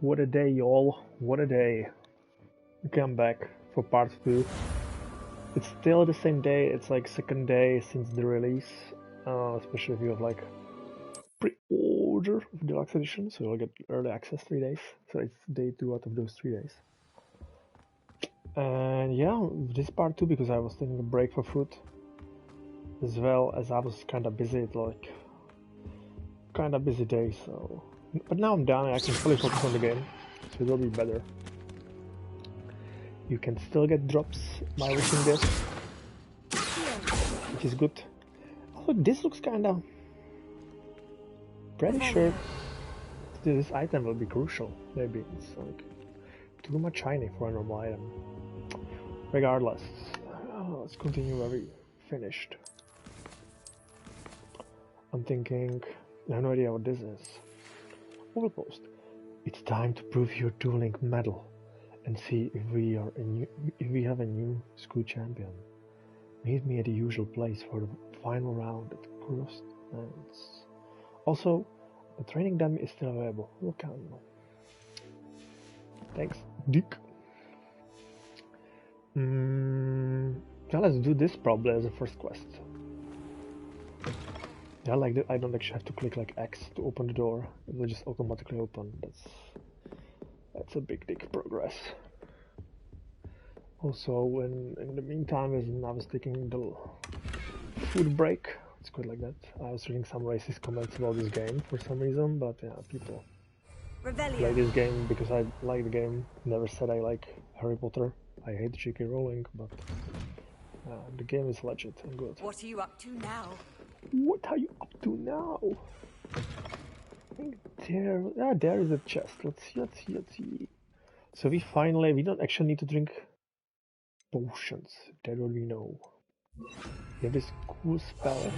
What a day, y'all. What a day. Okay, I'm back for part 2. It's still the same day, it's like second day since the release. Especially if you have like pre-order of deluxe edition, so you'll get early access 3 days. So it's day 2 out of those 3 days. And yeah, this part 2 because I was taking a break for food. As well as I was kinda busy, like kinda busy day, so but now I'm done and I can fully focus on the game, so it'll be better. You can still get drops by wishing this, which is good. Oh, this looks kinda... Pretty sure this item will be crucial. Maybe it's like too much shiny for a normal item. Regardless, let's continue where we finished. I'm thinking, I have no idea what this is. Overpost. It's time to prove your dueling medal and see if we have a new school champion. Meet me at the usual place for the final round at Crosslands. Also, the training dummy is still available. Look out. Thanks, Dick. Yeah, let's do this probably as a first quest. Yeah, like that. I don't actually have to click like X to open the door. It will just automatically open. That's a big progress. Also, in the meantime, as I was taking the food break, it's good like that. I was reading some racist comments about this game for some reason, but yeah, people play this game because I like the game. Never said I like Harry Potter. I hate J.K. Rowling, but the game is legit and good. What are you up to now? What are you up to now? I think there is a chest. Let's see. So we don't actually need to drink potions. That what we know. We have this cool spell.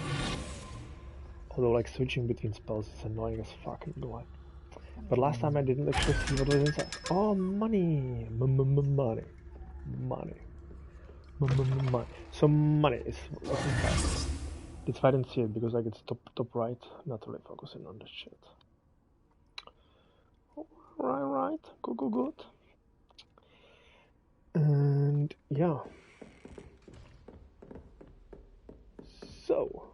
Although like switching between spells is annoying as fucking god. But last time I didn't actually see what was inside. Oh, money! Money. So money is what's inside. That's why I didn't see it, because like it's top right, not really focusing on this shit. Right, good. And yeah. So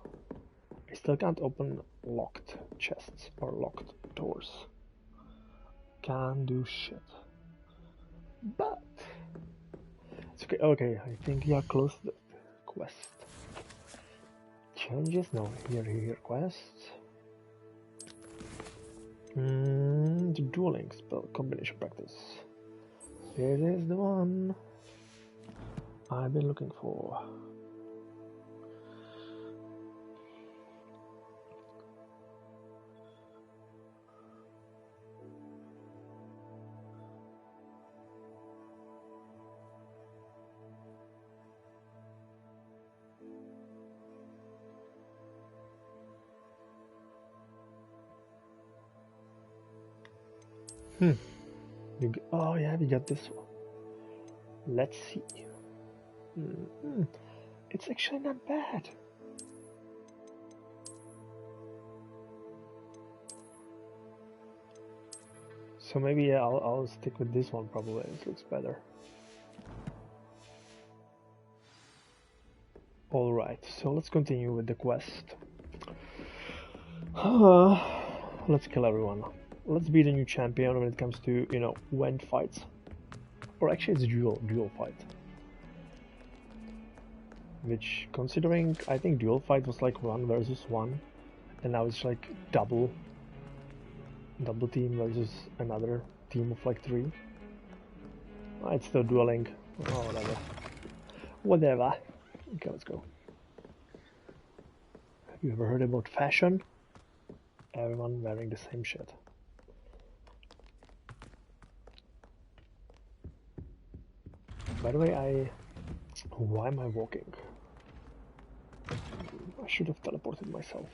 I still can't open locked chests or locked doors. Can't do shit. But it's okay. Okay, I think we are close to the quest. Challenges? No, here quests. The dueling spell combination practice. This is the one I've been looking for. Oh yeah, we got this one. Let's see. It's actually not bad. So maybe yeah, I'll stick with this one probably. It looks better. Alright, so let's continue with the quest. Let's kill everyone. Let's be the new champion when it comes to, you know, went fights. Or actually it's dual fight. Which, considering, I think dual fight was like 1 versus 1. And now it's like double team versus another team of like 3. It's still dueling. Oh, whatever. Okay, let's go. Have you ever heard about fashion? Everyone wearing the same shit. By the way, why am I walking? I should have teleported myself.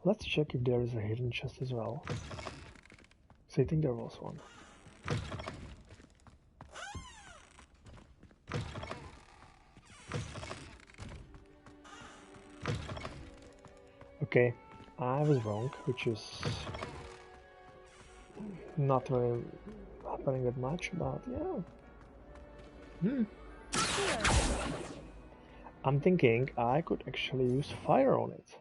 Let's check if there is a hidden chest as well. So I think there was one. Okay, I was wrong, which is Not really happening that much, but yeah. I'm thinking I could actually use fire on it.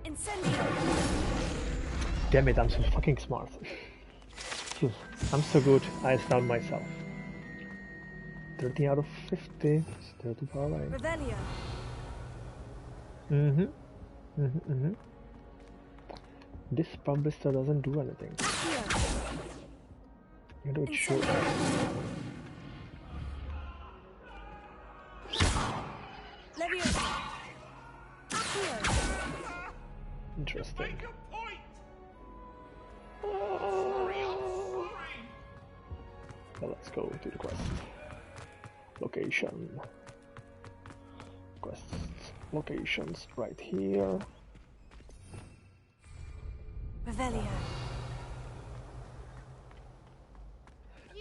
Incendio. Damn it, I'm so fucking smart. I'm so good, I astound myself. 30 out of 50, still too far away. Revelio. This probably still doesn't do anything. Although it should. Interesting. Well, let's go to the quest. Location. Quests. Locations right here. Revelio.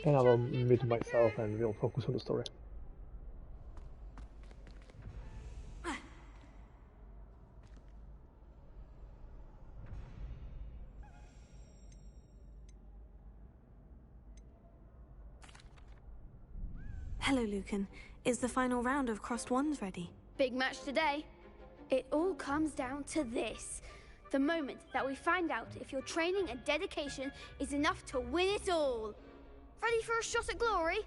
And I will mute myself and we'll focus on the story. Hello, Lucan. Is the final round of Crossed Wands ready? Big match today. It all comes down to this. The moment that we find out if your training and dedication is enough to win it all. Ready for a shot at glory?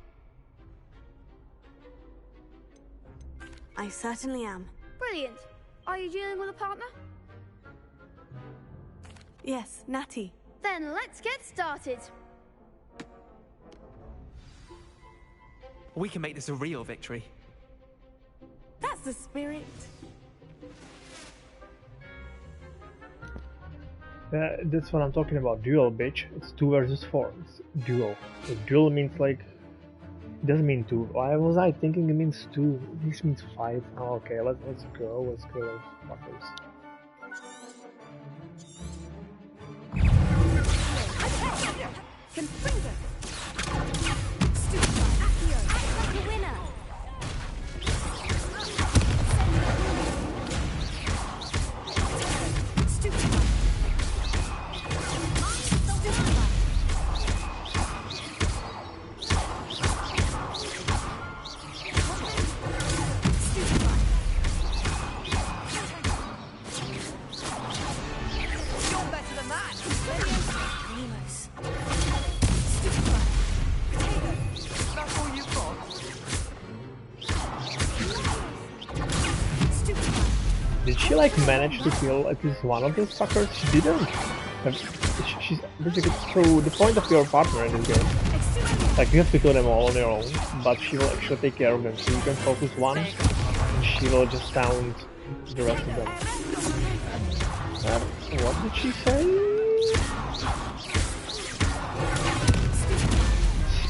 I certainly am. Brilliant. Are you dealing with a partner? Yes, Natty. Then let's get started. We can make this a real victory. That's the spirit. That's what I'm talking about. Duel, bitch. It's 2 versus 4. It's duel. So duel means like... It doesn't mean 2. Why was I thinking it means 2? This means 5. Oh, okay, let's go. Let's go. Fuckers. Did she like manage to kill at least one of those fuckers? She didn't. She's basically through the point of your partner in this game. Like you have to kill them all on your own, but she will actually take care of them. So you can focus one, and she will just sound the rest of them. What did she say?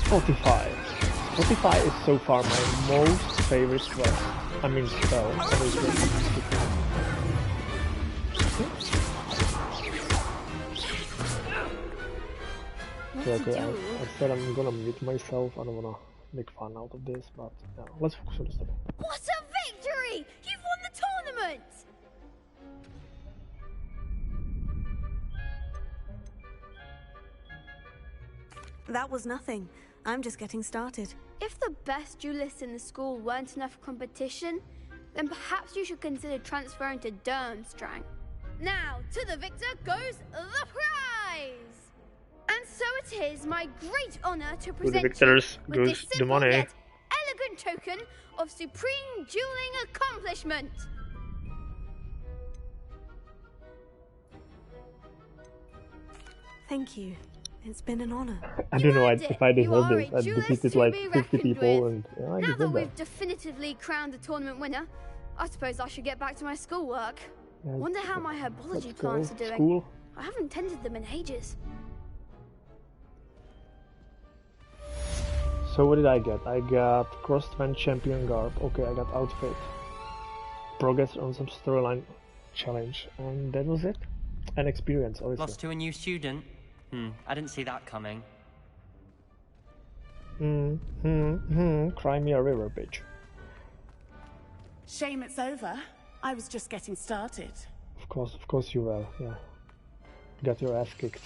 Spotify. Spotify is so far my most favorite quest. I mean spell. Okay, I said I'm gonna mute myself. I don't wanna make fun out of this, but yeah, let's focus on the story. What a victory! You've won the tournament! That was nothing. I'm just getting started. If the best duelists in the school weren't enough competition, then perhaps you should consider transferring to Durmstrang. Now, to the victor goes the prize! And so it is my great honor to present victors you with goes this the simple money. yet elegant token of supreme dueling accomplishment. Thank you. It's been an honor. I don't know if I deserve this. I duelist defeated to like be 50 reckoned people with. and yeah, I Now that deserve we've that. definitively crowned the tournament winner, I suppose I should get back to my schoolwork. Yeah, Wonder how my herbology let's plants go. are doing. School. I haven't tended them in ages. So what did I get? I got Crossband Champion Garb. Okay, I got Outfit. Progress on some storyline challenge. And that was it. And experience, obviously. Lost to a new student? I didn't see that coming. Cry me a river, bitch. Shame it's over. I was just getting started. Of course you will, yeah. got your ass kicked.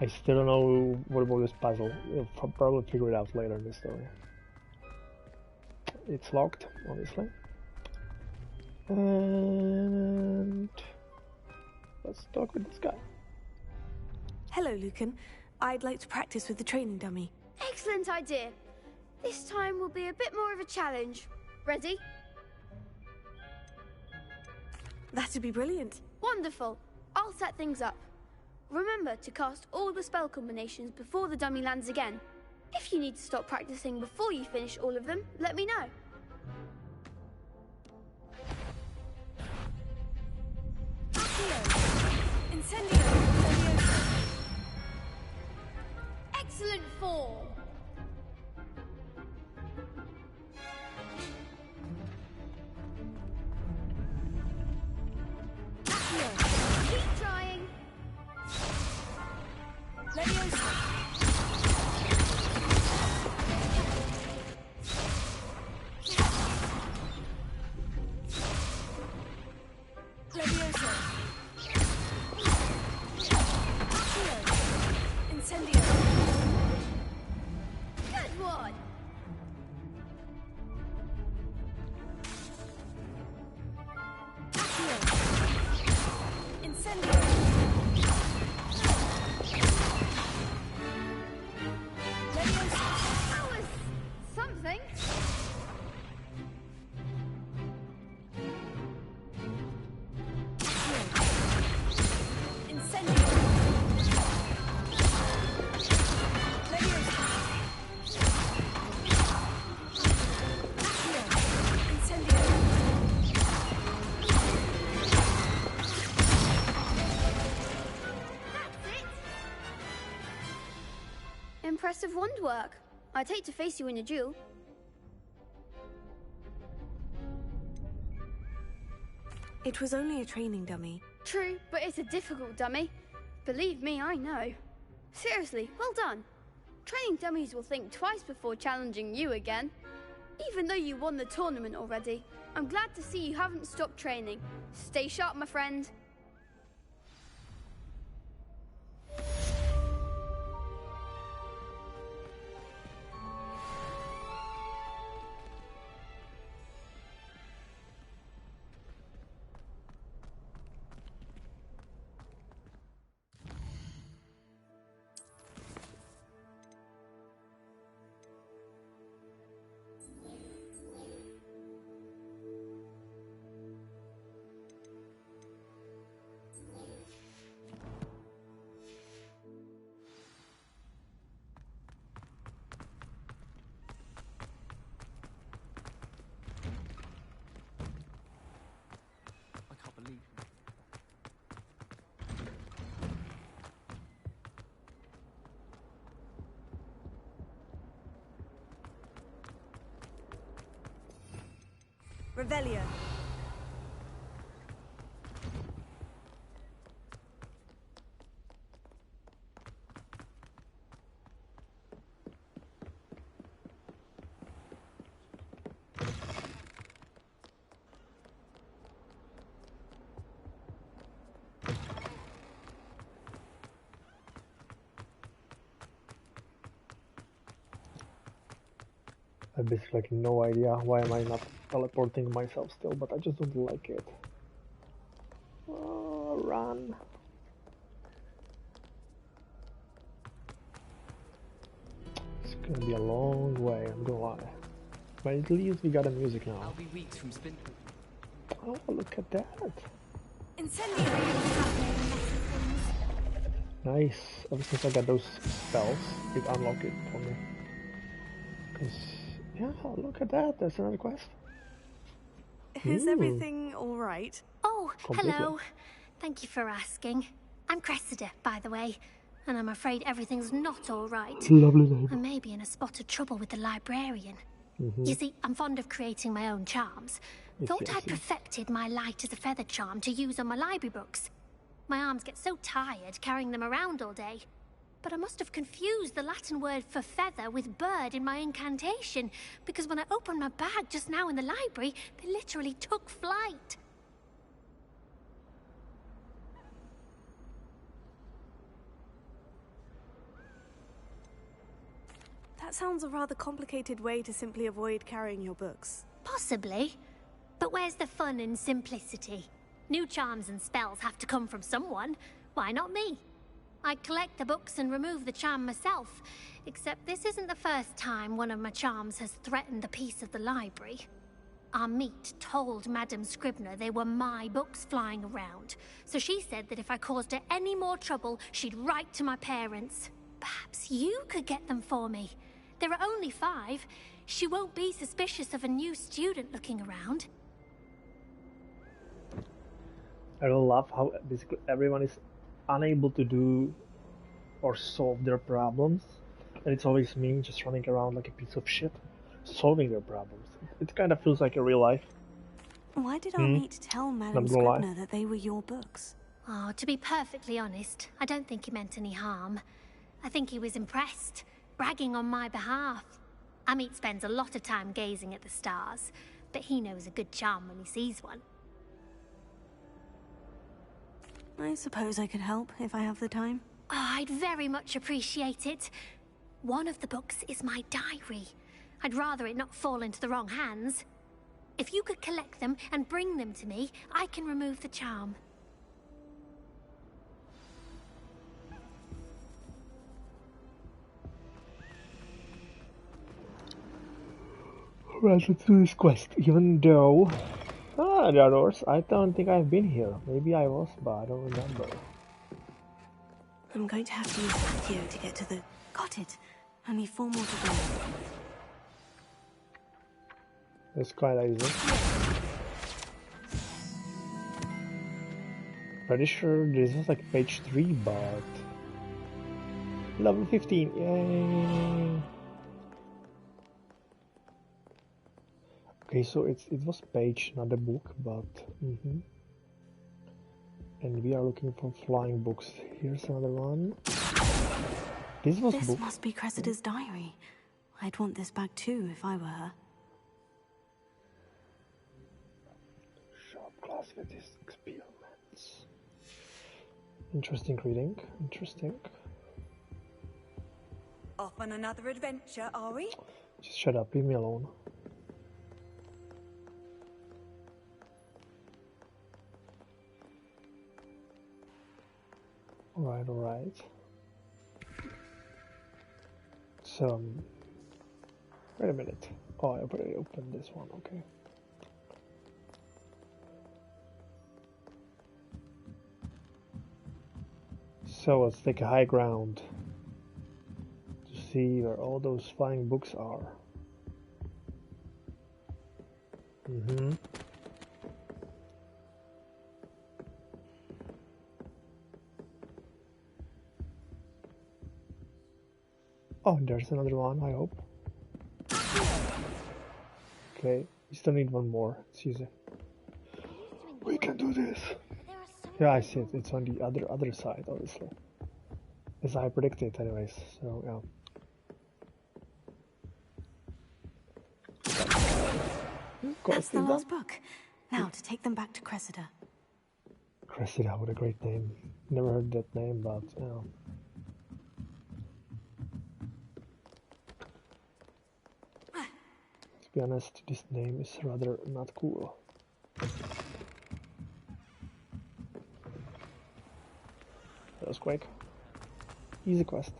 I still don't know what about this puzzle. You'll probably figure it out later in the story. It's locked, obviously. And let's talk with this guy. Hello, Lucan. I'd like to practice with the training dummy. Excellent idea. This time will be a bit more of a challenge. Ready? That'd be brilliant. Wonderful. I'll set things up. Remember to cast all the spell combinations before the dummy lands again. If you need to stop practicing before you finish all of them, let me know. Incendio! Excellent form. Keep trying. Leviosa! Leviosa! Incendio! Good one. Incendio! Leviosa! That was something. Incendio! Leviosa! Incendio! That's it. Impressive wand work. I'd hate to face you in a duel. It was only a training dummy. True, but it's a difficult dummy. Believe me, I know. Seriously, well done. Training dummies will think twice before challenging you again. Even though you won the tournament already, I'm glad to see you haven't stopped training. Stay sharp, my friend. I can't believe it. Revelio. I have basically like no idea why am I not teleporting myself still, but I just don't like it. Oh, run. It's gonna be a long way, I'm gonna lie. But at least we got the music now. I'll be weeks from spin. Oh, look at that. Incendio! Nice. Ever since I got those spells, it unlocked it for me. Cause, yeah, look at that. That's another quest. Is Ooh. everything all right? Oh, Completely. hello. Thank you for asking. I'm Cressida, by the way, and I'm afraid everything's not all right. Lovely name. I may be in a spot of trouble with the librarian. You see, I'm fond of creating my own charms. Thought I'd perfected my light as a feather charm to use on my library books. My arms get so tired carrying them around all day. But I must have confused the Latin word for feather with bird in my incantation, because when I opened my bag just now in the library, they literally took flight. That sounds a rather complicated way to simply avoid carrying your books. Possibly. But where's the fun in simplicity? New charms and spells have to come from someone. Why not me? I'd collect the books and remove the charm myself. Except this isn't the first time one of my charms has threatened the peace of the library. Our meet told Madame Scribner they were my books flying around. So she said that if I caused her any more trouble, she'd write to my parents. Perhaps you could get them for me. There are only 5. She won't be suspicious of a new student looking around. I really love how basically everyone is unable to do or solve their problems, and it's always me just running around like a piece of shit, solving their problems. It kind of feels like a real life. Why did our meet tell Madame Not gonna lie. Scribner that they were your books? Oh, to be perfectly honest, I don't think he meant any harm. I think he was impressed, bragging on my behalf. Amit spends a lot of time gazing at the stars, but he knows a good charm when he sees one. I suppose I could help if I have the time. Oh, I'd very much appreciate it. One of the books is my diary. I'd rather it not fall into the wrong hands. If you could collect them and bring them to me, I can remove the charm. Right, let's do this quest. Even though... there are doors. I don't think I've been here. Maybe I was, but I don't remember. I'm going to have to use the patio to get to the... Got it. Only 4 more to go. It's quite easy. Pretty sure this is like page 3, but... Level 15, yay! Okay, so it was page, not a book, but... And we are looking for flying books. Here's another one. This was book. This must be Cressida's diary. I'd want this back too if I were her. Sharp class with these experiments. Interesting reading. Interesting. Off on another adventure, are we? Just shut up, leave me alone. Alright. So, wait a minute. Oh, I already opened this one, okay. So let's take a high ground to see where all those flying books are. Oh, there's another one, I hope. Okay, we still need one more. It's easy. We can do this. Yeah, I see it. It's on the other side, obviously. As I predicted, anyways. So yeah. That's the last book. Now to take them back to Cressida. Cressida, what a great name. Never heard that name, but you know. To be honest, this name is rather not cool. That was quick. Easy quest.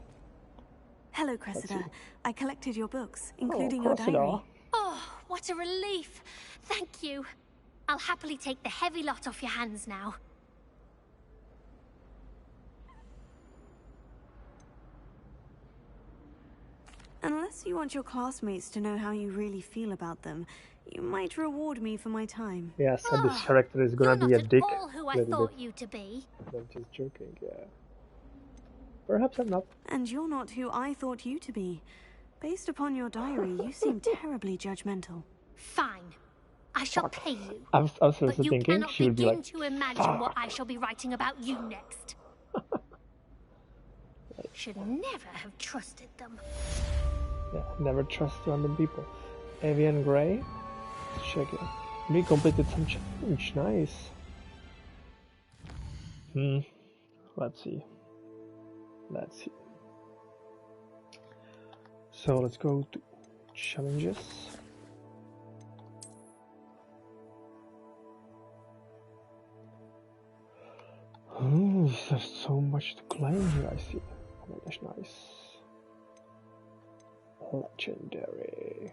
Hello, Cressida. I collected your books, including your Cressida. diary. Oh, what a relief. Thank you. I'll happily take the heavy lot off your hands now. Unless you want your classmates to know how you really feel about them, you might reward me for my time. Yeah, so this character is gonna You're be a not dick. at all who I little thought bit. you to be. I'm just joking, yeah. Perhaps I'm not. And you're not who I thought you to be. Based upon your diary, you seem terribly judgmental. Fine. I shall pay you. I was also But you thinking cannot she would be begin like, to imagine what I shall be writing about you next. Should never have trusted them. yeah, never trust random people. Avian Grey. Let's check it. We completed some challenge. Nice. Let's see. So let's go to challenges. Oh, there's so much to claim here, I see. Oh my gosh, nice. Legendary.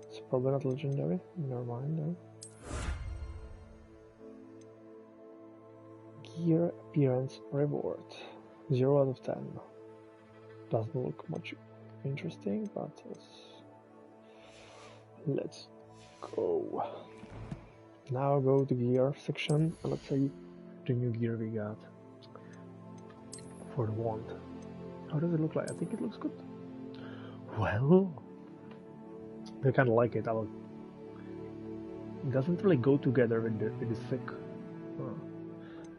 It's probably not legendary. Never mind then. Gear appearance reward. 0 out of 10. Doesn't look much interesting, but let's go. Now go to gear section and let's see the new gear we got for the wand. How does it look like? I think it looks good. Well, I kind of like it. It doesn't really go together with the sick.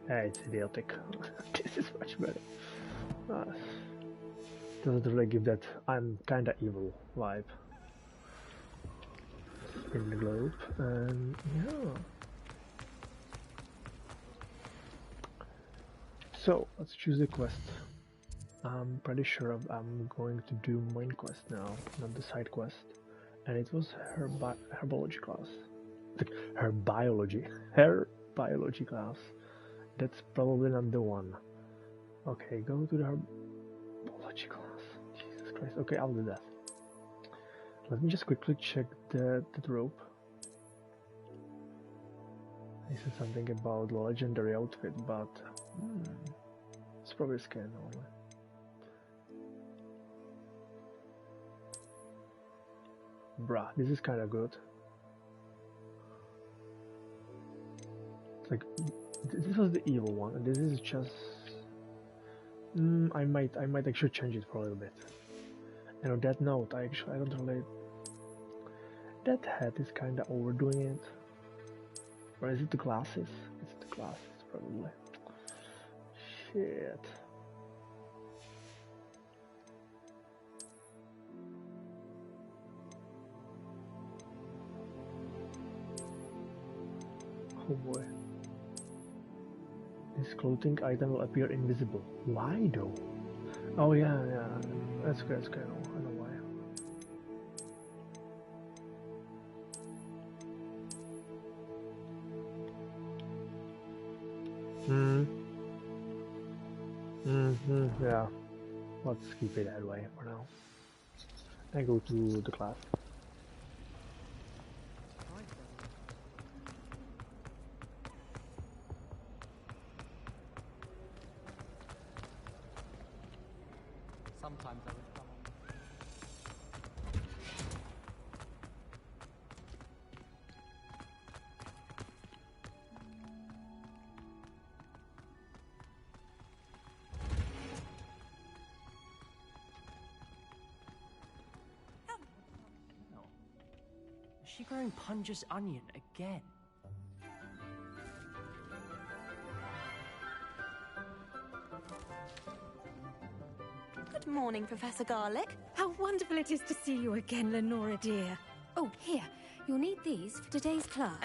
It's idiotic. This is much better. Doesn't really give that I'm kinda evil vibe. Spin the globe and yeah. So let's choose a quest. I'm pretty sure I'm going to do main quest now, not the side quest. And it was her biology class. Her biology class. That's probably not the one. Okay, go to the herbology class. Jesus Christ. Okay, I'll do that. Let me just quickly check the rope. This is something about the legendary outfit, but it's probably a scan only. Bruh, this is kind of good. It's like this was the evil one, and this is just. I might actually change it for a little bit. And on that note, I don't really. That hat is kind of overdoing it. Or is it the glasses? It's the glasses, probably. Shit. Oh boy. This clothing item will appear invisible. Why though? Oh yeah. That's good. I know why. Yeah. Let's keep it that way for now. I go to the class. Sometimes I would come on. Is she growing Punja's onion again? Good morning, Professor Garlic. How wonderful it is to see you again, Lenora dear. Oh, here. You'll need these for today's class.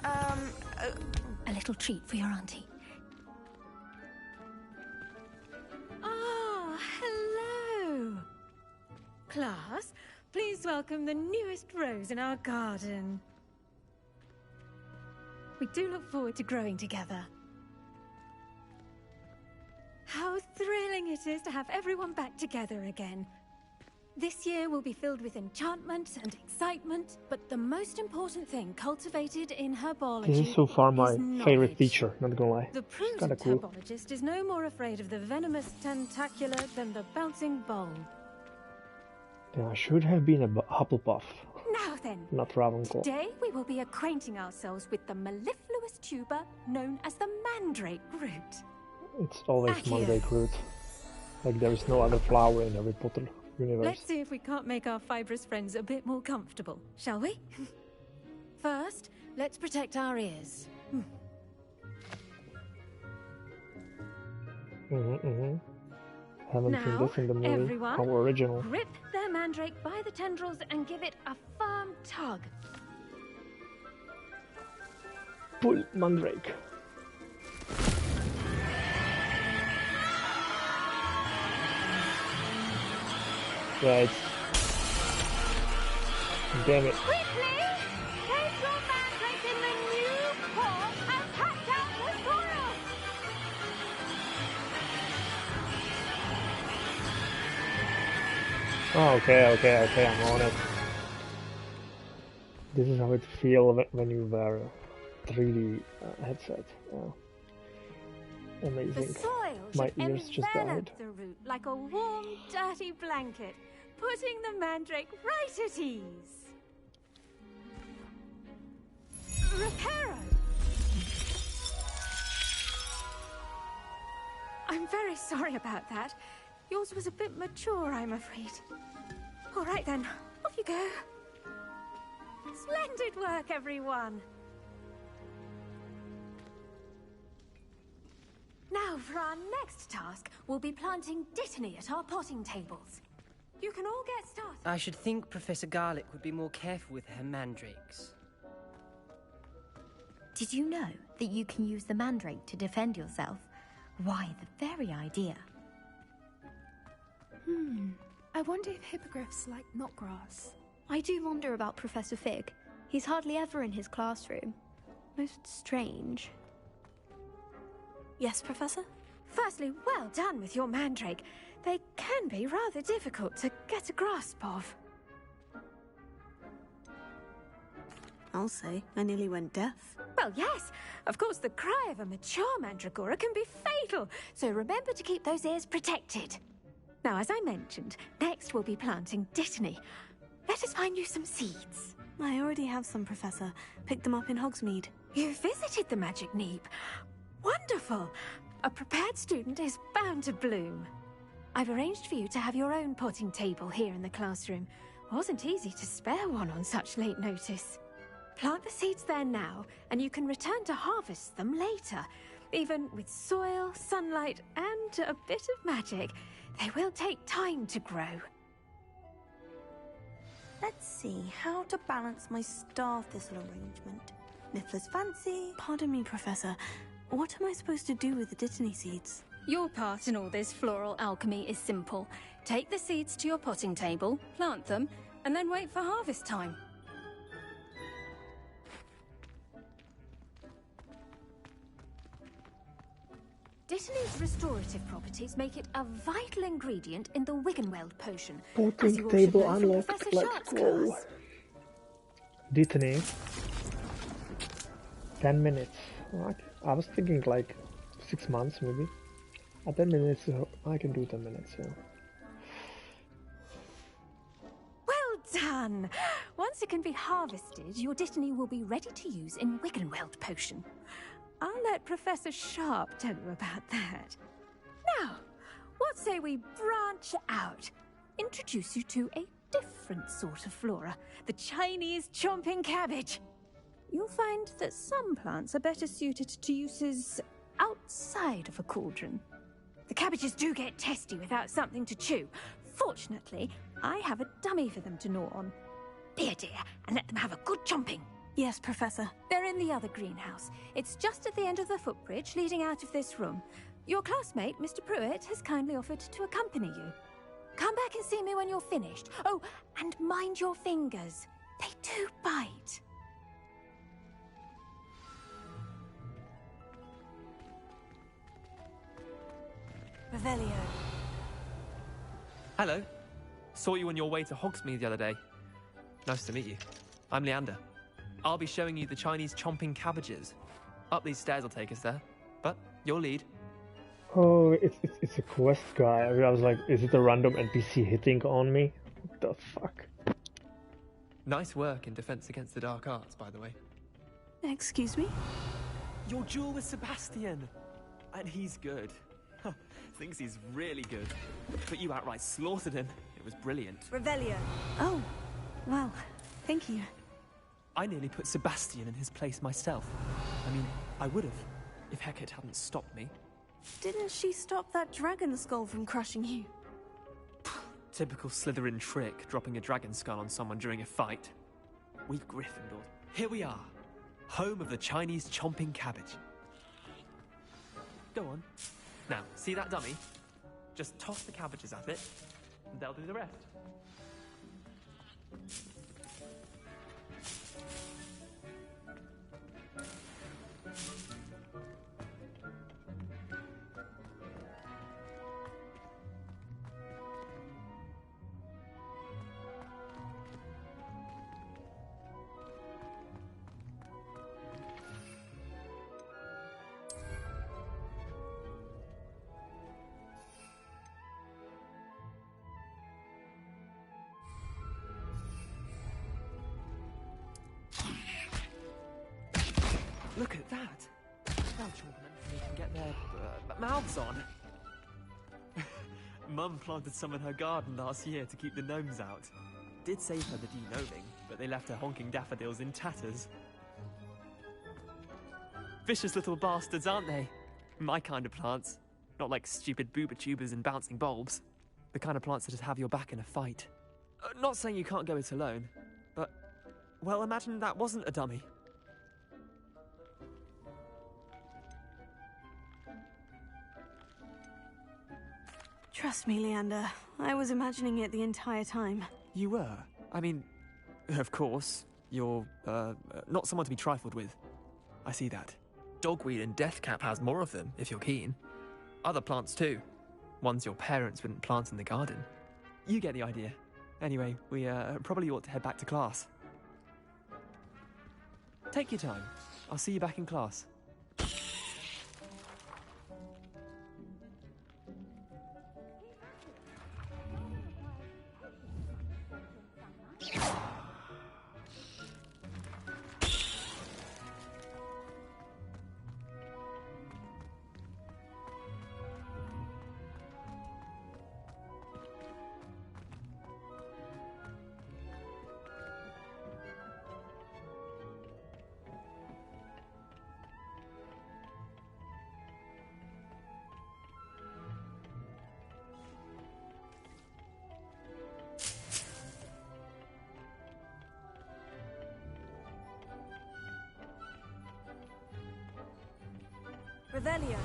A little treat for your auntie. Ah, hello. Class, please welcome the newest rose in our garden. We do look forward to growing together. How thrilling it is to have everyone back together again. This year will be filled with enchantment and excitement, but the most important thing cultivated in herbology This is so far my is favorite knowledge. feature, not gonna lie. The prudent cool. herbologist is no more afraid of the venomous tentacular than the bouncing bowl. Then I should have been a Hufflepuff, Now then, not Ravenclaw. today we will be acquainting ourselves with the mellifluous tuber known as the mandrake root. It's always Accio. Mandrake root. Like there is no other flower in Harry Potter universe. Let's see if we can't make our fibrous friends a bit more comfortable, shall we? First, let's protect our ears. Haven't seen Now, this in the movie. everyone, How original. Grip their mandrake by the tendrils and give it a firm tug. Pull Mandrake. Right. Damn it. Quickly! Place your mandrake in the new pot and pack out the soil! Oh, okay, I'm on it. This is how it feels when you wear a 3D headset. Yeah. Amazing. The soil My should ears just envelop died. the root like a warm, dirty blanket, putting the mandrake right at ease. Reparo! I'm very sorry about that. Yours was a bit mature, I'm afraid. All right then, off you go. Splendid work, everyone. Now, for our next task, we'll be planting Dittany at our potting tables. You can all get started. I should think Professor Garlick would be more careful with her mandrakes. Did you know that you can use the mandrake to defend yourself? Why, the very idea. I wonder if hippogriffs like knotgrass. I do wonder about Professor Fig. He's hardly ever in his classroom. Most strange. Yes, Professor? Firstly, well done with your mandrake. They can be rather difficult to get a grasp of. I'll say, I nearly went deaf. Well, yes. Of course, the cry of a mature mandragora can be fatal, so remember to keep those ears protected. Now, as I mentioned, next we'll be planting Dittany. Let us find you some seeds. I already have some, Professor. Picked them up in Hogsmeade. You visited the Magic Neep. Wonderful! A prepared student is bound to bloom. I've arranged for you to have your own potting table here in the classroom. Wasn't easy to spare one on such late notice. Plant the seeds there now, and you can return to harvest them later. Even with soil, sunlight, and a bit of magic, they will take time to grow. Let's see, how to balance my star thistle arrangement. Niffler's fancy. Pardon me, Professor. What am I supposed to do with the Dittany seeds? Your part in all this floral alchemy is simple. Take the seeds to your potting table, plant them, and then wait for harvest time. Dittany's restorative properties make it a vital ingredient in the Wiggenweld potion. Potting table unlocked. Let's go. Dittany. 10 minutes. Right. I was thinking like 6 months maybe. 10 minutes, I can do 10 minutes, yeah. Well done! Once it can be harvested, your Dittany will be ready to use in Wiggenweld potion. I'll let Professor Sharp tell you about that. Now, what say we branch out? Introduce you to a different sort of flora, the Chinese chomping cabbage. You'll find that some plants are better suited to uses outside of a cauldron. The cabbages do get testy without something to chew. Fortunately, I have a dummy for them to gnaw on. Be a dear and let them have a good chomping. Yes, Professor. They're in the other greenhouse. It's just at the end of the footbridge leading out of this room. Your classmate, Mr. Pruitt, has kindly offered to accompany you. Come back and see me when you're finished. Oh, and mind your fingers. They do bite. Revelio. Hello. Saw you on your way to Hogsmeade the other day. Nice to meet you. I'm Leander. I'll be showing you the Chinese chomping cabbages. Up these stairs will take us there, but your lead. Oh, it's a quest guy. I was like, is it a random NPC hitting on me? What the fuck? Nice work in Defense Against the Dark Arts, by the way. Excuse me? Your duel with Sebastian! And he's good. Thinks he's really good. But you outright slaughtered him. It was brilliant. Revelio. Oh, well, thank you. I nearly put Sebastian in his place myself. I mean, I would have, if Hecate hadn't stopped me. Didn't she stop that dragon skull from crushing you? Typical Slytherin trick, dropping a dragon skull on someone during a fight. We Gryffindors. Here we are, home of the Chinese chomping cabbage. Go on. Now, see that dummy? Just toss the cabbages at it. They'll do the rest. Look at that! Now children can get their mouths on. Mum planted some in her garden last year to keep the gnomes out. Did save her the de-gnoming, but they left her honking daffodils in tatters. Vicious little bastards, aren't they? My kind of plants. Not like stupid booba tubers and bouncing bulbs. The kind of plants that just have your back in a fight. Not saying you can't go it alone, but... well, imagine that wasn't a dummy. Trust me, Leander. I was imagining it the entire time. You were? I mean, of course, you're, not someone to be trifled with. I see that. Dogweed and deathcap has more of them, if you're keen. Other plants too. Ones your parents wouldn't plant in the garden. You get the idea. Anyway, we, probably ought to head back to class. Take your time. I'll see you back in class. Revelio.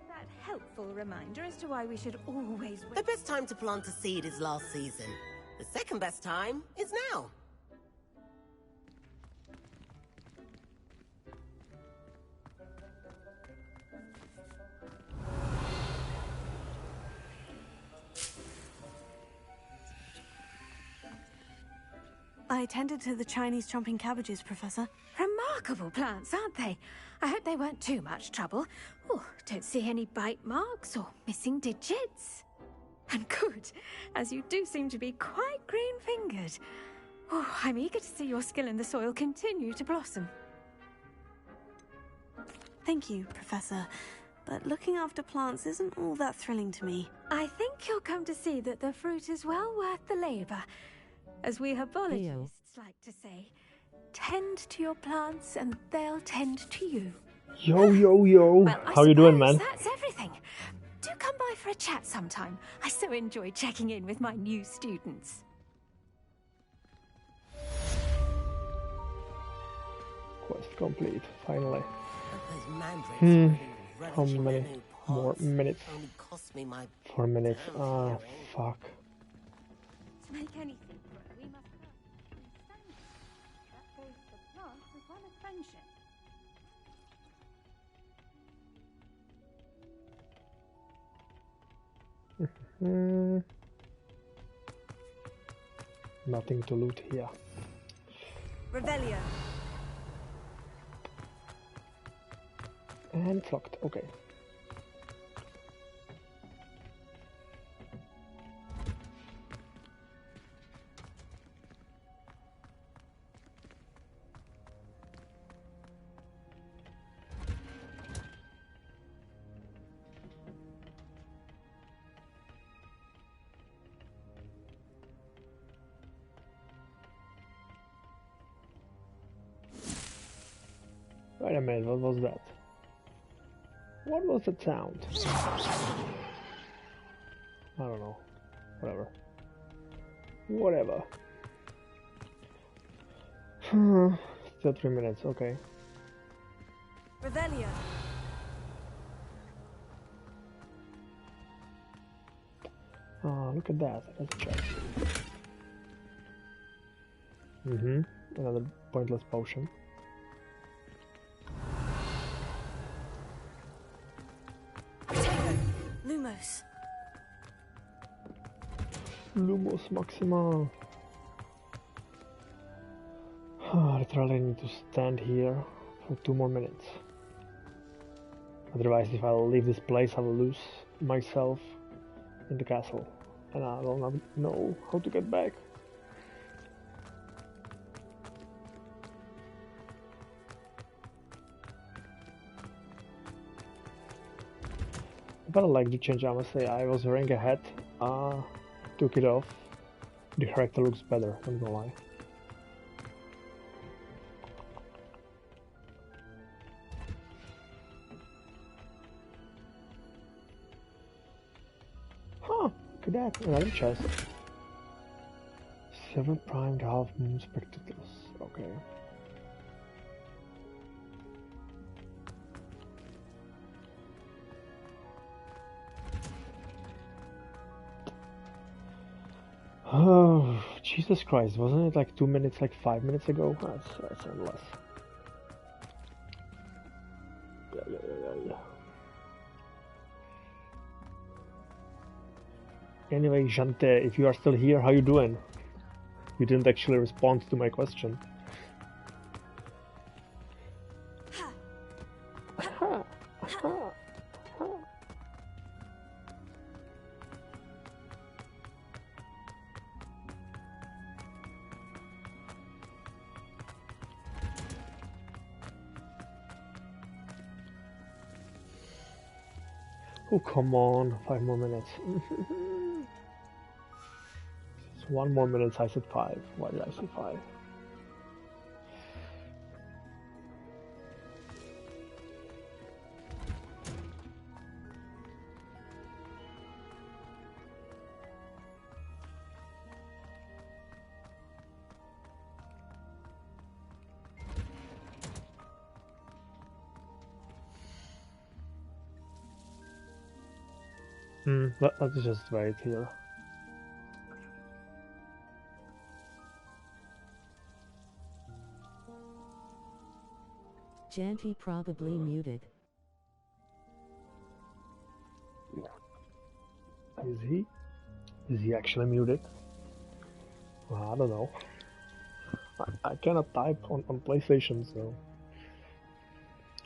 That helpful reminder as to why we should always wait. The best time to plant a seed is last season. The second best time is now. I tended to the Chinese chomping cabbages, Professor. Remarkable plants, aren't they? I hope they weren't too much trouble. Oh, don't see any bite marks or missing digits. And good, as you do seem to be quite green-fingered. Oh, I'm eager to see your skill in the soil continue to blossom. Thank you, Professor. But looking after plants isn't all that thrilling to me. I think you'll come to see that the fruit is well worth the labor. As we herbologists like to say, tend to your plants and they'll tend to you. Yo, yo, yo. Well, how you doing, man? That's everything. Do come by for a chat sometime. I so enjoy checking in with my new students. Quest complete, finally. How How many more minutes? Only cost me my 4 minutes. Ah, fuck. To make anything grow, we must first understand it. That goes for plants as well as friendship. Nothing to loot here. Revelio. And it's locked. Okay. Wait a minute, what was that? What was the sound? I don't know. Whatever. Whatever. Still 3 minutes, okay. Revelio. Oh, look at that. That's a chest. Another pointless potion. Lumos. Lumos Maxima. Literally need to stand here for 2 more minutes. Otherwise, if I leave this place, I will lose myself in the castle. And I will not know how to get back. But I like the change, I must say. I was wearing a hat, took it off. The character looks better, I'm not gonna lie. Huh, look at that, another chest. Several primed half moon spectacles, okay. Oh, Jesus Christ, wasn't it like 2 minutes, like 5 minutes ago? That's endless. Yeah. Anyway, Jante, if you are still here, how you doing? You didn't actually respond to my question. Oh, come on, 5 more minutes. It's 1 more minute, I said 5. Why did I say 5? Let's just wait here. Janty probably muted. Is he? Is he actually muted? Well, I don't know. I cannot type on PlayStation, so...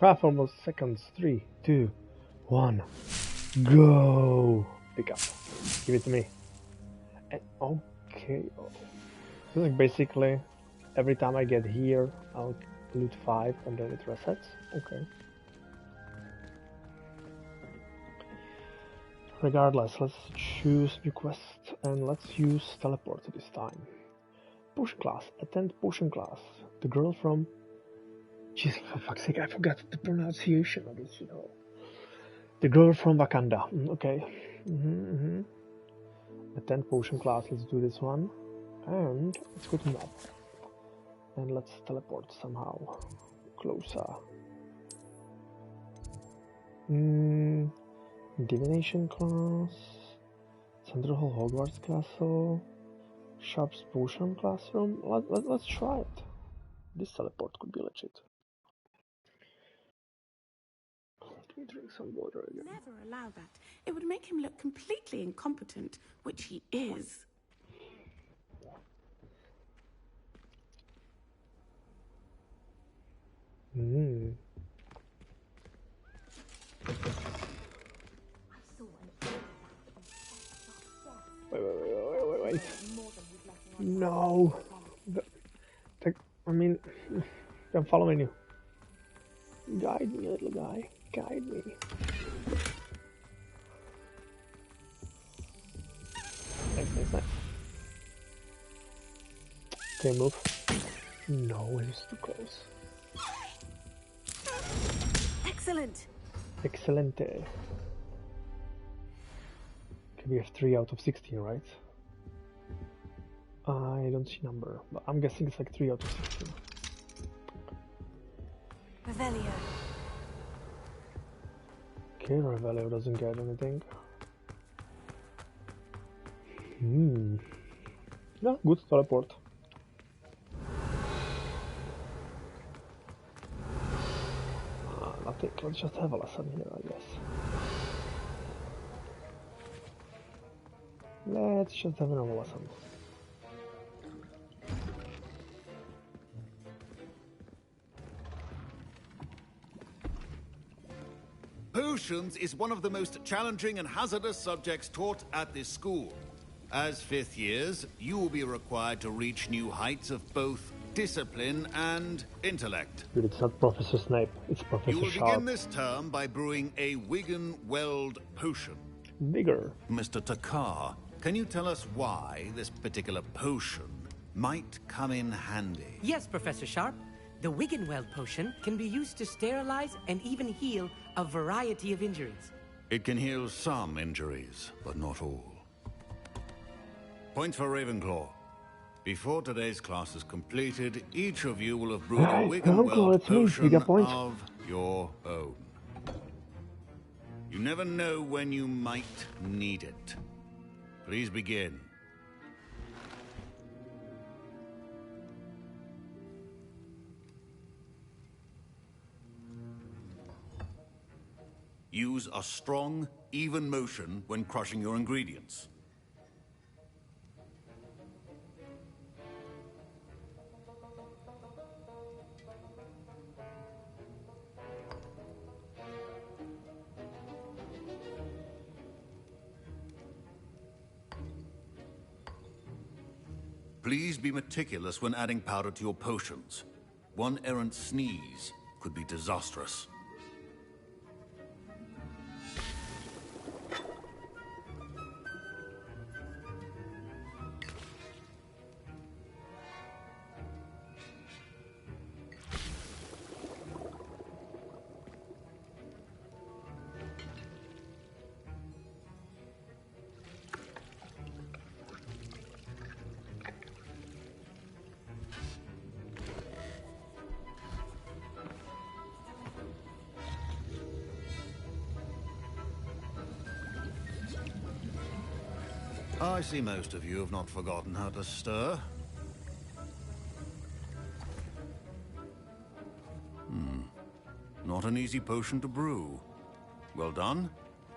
Half almost seconds. 3, 2, 1. Go! Pick up. Give it to me. And okay. So like basically, every time I get here, I'll loot 5 and then it resets. Okay. Regardless, let's choose request and let's use teleport this time. Potion class. Attend potion class. The girl from... Jesus, for fuck's sake, I forgot the pronunciation of this, you know. The girl from Wakanda. Okay. Attend potion class. Let's do this one. And let's go to map. And let's teleport somehow. Closer. Divination class. Central Hall Hogwarts Castle. Sharp's potion classroom. Let's try it. This teleport could be legit. Let me drink some water again. Never allow that. It would make him look completely incompetent, which he is. Wait. No. I mean, I'm following you. Guide me, little guy. Guide me. Nice. Okay, move. No, it's too close. Excellent. Excelente. Okay, we have 3 out of 16, right? I don't see number, but I'm guessing it's like 3 out of 16. Revelio. Okay, Revelio doesn't get anything. Yeah, good teleport. Nothing, let's just have a lesson here, I guess. Let's just have another lesson. Potions is one of the most challenging and hazardous subjects taught at this school. As 5th years, you will be required to reach new heights of both discipline and intellect. Dude, it's not Professor Snape, it's Professor You will Sharp. begin this term by brewing a Wigan-Weld potion. Bigger. Mr. Takar, can you tell us why this particular potion might come in handy? Yes, Professor Sharp. The Wigan-Weld potion can be used to sterilize and even heal a variety of injuries. It can heal some injuries, but not all. Point for Ravenclaw. Before today's class is completed, each of you will have brewed a Wigan-Weld potion of your own. You never know when you might need it. Please begin. Use a strong, even motion when crushing your ingredients. Please be meticulous when adding powder to your potions. One errant sneeze could be disastrous. I see most of you have not forgotten how to stir. Not an easy potion to brew. Well done.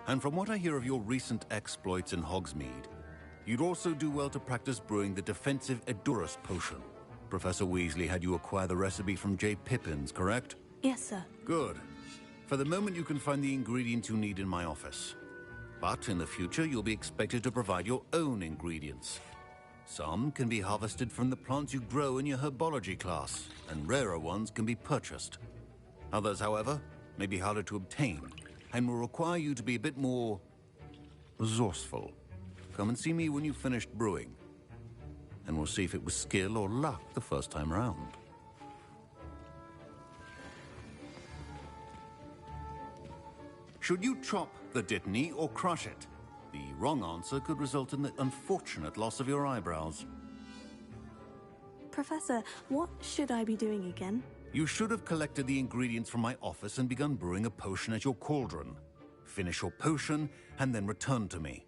And from what I hear of your recent exploits in Hogsmeade, you'd also do well to practice brewing the defensive Edurus potion. Professor Weasley had you acquire the recipe from J. Pippin's, correct? Yes, sir. Good. For the moment, you can find the ingredients you need in my office. But in the future, you'll be expected to provide your own ingredients. Some can be harvested from the plants you grow in your herbology class, and rarer ones can be purchased. Others, however, may be harder to obtain, and will require you to be a bit more resourceful. Come and see me when you've finished brewing, and we'll see if it was skill or luck the first time round. Should you chop the Dittany or crush it? The wrong answer could result in the unfortunate loss of your eyebrows. Professor, what should I be doing again? You should have collected the ingredients from my office and begun brewing a potion at your cauldron. Finish your potion and then return to me.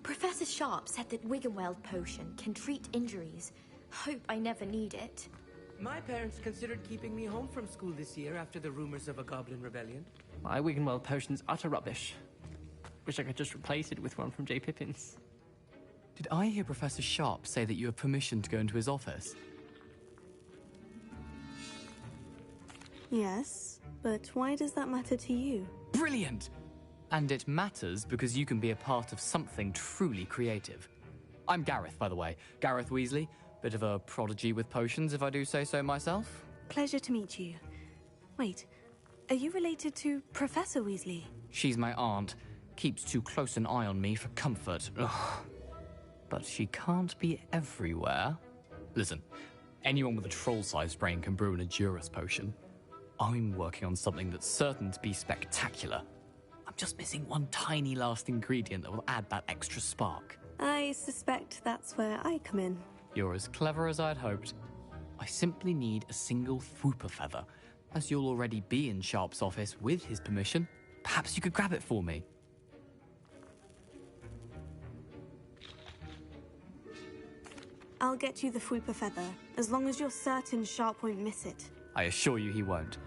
Professor Sharp said that Wigan-Weld potion can treat injuries. Hope I never need it. My parents considered keeping me home from school this year after the rumors of a goblin rebellion. My Wigan-Weld potion's utter rubbish. Wish I could just replace it with one from J. Pippin's. Did I hear Professor Sharp say that you have permission to go into his office? Yes, but why does that matter to you? Brilliant! And it matters because you can be a part of something truly creative. I'm Gareth, by the way. Gareth Weasley. Bit of a prodigy with potions, if I do say so myself. Pleasure to meet you. Wait, are you related to Professor Weasley? She's my aunt. Keeps too close an eye on me for comfort. Ugh. But she can't be everywhere. Listen, anyone with a troll-sized brain can brew an Edurus potion. I'm working on something that's certain to be spectacular. I'm just missing one tiny last ingredient that will add that extra spark. I suspect that's where I come in. You're as clever as I'd hoped. I simply need a single Fwooper feather, as you'll already be in Sharp's office with his permission. Perhaps you could grab it for me. I'll get you the Fwooper feather, as long as you're certain Sharp won't miss it. I assure you he won't.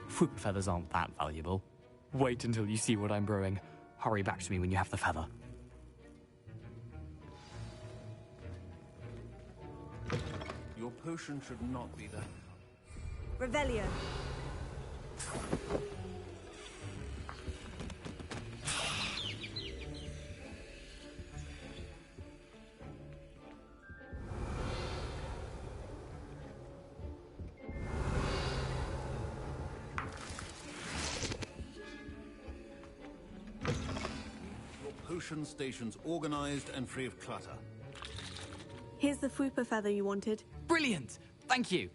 Fwooper feathers aren't that valuable. Wait until you see what I'm brewing. Hurry back to me when you have the feather. Your potion should not be that. Revelio. Potion stations organized and free of clutter. Here's the Fwooper feather you wanted. Brilliant! Thank you!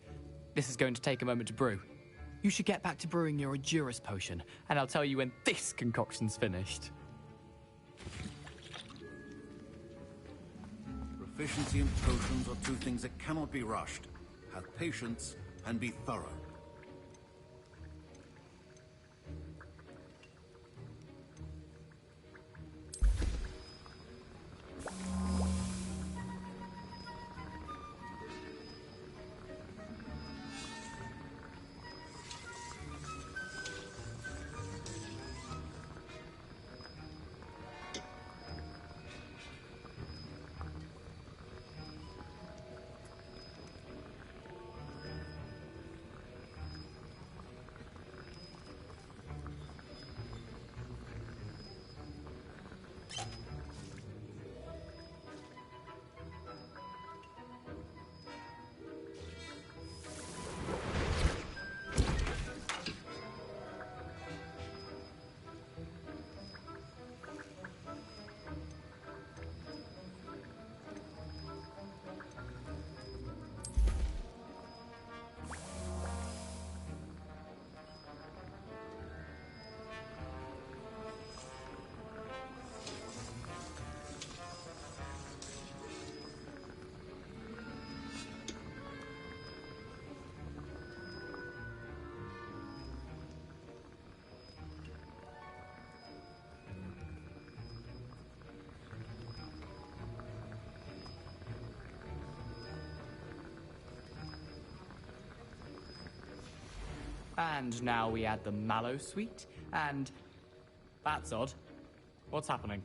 This is going to take a moment to brew. You should get back to brewing your Edurus potion, and I'll tell you when this concoction's finished. Proficiency in potions are two things that cannot be rushed. Have patience and be thorough. And now we add the mallow sweet, and... That's odd. What's happening?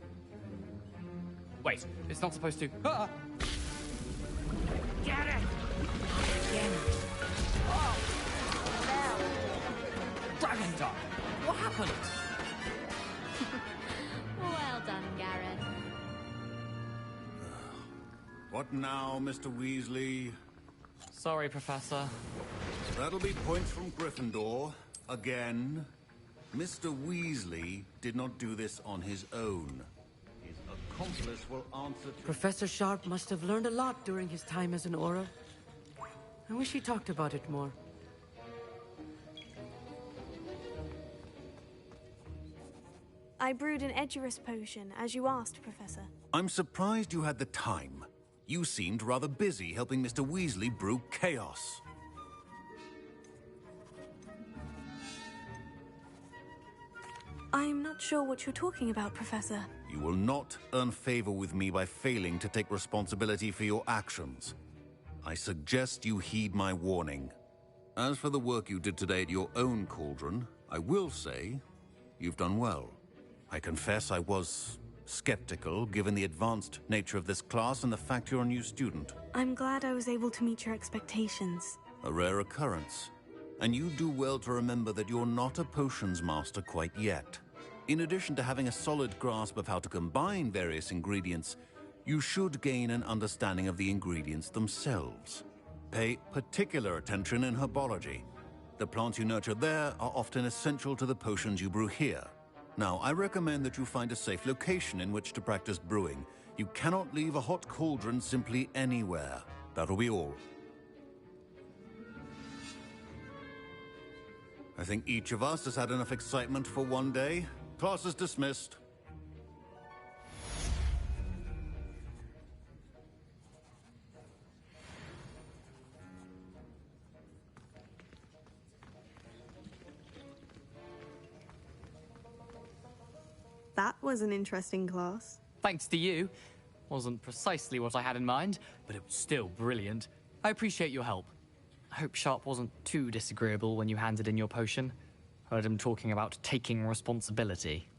Wait, it's not supposed to... Ah! Get it! Again. Oh! Dragon Dog! What happened? Well done, Gareth. What now, Mr. Weasley? Sorry, Professor. That'll be points from Gryffindor. Again. Mr. Weasley did not do this on his own. His accomplice will answer to... Professor Sharp must have learned a lot during his time as an Auror. I wish he talked about it more. I brewed an Edurus potion, as you asked, Professor. I'm surprised you had the time. You seemed rather busy helping Mr. Weasley brew chaos. I'm not sure what you're talking about, Professor. You will not earn favor with me by failing to take responsibility for your actions. I suggest you heed my warning. As for the work you did today at your own cauldron, I will say you've done well. I confess I was skeptical, given the advanced nature of this class and the fact you're a new student. I'm glad I was able to meet your expectations. A rare occurrence. And you do well to remember that you're not a potions master quite yet. In addition to having a solid grasp of how to combine various ingredients, you should gain an understanding of the ingredients themselves. Pay particular attention in herbology. The plants you nurture there are often essential to the potions you brew here. Now, I recommend that you find a safe location in which to practice brewing. You cannot leave a hot cauldron simply anywhere. That'll be all. I think each of us has had enough excitement for one day. Class is dismissed. That was an interesting class. Thanks to you. Wasn't precisely what I had in mind, but it was still brilliant. I appreciate your help. I hope Sharp wasn't too disagreeable when you handed in your potion. Heard him talking about taking responsibility.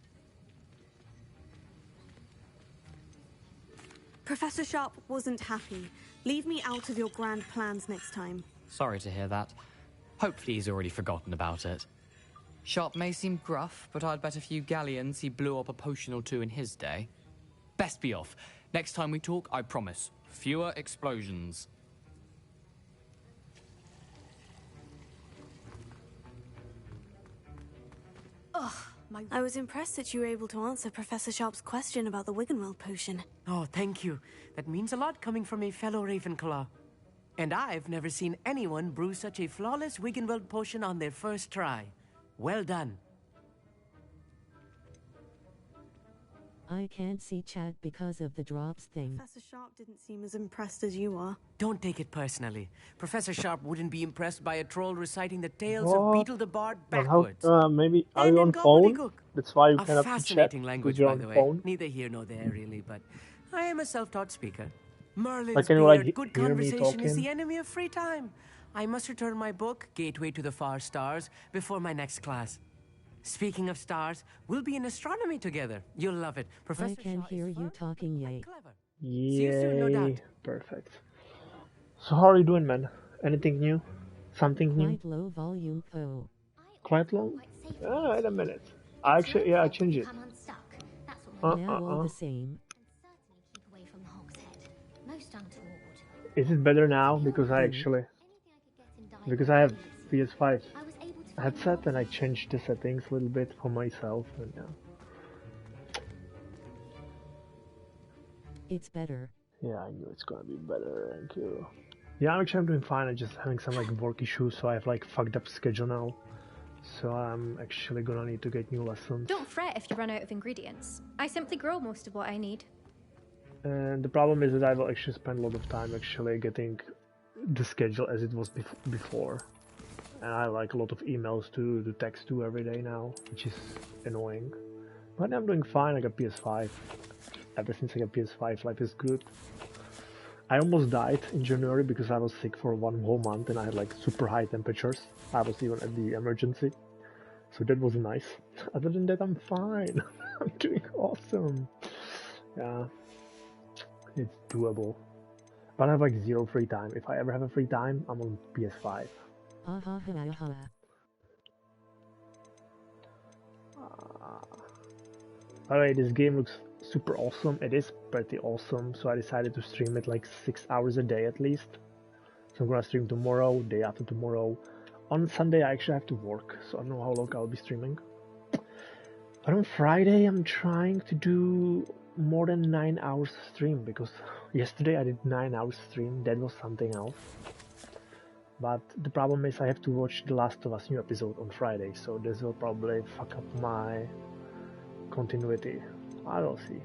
Professor Sharp wasn't happy. Leave me out of your grand plans next time. Sorry to hear that. Hopefully he's already forgotten about it. Sharp may seem gruff, but I'd bet a few galleons he blew up a potion or two in his day. Best be off. Next time we talk, I promise, fewer explosions. Ugh, I was impressed that you were able to answer Professor Sharp's question about the Wiggenweld potion. Oh, thank you. That means a lot coming from a fellow Ravenclaw. And I've never seen anyone brew such a flawless Wiggenweld potion on their first try. Well done. I can't see chat because of the drops thing. Professor Sharp didn't seem as impressed as you are. Don't take it personally. Professor Sharp wouldn't be impressed by a troll reciting the tales of Beetle the Bard backwards. Maybe are you on phone? That's why you cannot chat. Fascinating language, you're by on the way. phone. Neither here nor there, really, but I am a self-taught speaker. Merlin's Like, can you, beard, like, good hear me conversation is talking? the enemy of free time. I must return my book, Gateway to the Far Stars, before my next class. Speaking of stars, we'll be in astronomy together. You'll love it. Professor I can Shaw hear is you fun, talking, yay. clever. Yay. you soon, no doubt. Perfect. So how are you doing, man? Anything new? Something new? Quite low volume, though. Quite long? Wait a minute. I actually, I changed it. Now all the same. Is it better now? Because I actually... Because I have PS5 headset and I changed the settings a little bit for myself and yeah. It's better. Yeah, I knew it's gonna be better, thank you. Yeah, I'm doing fine. I'm just having some like work issues, so I have like fucked up schedule now. So I'm actually gonna need to get new lessons. Don't fret if you run out of ingredients. I simply grow most of what I need. And the problem is that I will actually spend a lot of time actually getting the schedule as it was before. And I have like a lot of emails to text to every day now, which is annoying. But I'm doing fine. I got PS5. Ever since I got PS5, life is good. I almost died in January because I was sick for 1 whole month and I had like super high temperatures. I was even at the emergency. So that was nice. Other than that, I'm fine. I'm doing awesome. Yeah, it's doable. But I have like zero free time. If I ever have a free time, I'm on PS5. By the way, this game looks super awesome. It is pretty awesome, so I decided to stream it like 6 hours a day at least. So I'm gonna stream tomorrow, day after tomorrow. On Sunday I actually have to work, so I don't know how long I'll be streaming. But on Friday I'm trying to do more than 9 hours stream, because yesterday I did 9 hours stream. That was something else. But the problem is I have to watch The Last of Us new episode on Friday, so this will probably fuck up my continuity. I will see.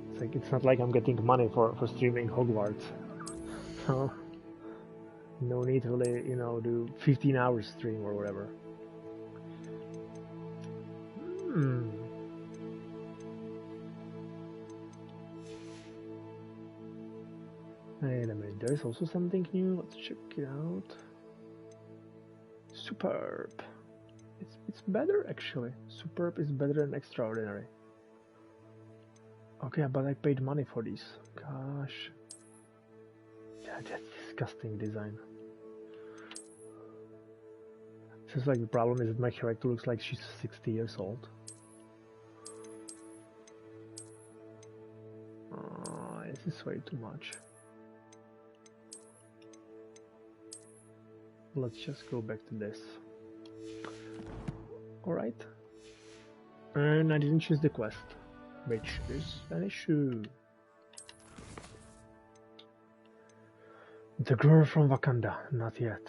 It's like, it's not like I'm getting money for streaming Hogwarts. So no need to really, you know, do 15 hours stream or whatever. Wait a minute, there's also something new. Let's check it out. Superb. It's better actually. Superb is better than extraordinary. Okay, but I paid money for these. Gosh. Yeah, that's disgusting design. Seems like the problem is that my character looks like she's 60 years old. This is way too much. Let's just go back to this. Alright. And I didn't choose the quest, which is an issue. The girl from Wakanda, not yet.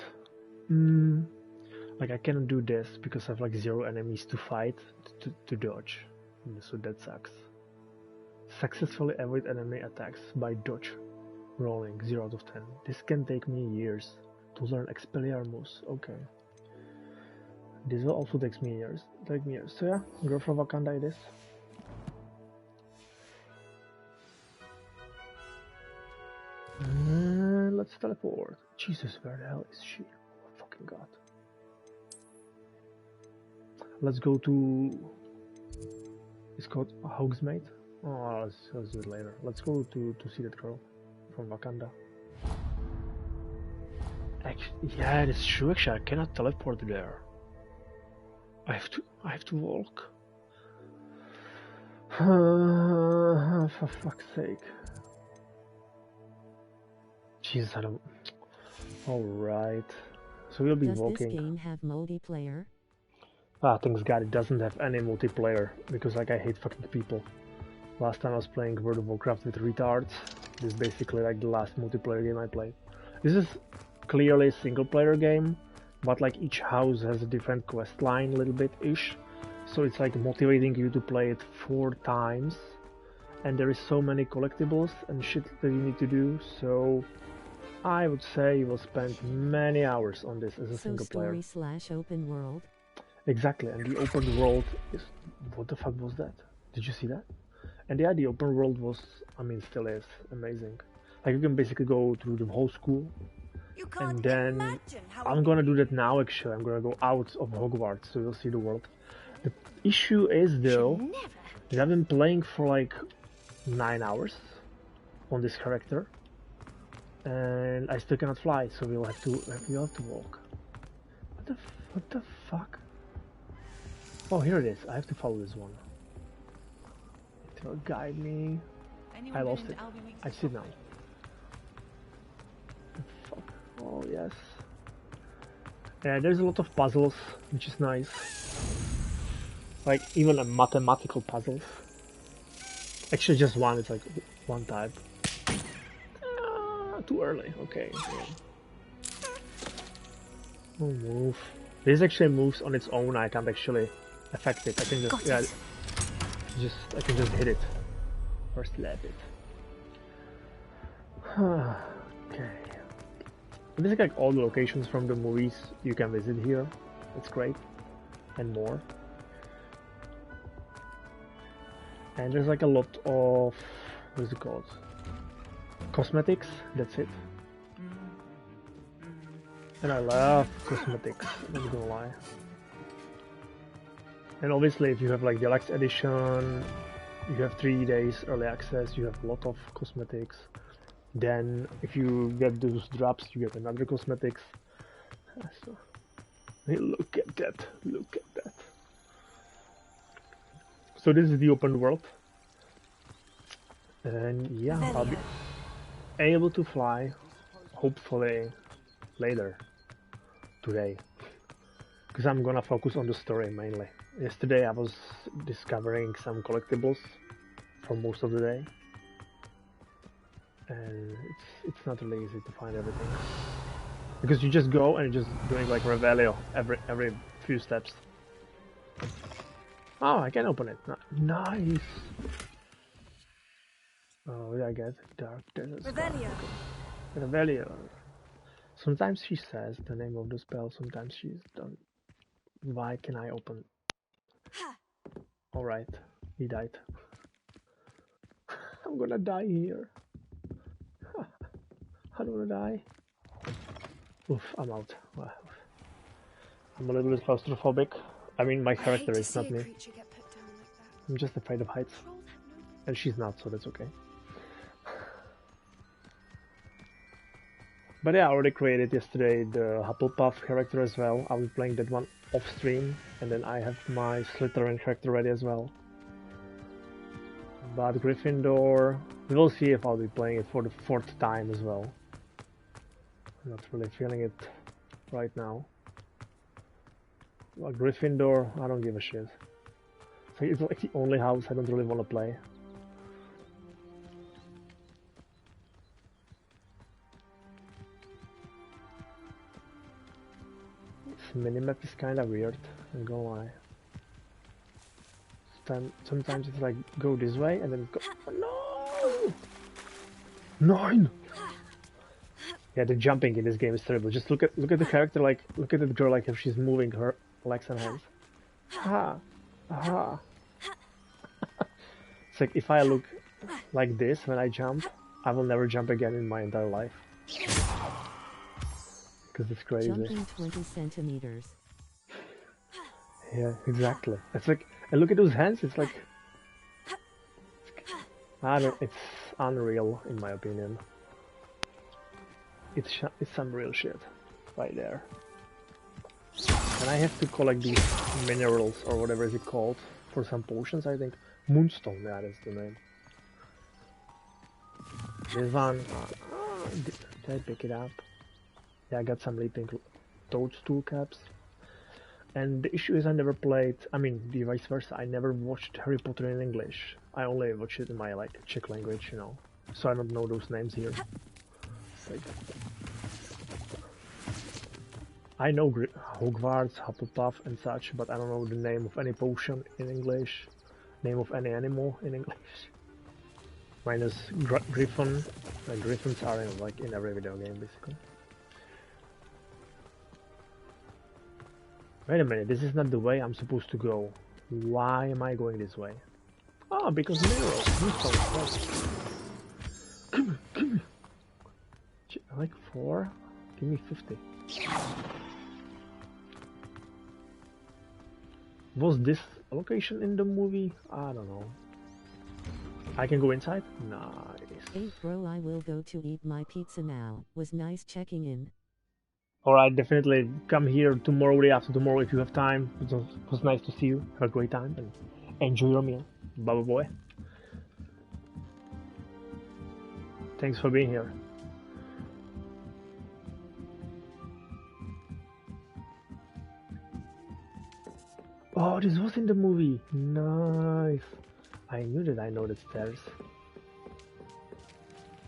Like I cannot do this because I have like 0 enemies to fight, to dodge. So that sucks. Successfully avoid enemy attacks by dodge rolling 0 out of 10. This can take me years to learn Expelliarmus. Okay. This will also take me years. So yeah, girl from Wakanda it is. And let's teleport. Jesus, where the hell is she? Oh my fucking god. Let's go to... It's called Hogsmeade. Oh, let's do it later. Let's go to see that girl from Wakanda. Actually, yeah, it's true. Actually, I cannot teleport there. I have to walk. For fuck's sake. Jesus, I don't... Alright. So we'll be walking. Does this game have multiplayer? Ah, thanks God, it doesn't have any multiplayer, because like I hate fucking people. Last time I was playing World of Warcraft with retards. This is basically like the last multiplayer game I played. This is clearly a single player game, but like each house has a different quest line, a little bit-ish. So it's like motivating you to play it 4 times. And there is so many collectibles and shit that you need to do, so I would say you will spend many hours on this as a single player. Story/open world. Exactly, and the open world is... What the fuck was that? Did you see that? And yeah, the open world was, I mean, still is amazing. Like you can basically go through the whole school, and then I'm gonna do that now. Actually, I'm gonna go out of Hogwarts, so you'll see the world. The issue is though that I've been playing for like 9 hours on this character, and I still cannot fly, so we'll have to walk. What the fuck? Oh, here it is. I have to follow this one. It will guide me. I lost it. I see it now. Fuck. Oh yes. Yeah, there's a lot of puzzles, which is nice. Like even a mathematical puzzles. Actually, just one. It's like one type. Too early. Okay. Yeah. Oh, move. This actually moves on its own. I can't actually affect it. I can just I can just hit it or slap it. Okay. This is like all the locations from the movies you can visit here. It's great, and more. And there's like a lot of, what is it called? Cosmetics. That's it. And I love cosmetics. I'm not gonna lie. And obviously, if you have like deluxe edition, you have 3 days early access. You have a lot of cosmetics. Then, if you get those drops, you get another cosmetics. So, hey, look at that! Look at that! So this is the open world, and yeah, I'll be able to fly, hopefully later today, because I'm gonna focus on the story mainly. Yesterday I was discovering some collectibles for most of the day, and it's not really easy to find everything, because you just go and you're just doing like Revelio every few steps. Oh, I can open it. Nice. Oh, yeah, I get dark desert. Revelio. Revelio. Sometimes she says the name of the spell, sometimes she doesn't. Why can I open? Alright, he died. I'm gonna die here. I don't wanna die. Oof, I'm out. Wow. I'm a little bit claustrophobic. I mean, my character is not me. I'm just afraid of heights. And she's not, so that's okay. But yeah, I already created yesterday the Hufflepuff character as well. I'll be playing that one off stream, and then I have my Slytherin character ready as well. But Gryffindor, we will see if I'll be playing it for the 4th time as well. I'm not really feeling it right now. Well, Gryffindor, I don't give a shit. It's like the only house I don't really want to play. This minimap is kinda weird, I'm gonna lie. Sometimes it's like, go this way, and then go... Oh, no! 9! Yeah, the jumping in this game is terrible. Just look at the character, like, look at the girl, like, if she's moving her legs and hands. Ha! Aha! It's like if I look like this when I jump, I will never jump again in my entire life. Because it's crazy. Jumping 20 centimeters. Yeah, exactly. It's like, and look at those hands, it's like... it's unreal, in my opinion. It's some real shit, right there. And I have to collect these minerals, or whatever is it called, for some potions, I think. Moonstone, yeah, that's the name. This one, did I pick it up? Yeah, I got some leaping toadstool caps. And the issue is I never played, I mean, the vice versa, I never watched Harry Potter in English. I only watched it in my, like, Czech language, you know. So I don't know those names here. Like, I know Hogwarts, Hufflepuff and such, but I don't know the name of any potion in English, name of any animal in English. Minus Griffin, and Griffins are in, like, in every video game, basically. Wait a minute, this is not the way I'm supposed to go. Why am I going this way? Ah, because minerals. Give me. Like 4? Give me 50. Was this location in the movie? I don't know. I can go inside? Nice. Hey bro, I will go to eat my pizza now. Was nice checking in. Alright, definitely come here tomorrow, day after tomorrow if you have time. It was nice to see you. Have a great time and enjoy your meal. Bye bye boy. Thanks for being here. Oh, this was in the movie. Nice. I knew that I know the stairs.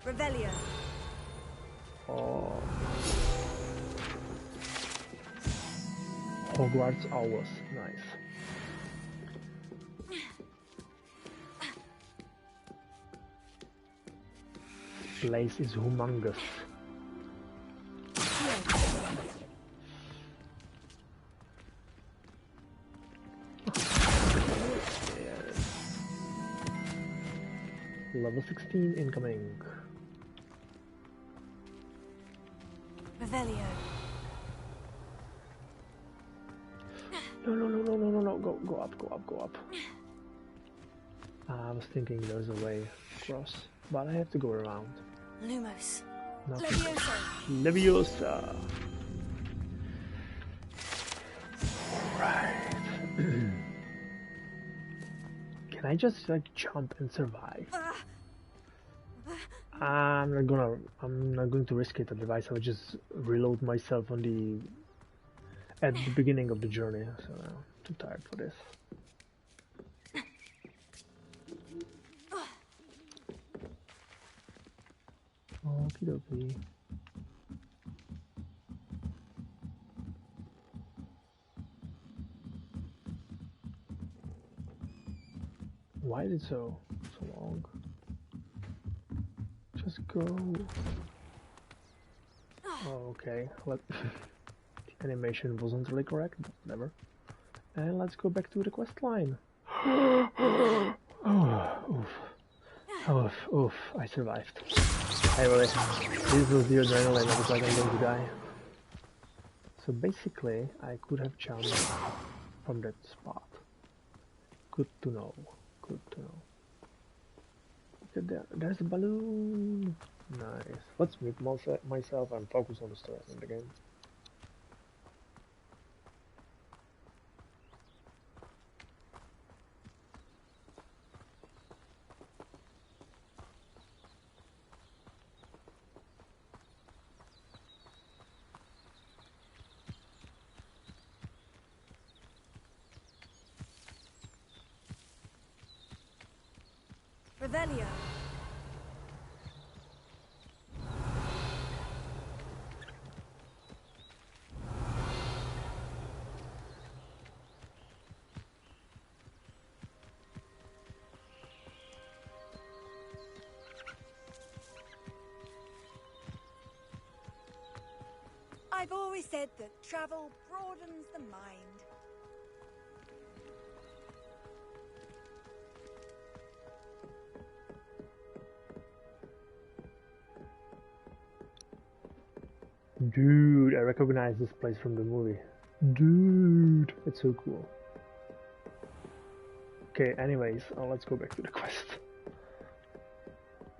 Revelio. Oh. Hogwarts hours. Nice. This place is humongous. Level 16 incoming. Revelio. No. Go up. I was thinking there's a way across, but I have to go around. Lumos. No. Leviosa. Leviosa. Right. Can I just like jump and survive? I'm not going to risk it, otherwise I'll just reload myself at the beginning of the journey, so I'm too tired for this. Okie dokie. Why is it so long? Just go. Oh, okay. The animation wasn't really correct, but whatever. And let's go back to the quest line. Oof, I survived. Anyway, this was the adrenaline, I was like I'm going to die. So basically, I could have jumped from that spot. Good to know. Look at that, there's a balloon! Nice. Let's mute myself and focus on the story in the game. Revelio. I've always said that travel broadens the mind. Dude, I recognize this place from the movie. Dude, it's so cool. Okay, anyways, let's go back to the quest.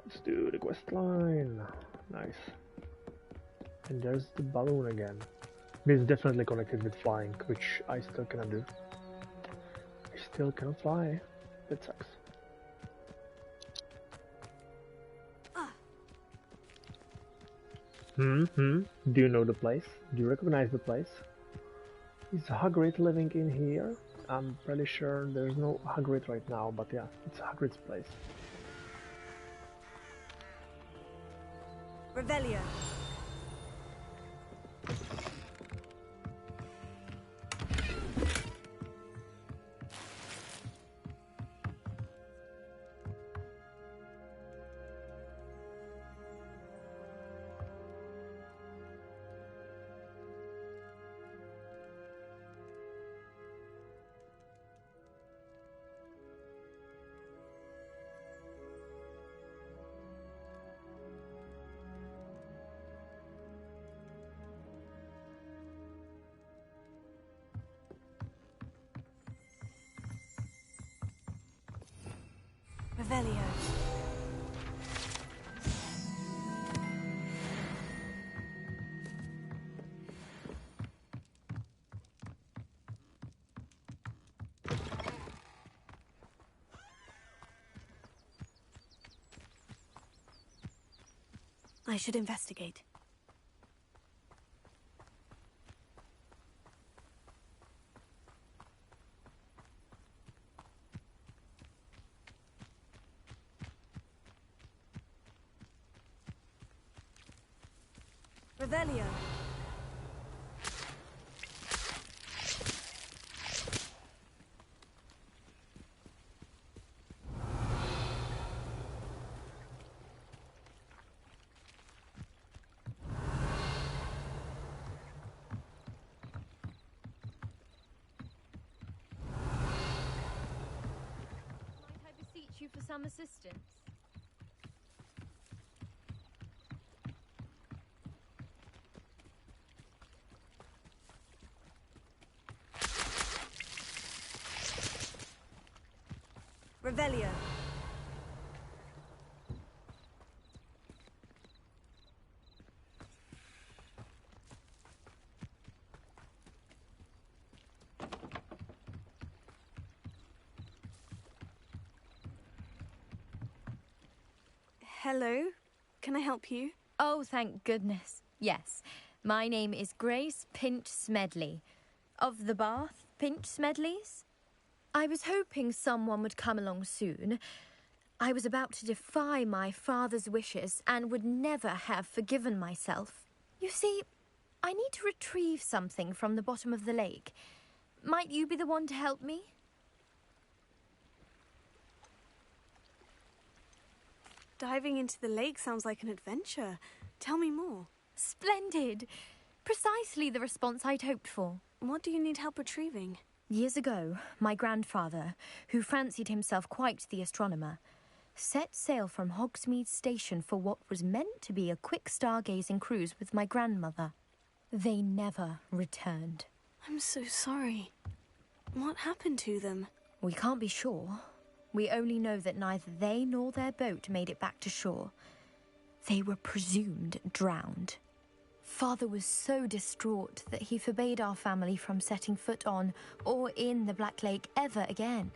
Let's do the quest line. Nice. And there's the balloon again. This is definitely connected with flying, which I still cannot do. I still cannot fly. That sucks. Do you know the place? Do you recognize the place? Is Hagrid living in here? I'm pretty sure there's no Hagrid right now, but yeah, it's Hagrid's place. Revelio. Revelio. I should investigate. Revelio. Might I beseech you for some assistance? Revelio. Hello, can I help you? Oh, thank goodness. Yes, my name is Grace Pinch Smedley, of the Bath Pinch Smedleys. I was hoping someone would come along soon. I was about to defy my father's wishes and would never have forgiven myself. You see, I need to retrieve something from the bottom of the lake. Might you be the one to help me? Diving into the lake sounds like an adventure. Tell me more. Splendid! Precisely the response I'd hoped for. What do you need help retrieving? Years ago, my grandfather, who fancied himself quite the astronomer, set sail from Hogsmeade Station for what was meant to be a quick stargazing cruise with my grandmother. They never returned. I'm so sorry. What happened to them? We can't be sure. We only know that neither they nor their boat made it back to shore. They were presumed drowned. Father was so distraught that he forbade our family from setting foot on or in the Black Lake ever again.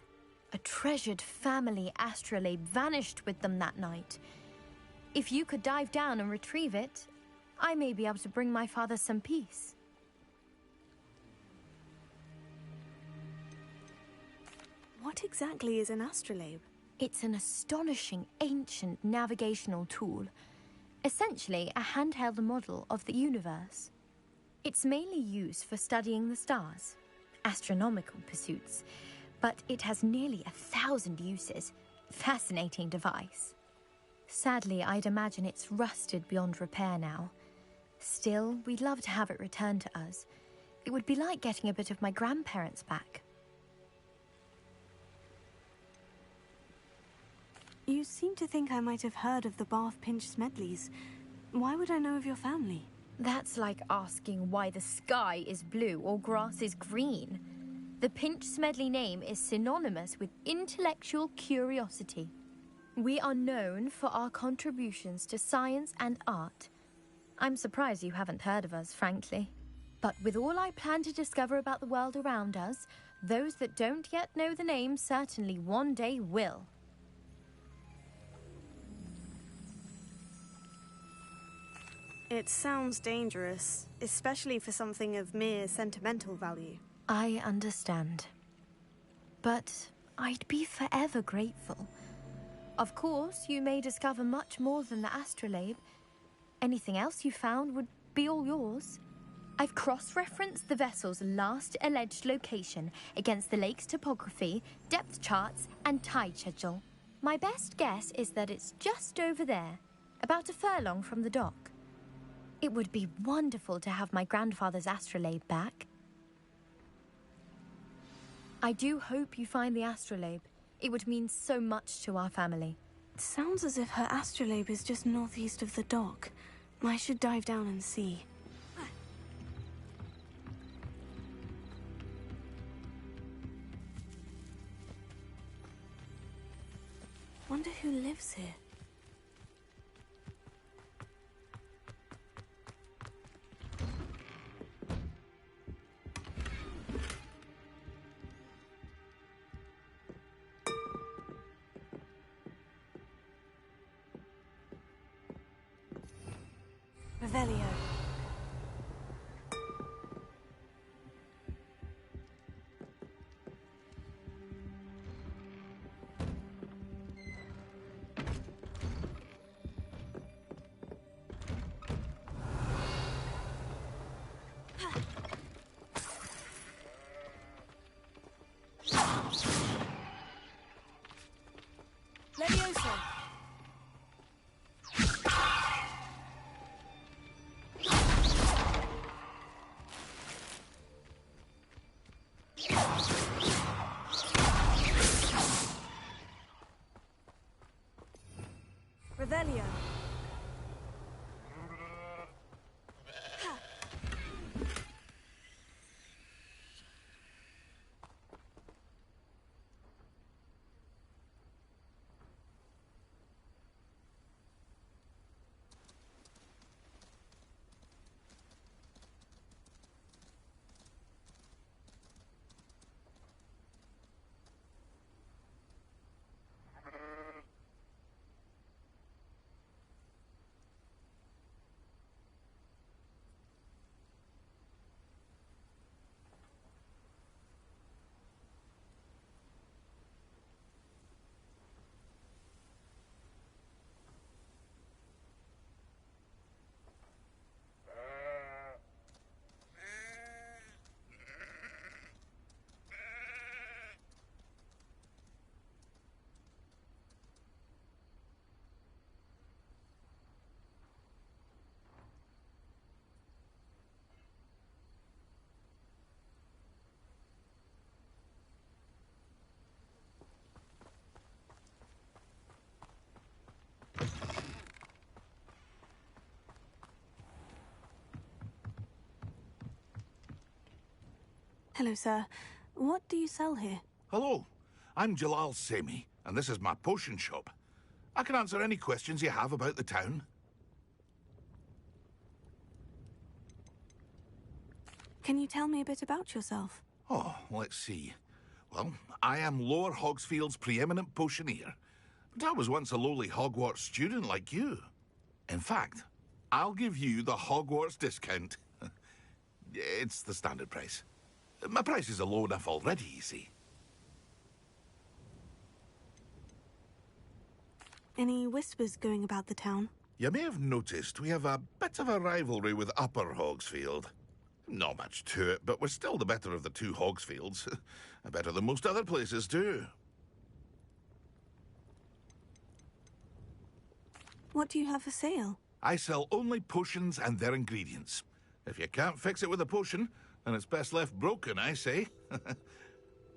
A treasured family astrolabe vanished with them that night. If you could dive down and retrieve it, I may be able to bring my father some peace. What exactly is an astrolabe? It's an astonishing ancient navigational tool. Essentially a handheld model of the universe. It's mainly used for studying the stars, astronomical pursuits, but it has nearly 1,000 uses. Fascinating device. Sadly, I'd imagine it's rusted beyond repair now. Still, we'd love to have it returned to us. It would be like getting a bit of my grandparents back. You seem to think I might have heard of the Bath Pinch Smedleys. Why would I know of your family? That's like asking why the sky is blue or grass is green. The Pinch Smedley name is synonymous with intellectual curiosity. We are known for our contributions to science and art. I'm surprised you haven't heard of us, frankly. But with all I plan to discover about the world around us, those that don't yet know the name certainly one day will. It sounds dangerous, especially for something of mere sentimental value. I understand. But I'd be forever grateful. Of course, you may discover much more than the astrolabe. Anything else you found would be all yours. I've cross-referenced the vessel's last alleged location against the lake's topography, depth charts, and tide schedule. My best guess is that it's just over there, about a furlong from the dock. It would be wonderful to have my grandfather's astrolabe back. I do hope you find the astrolabe. It would mean so much to our family. It sounds as if her astrolabe is just northeast of the dock. I should dive down and see. Wonder who lives here. Revelio. Levioso. Revelio. Hello, sir. What do you sell here? Hello, I'm Jalal Semi, and this is my potion shop. I can answer any questions you have about the town. Can you tell me a bit about yourself? Oh, let's see. Well, I am Lower Hogsfield's preeminent potioneer, but I was once a lowly Hogwarts student like you. In fact, I'll give you the Hogwarts discount. It's the standard price. My prices are low enough already, you see. Any whispers going about the town? You may have noticed we have a bit of a rivalry with Upper Hogsfield. Not much to it, but we're still the better of the two Hogsfields. Better than most other places, too. What do you have for sale? I sell only potions and their ingredients. If you can't fix it with a potion, then it's best left broken, I say.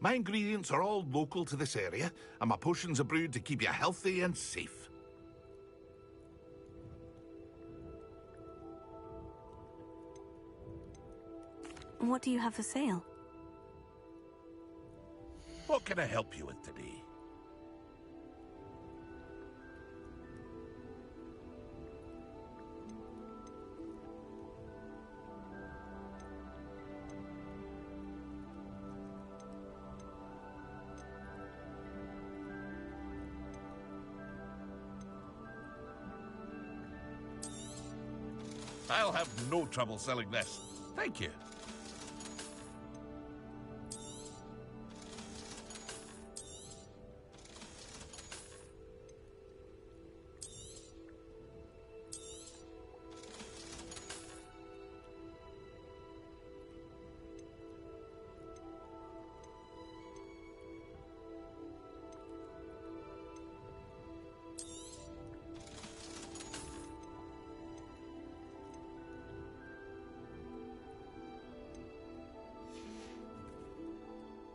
My ingredients are all local to this area, and my potions are brewed to keep you healthy and safe. What do you have for sale? What can I help you with today? I'll have no trouble selling this. Thank you.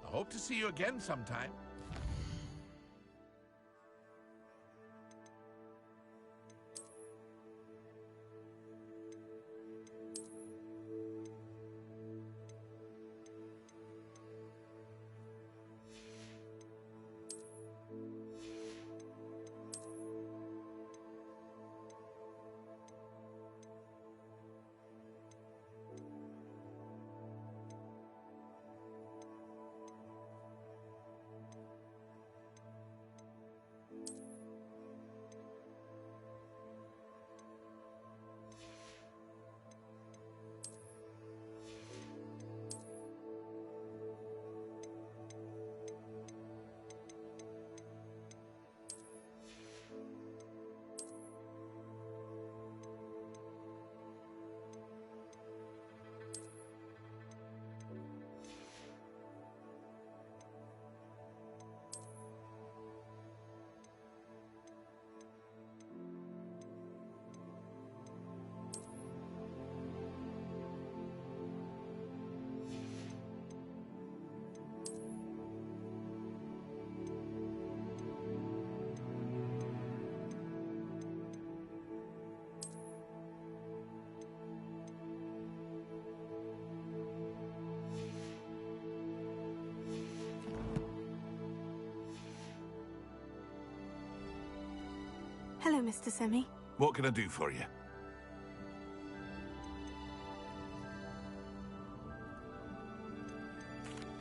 I hope to see you again sometime. Hello, Mr. Semi. What can I do for you?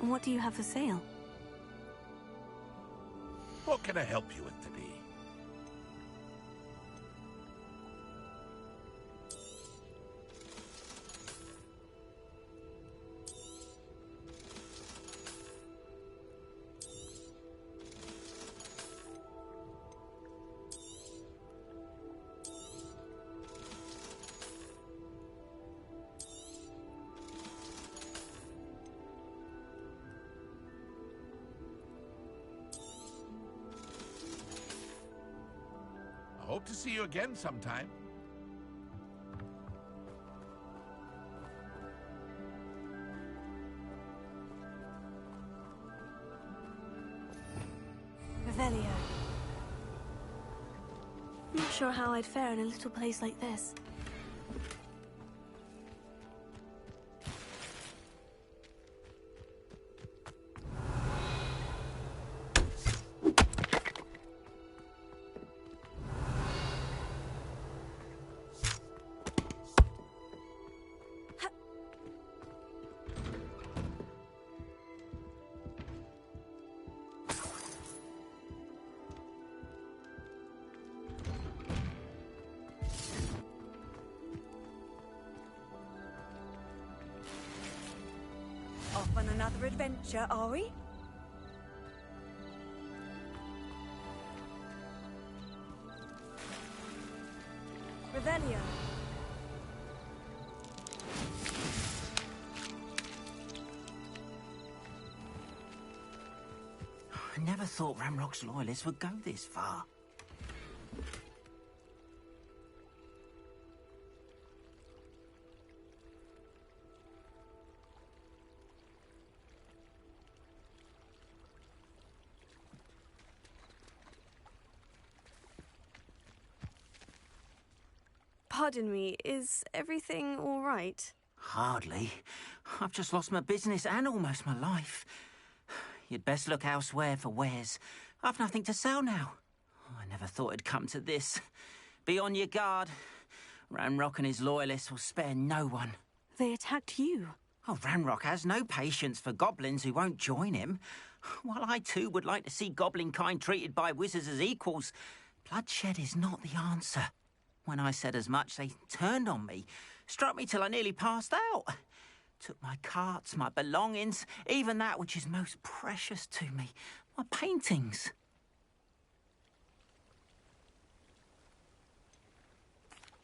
What do you have for sale? What can I help you with today? I hope to see you again sometime. Revelio. Not sure how I'd fare in a little place like this. Off on another adventure, are we? Revelio. I never thought Ramrock's loyalists would go this far. Pardon me, is everything all right? Hardly. I've just lost my business and almost my life. You'd best look elsewhere for wares. I've nothing to sell now. I never thought it'd come to this. Be on your guard. Ranrock and his loyalists will spare no one. They attacked you. Oh, Ranrock has no patience for goblins who won't join him. While I too would like to see goblin kind treated by wizards as equals, bloodshed is not the answer. When I said as much, they turned on me, struck me till I nearly passed out. Took my carts, my belongings, even that which is most precious to me, my paintings.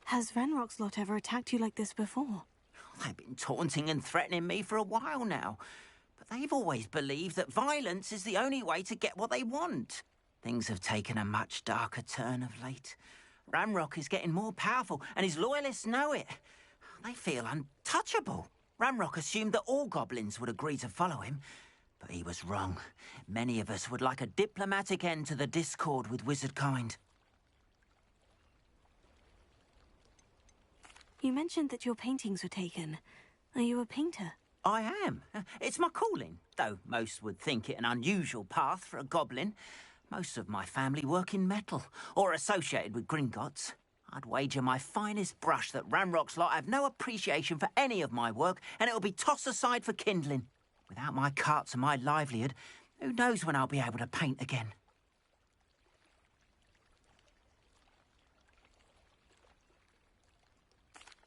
Has Ranrock's lot ever attacked you like this before? They've been taunting and threatening me for a while now, but they've always believed that violence is the only way to get what they want. Things have taken a much darker turn of late. Ranrock is getting more powerful, and his loyalists know it. They feel untouchable. Ranrock assumed that all goblins would agree to follow him, but he was wrong. Many of us would like a diplomatic end to the discord with wizard kind. You mentioned that your paintings were taken. Are you a painter? I am. It's my calling, though most would think it an unusual path for a goblin. Most of my family work in metal, or associated with Gringotts. I'd wager my finest brush that Ranrock's lot have no appreciation for any of my work, and it'll be tossed aside for kindling. Without my carts and my livelihood, who knows when I'll be able to paint again?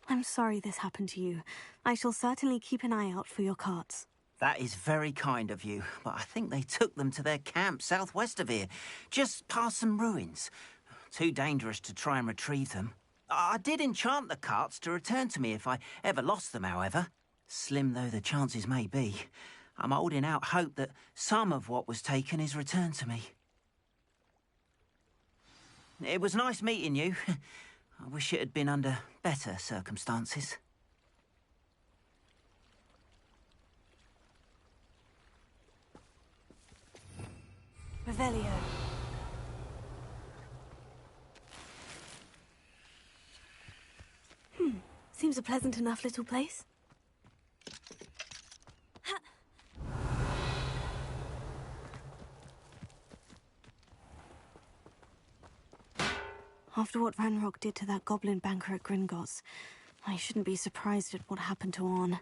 I'm sorry this happened to you. I shall certainly keep an eye out for your carts. That is very kind of you, but I think they took them to their camp southwest of here, just past some ruins. Too dangerous to try and retrieve them. I did enchant the carts to return to me if I ever lost them, however. Slim though the chances may be, I'm holding out hope that some of what was taken is returned to me. It was nice meeting you. I wish it had been under better circumstances. Revelio. Seems a pleasant enough little place. After what Ranrock did to that goblin banker at Gringotts, I shouldn't be surprised at what happened to Orn.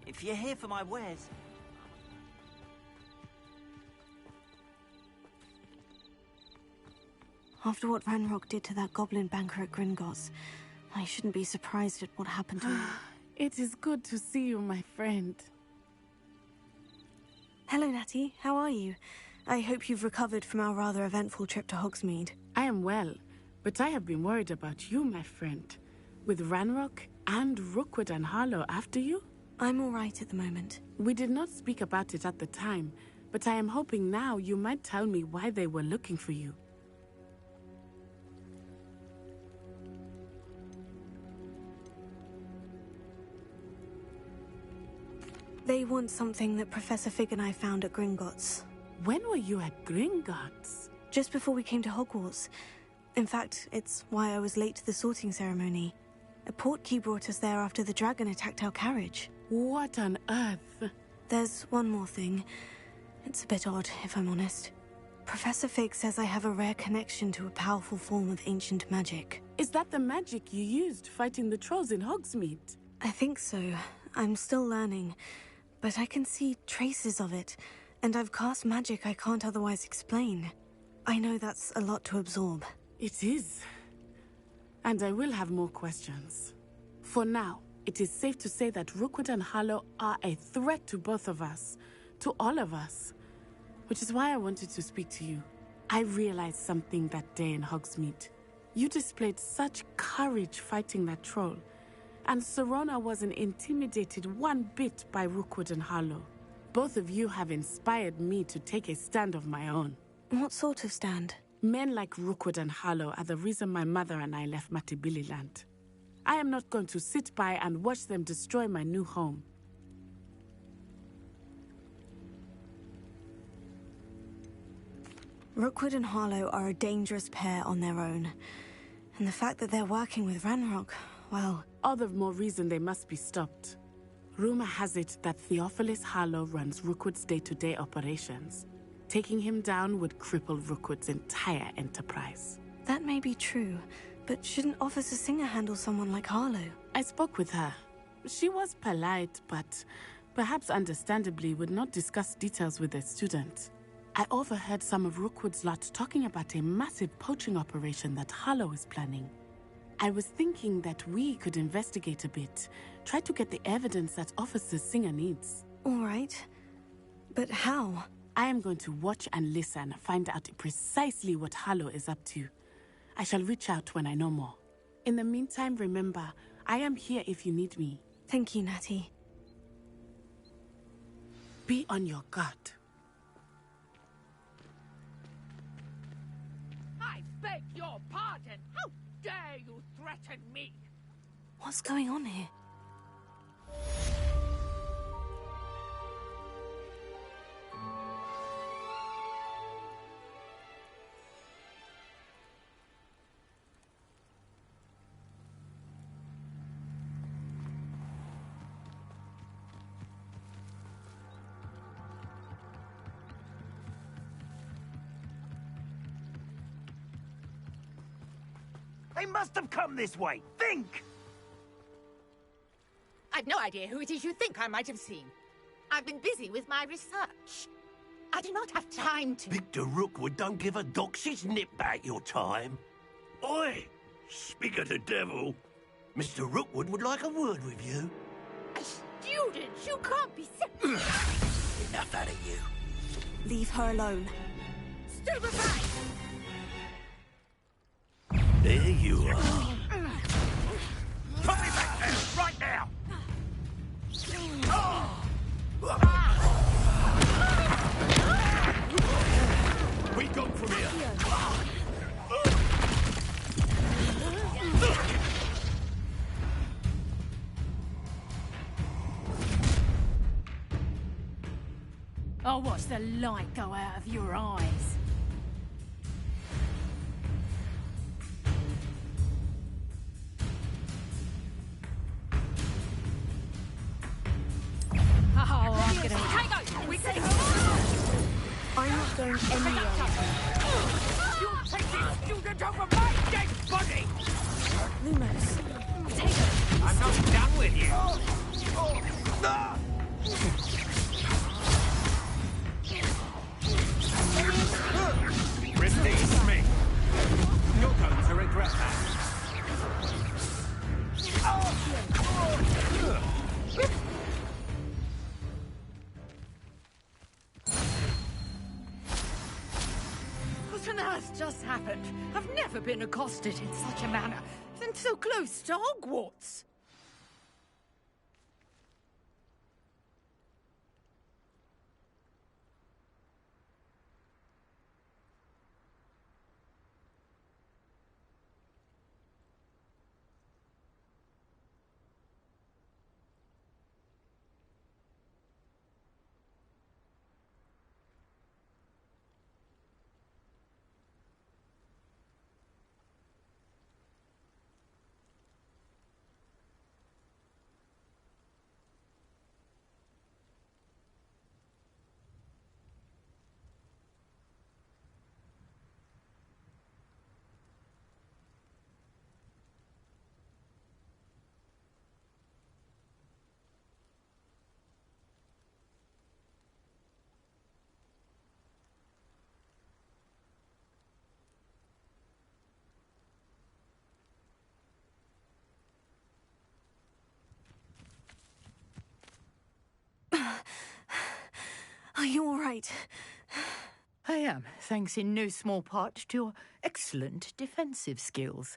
If you're here for my wares... After what Ranrock did to that goblin banker at Gringotts, I shouldn't be surprised at what happened to him. It is good to see you, my friend. Hello, Natty. How are you? I hope you've recovered from our rather eventful trip to Hogsmeade. I am well, but I have been worried about you, my friend. With Ranrock and Rookwood and Harlow after you? I'm all right at the moment. We did not speak about it at the time, but I am hoping now you might tell me why they were looking for you. They want something that Professor Fig and I found at Gringotts. When were you at Gringotts? Just before we came to Hogwarts. In fact, it's why I was late to the sorting ceremony. A portkey brought us there after the dragon attacked our carriage. What on earth? There's one more thing. It's a bit odd, if I'm honest. Professor Fig says I have a rare connection to a powerful form of ancient magic. Is that the magic you used fighting the trolls in Hogsmeade? I think so. I'm still learning, but I can see traces of it, and I've cast magic I can't otherwise explain. I know that's a lot to absorb. It is. And I will have more questions. For now, it is safe to say that Rookwood and Harlow are a threat to both of us, to all of us. Which is why I wanted to speak to you. I realized something that day in Hogsmeade. You displayed such courage fighting that troll. And Serona wasn't intimidated one bit by Rookwood and Harlow. Both of you have inspired me to take a stand of my own. What sort of stand? Men like Rookwood and Harlow are the reason my mother and I left Matibili land. I am not going to sit by and watch them destroy my new home. Rookwood and Harlow are a dangerous pair on their own. And the fact that they're working with Ranrock, well... All the more reason they must be stopped. Rumor has it that Theophilus Harlow runs Rookwood's day-to-day operations. Taking him down would cripple Rookwood's entire enterprise. That may be true, but shouldn't Officer Singer handle someone like Harlow? I spoke with her. She was polite, but perhaps understandably would not discuss details with a student. I overheard some of Rookwood's lot talking about a massive poaching operation that Harlow is planning. I was thinking that we could investigate a bit, try to get the evidence that Officer Singer needs. All right. But how? I am going to watch and listen, find out precisely what Harlow is up to. I shall reach out when I know more. In the meantime, remember, I am here if you need me. Thank you, Natty. Be on your guard. I beg your pardon. How dare you threaten me? What's going on here? They must have come this way. Think! I've no idea who it is you think I might have seen. I've been busy with my research. I do not have time to... Victor Rookwood don't give a doxy's nip back your time. Oi! Speak of the devil. Mr. Rookwood would like a word with you. A student? You can't be... Enough out of you. Leave her alone. Stupefy! There you are. Put me back there, right now! We go from here. I'll watch the light go out of your eyes. I'm not going anywhere. You take this student over my dead body! Lumos. I'm not done with you. Release me. You're going to regret that. What on earth just happened? I've never been accosted in such a manner, and so close to Hogwarts. Are you all right? I am, thanks in no small part to your excellent defensive skills.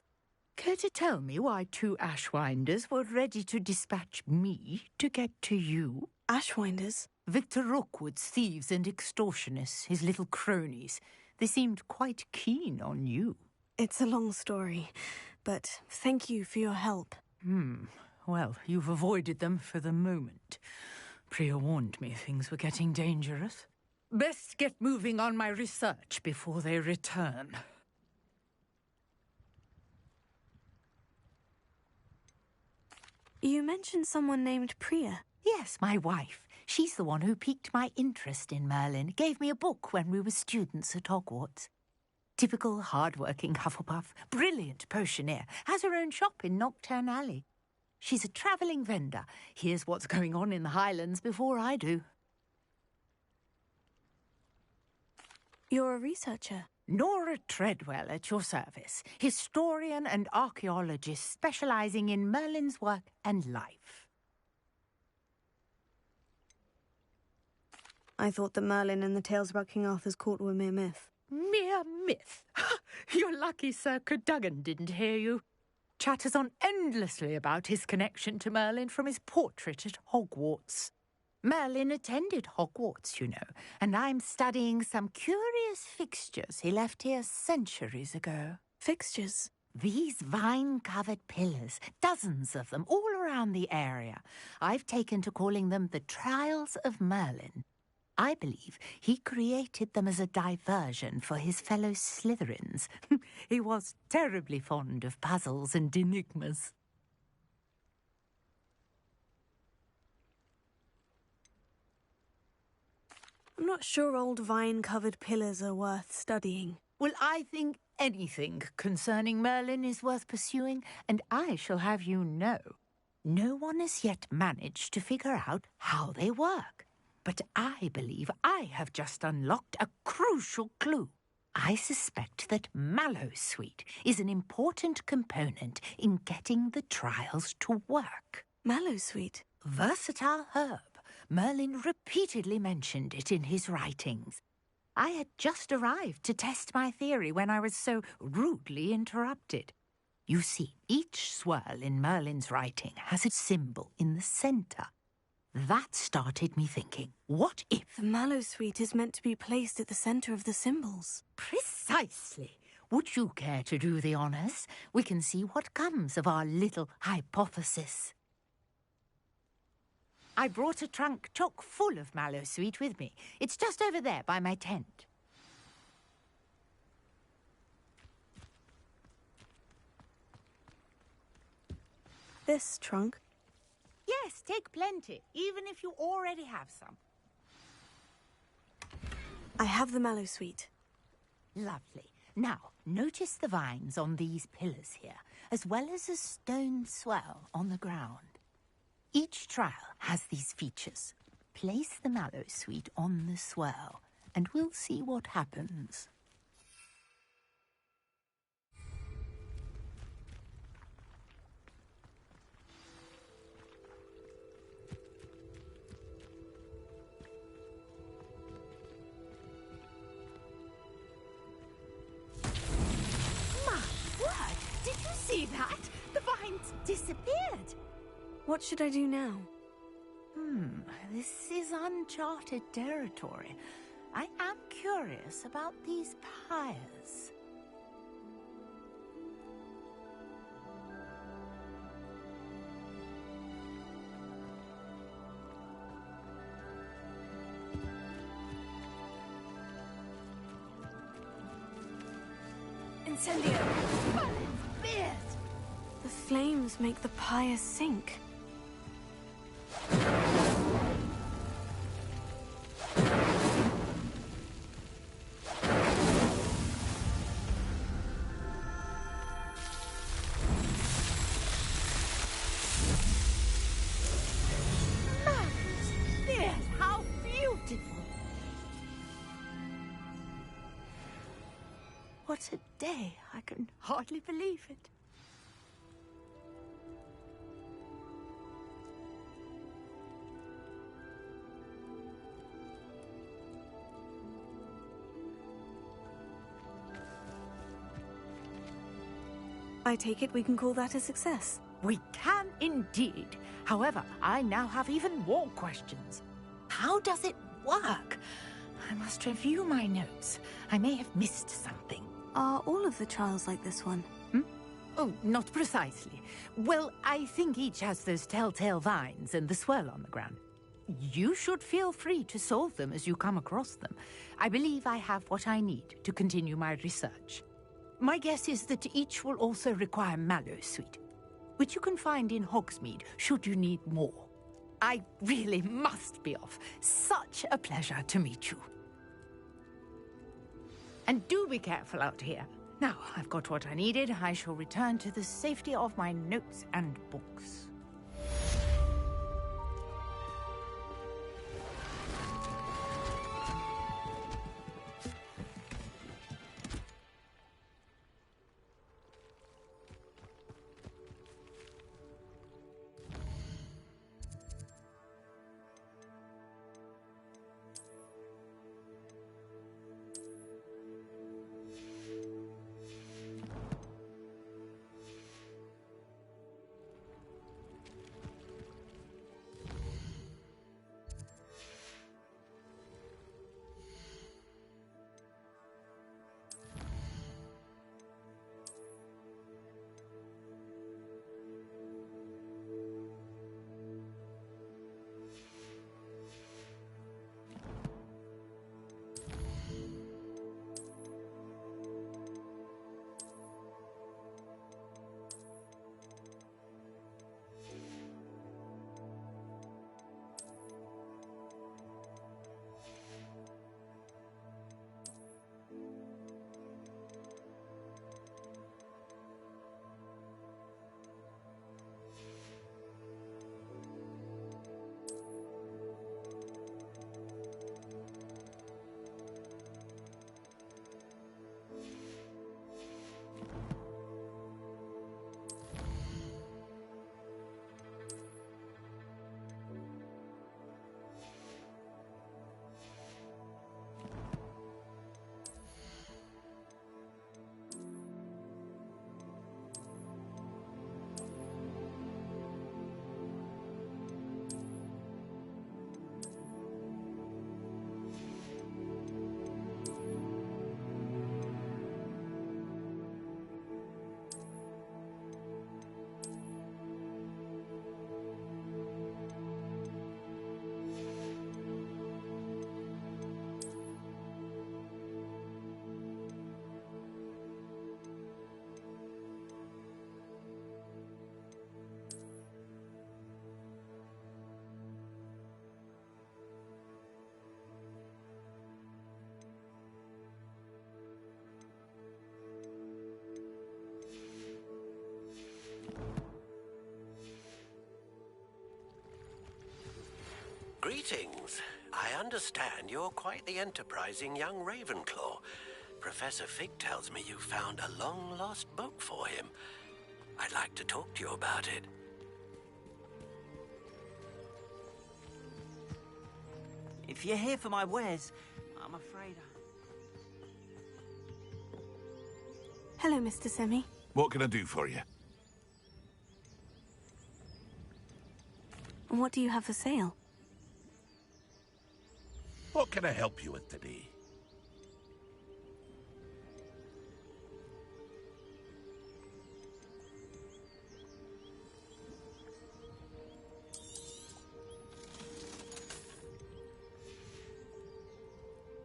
Care to tell me why 2 Ashwinders were ready to dispatch me to get to you? Ashwinders? Victor Rookwood's thieves and extortionists, his little cronies. They seemed quite keen on you. It's a long story, but thank you for your help. Well, you've avoided them for the moment. Priya warned me things were getting dangerous. Best get moving on my research before they return. You mentioned someone named Priya. Yes, my wife. She's the one who piqued my interest in Merlin, gave me a book when we were students at Hogwarts. Typical hard-working Hufflepuff, brilliant potioneer, has her own shop in Nocturne Alley. She's a travelling vendor, hears what's going on in the Highlands before I do. You're a researcher? Nora Treadwell at your service, historian and archaeologist specialising in Merlin's work and life. I thought that Merlin and the tales about King Arthur's court were mere myth. Mere myth? You're lucky Sir Cadogan didn't hear you. Chatters on endlessly about his connection to Merlin from his portrait at Hogwarts. Merlin attended Hogwarts, you know, and I'm studying some curious fixtures he left here centuries ago. Fixtures? These vine-covered pillars, dozens of them, all around the area. I've taken to calling them the Trials of Merlin. I believe he created them as a diversion for his fellow Slytherins. He was terribly fond of puzzles and enigmas. I'm not sure old vine-covered pillars are worth studying. Well, I think anything concerning Merlin is worth pursuing, and I shall have you know, no one has yet managed to figure out how they work. But I believe I have just unlocked a crucial clue. I suspect that Mallowsweet is an important component in getting the trials to work. Mallowsweet? Versatile herb. Merlin repeatedly mentioned it in his writings. I had just arrived to test my theory when I was so rudely interrupted. You see, each swirl in Merlin's writing has a symbol in the centre. That started me thinking, what if... The Mallowsweet is meant to be placed at the centre of the symbols. Precisely. Would you care to do the honours? We can see what comes of our little hypothesis. I brought a trunk chock full of Mallowsweet with me. It's just over there by my tent. This trunk? Yes, take plenty, even if you already have some. I have the Mallowsweet. Lovely. Now, notice the vines on these pillars here, as well as a stone swell on the ground. Each trial has these features. Place the Mallowsweet on the swell, and we'll see what happens. Did you see that? The vines disappeared. What should I do now? This is uncharted territory. I am curious about these pyres. Incendio! The flames make the pyre sink. How beautiful! What a day! I can hardly believe it. I take it we can call that a success. We can indeed. However, I now have even more questions. How does it work? I must review my notes. I may have missed something. Are all of the trials like this one? Oh, not precisely. Well, I think each has those telltale vines and the swirl on the ground. You should feel free to solve them as you come across them. I believe I have what I need to continue my research. My guess is that each will also require mallow sweet, which you can find in Hogsmeade should you need more. I really must be off. Such a pleasure to meet you. And do be careful out here. Now, I've got what I needed. I shall return to the safety of my notes and books. Greetings. I understand you're quite the enterprising young Ravenclaw. Professor Fig tells me you found a long-lost book for him. I'd like to talk to you about it. If you're here for my wares, I'm afraid Hello, Mr. Semi. What can I do for you? And what do you have for sale? What can I help you with today?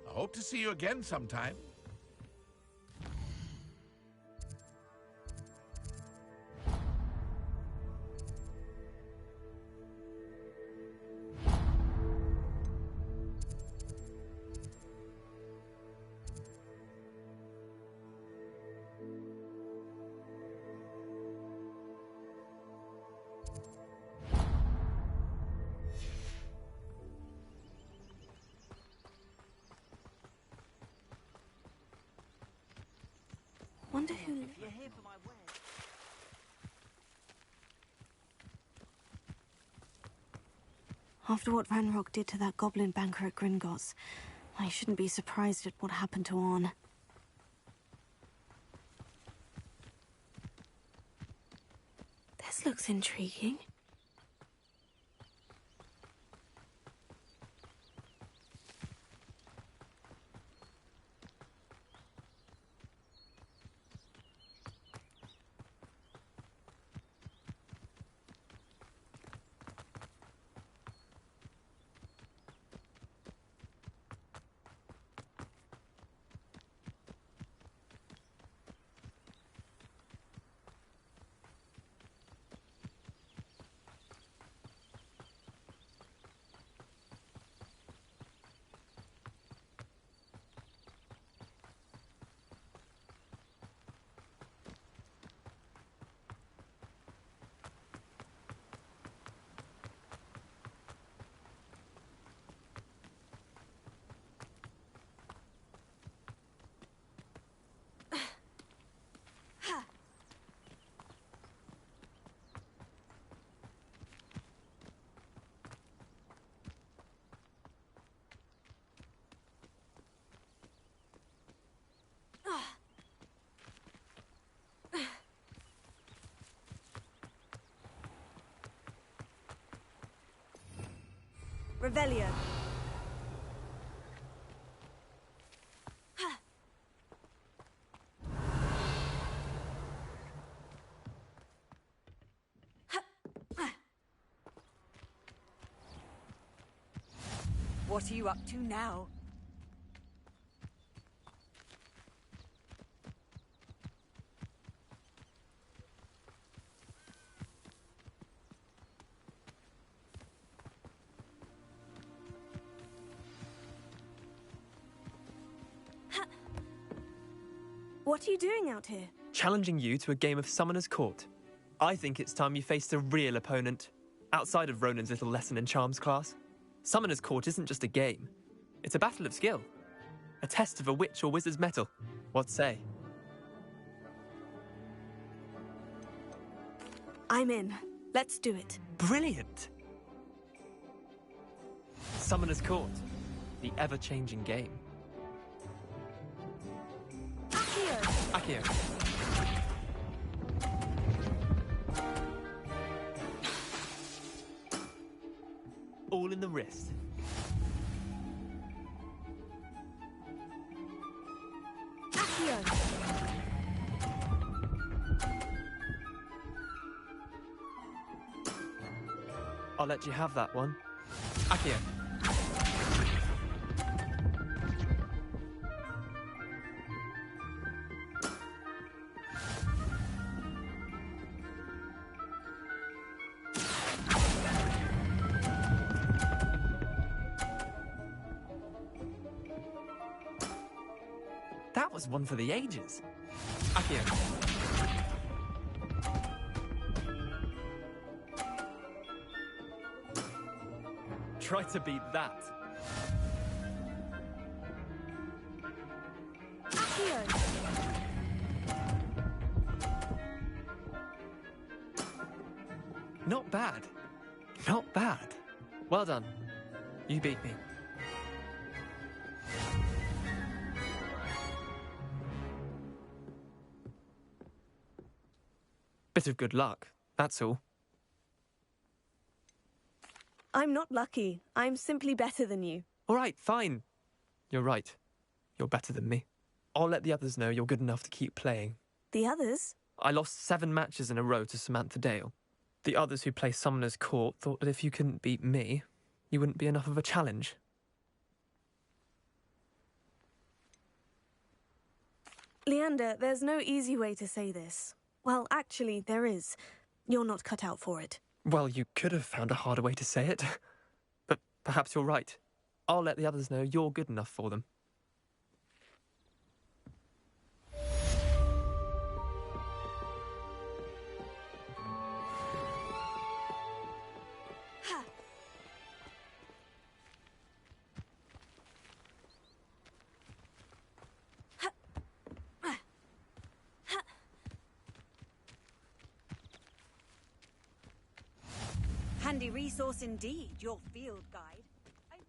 I hope to see you again sometime. Wonder who... if you're here for my wares. After what Ranrock did to that goblin banker at Gringotts, I shouldn't be surprised at what happened to Orn. This looks intriguing. Revelio. What are you up to now? What are you doing out here? Challenging you to a game of Summoner's Court. I think it's time you faced a real opponent, outside of Ronan's little lesson in charms class. Summoner's Court isn't just a game. It's a battle of skill. A test of a witch or wizard's mettle. What say? I'm in. Let's do it. Brilliant! Summoner's Court. The ever-changing game. Accio. All in the wrist. Accio. I'll let you have that one. Accio. That was one for the ages. Accio. Try to beat that. Accio. Not bad. Not bad. Well done. You beat me. Bit of good luck, that's all. I'm not lucky. I'm simply better than you. All right, fine. You're right. You're better than me. I'll let the others know you're good enough to keep playing. The others? I lost 7 matches in a row to Samantha Dale. The others who play Summoner's Court thought that if you couldn't beat me, you wouldn't be enough of a challenge. Leander, there's no easy way to say this. Well, actually, there is. You're not cut out for it. Well, you could have found a harder way to say it. But perhaps you're right. I'll let the others know you're good enough for them. Handy resource indeed, your field guide. I've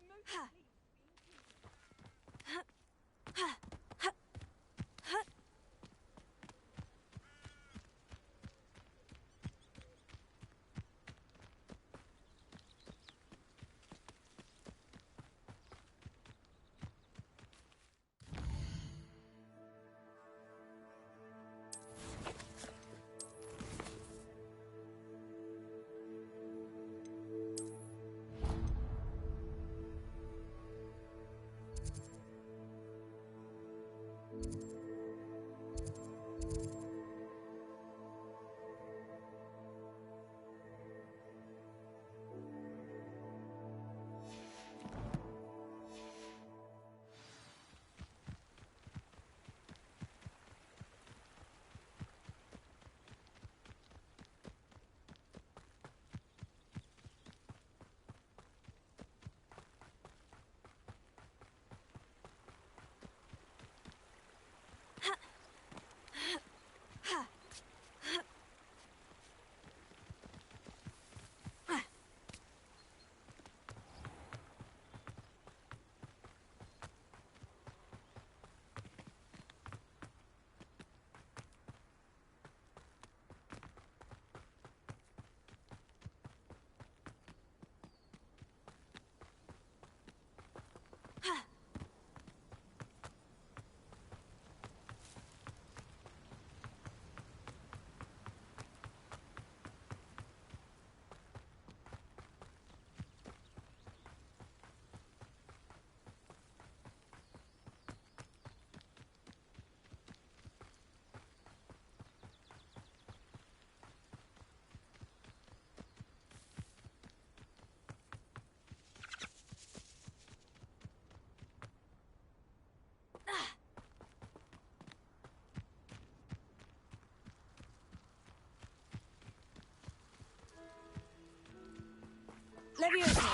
Leviosa!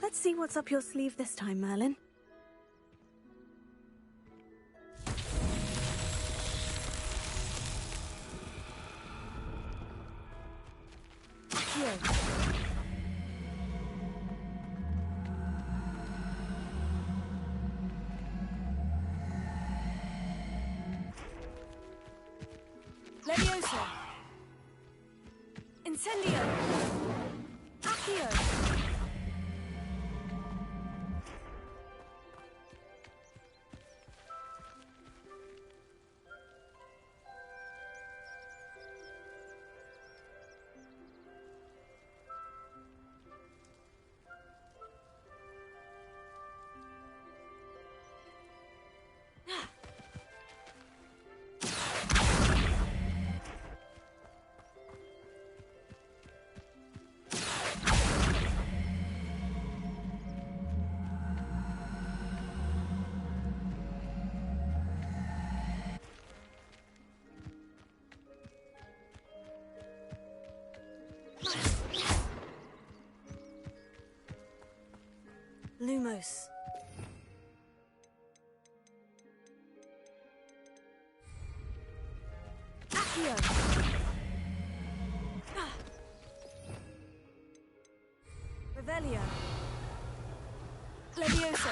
Let's see what's up your sleeve this time, Merlin. Here. Leviosa! Incendio! Accio! Lumos. Accio. Revelio. Levioso.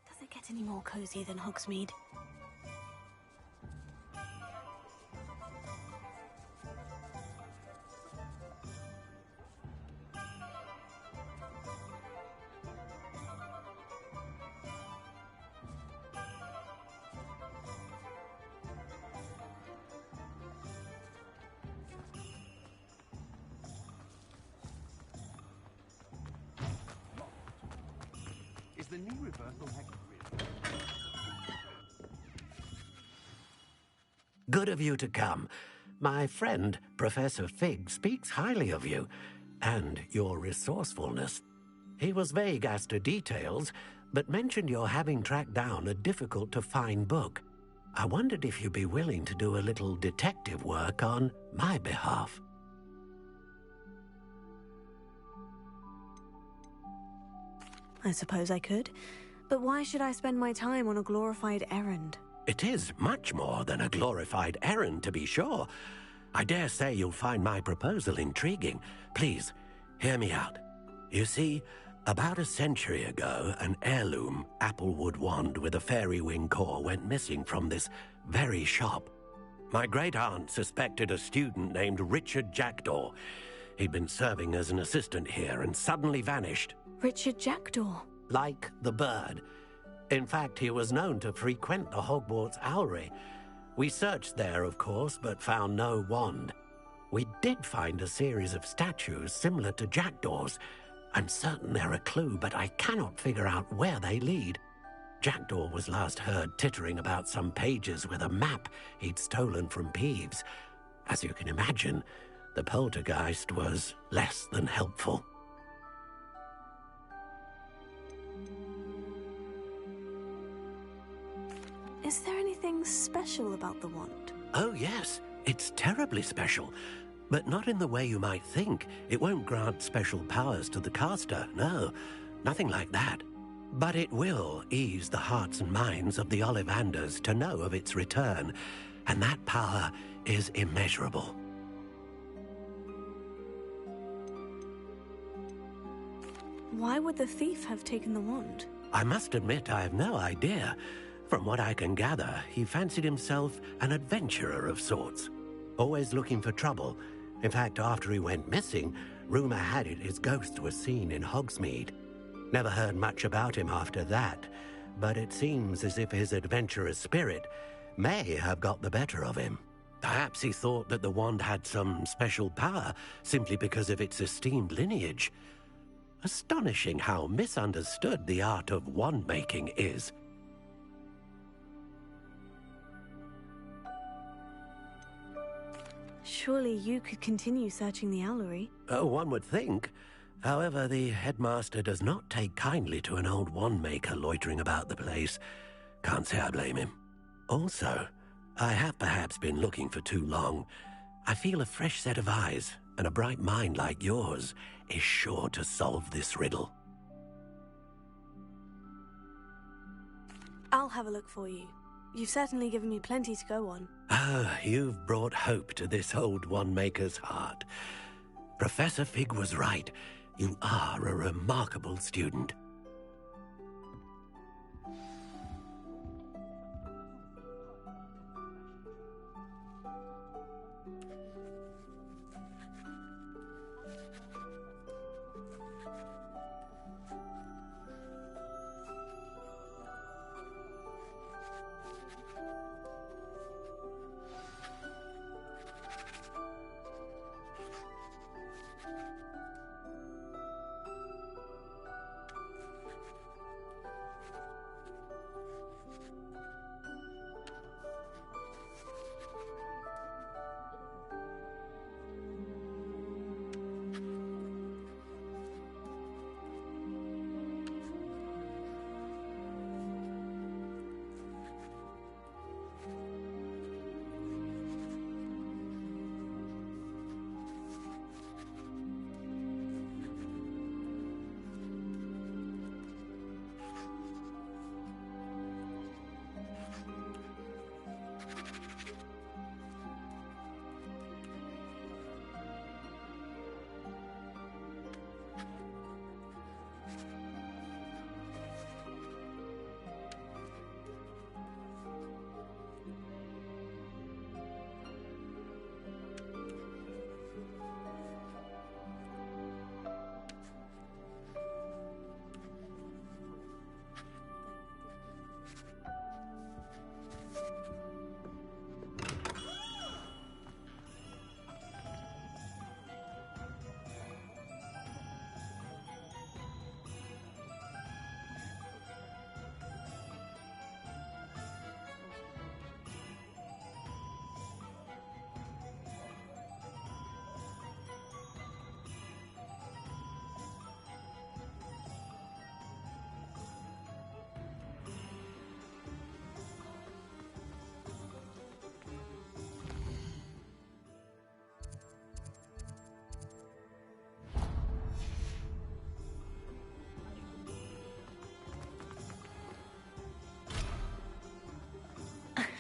Does it get any more cozy than Hogsmeade? Is the new reversal hex real? Good of you to come. My friend, Professor Fig, speaks highly of you and your resourcefulness. He was vague as to details, but mentioned your having tracked down a difficult-to-find book. I wondered if you'd be willing to do a little detective work on my behalf. I suppose I could. But why should I spend my time on a glorified errand? It is much more than a glorified errand, to be sure. I dare say you'll find my proposal intriguing. Please, hear me out. You see, about a century ago, an heirloom applewood wand with a fairy wing core went missing from this very shop. My great-aunt suspected a student named Richard Jackdaw. He'd been serving as an assistant here and suddenly vanished. Richard Jackdaw? Like the bird. In fact, he was known to frequent the Hogwarts Owlery. We searched there, of course, but found no wand. We did find a series of statues similar to Jackdaw's. I'm certain they're a clue, but I cannot figure out where they lead. Jackdaw was last heard tittering about some pages with a map he'd stolen from Peeves. As you can imagine, the poltergeist was less than helpful. Is there anything special about the wand? Oh, yes. It's terribly special. But not in the way you might think. It won't grant special powers to the caster, no. Nothing like that. But it will ease the hearts and minds of the Ollivanders to know of its return. And that power is immeasurable. Why would the thief have taken the wand? I must admit I have no idea. From what I can gather, he fancied himself an adventurer of sorts. Always looking for trouble. In fact, after he went missing, rumor had it his ghost was seen in Hogsmeade. Never heard much about him after that, but it seems as if his adventurous spirit may have got the better of him. Perhaps he thought that the wand had some special power simply because of its esteemed lineage. Astonishing how misunderstood the art of wand-making is. Surely you could continue searching the owlery. Oh, one would think. However, the headmaster does not take kindly to an old wand-maker loitering about the place. Can't say I blame him. Also, I have perhaps been looking for too long. I feel a fresh set of eyes, and a bright mind like yours is sure to solve this riddle. I'll have a look for you. You've certainly given me plenty to go on. Ah, you've brought hope to this old wand-maker's heart. Professor Fig was right. You are a remarkable student.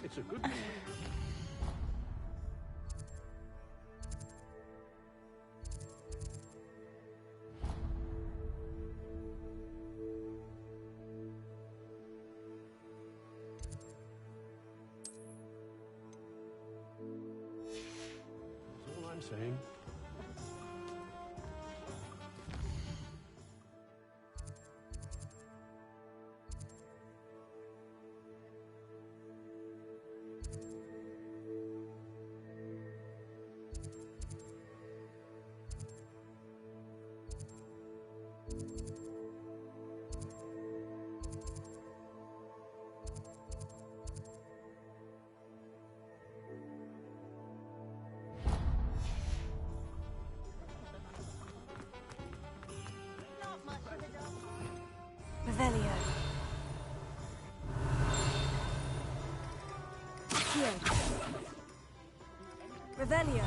It's a good thing. That's all I'm saying. Revelio. Here. Revelio.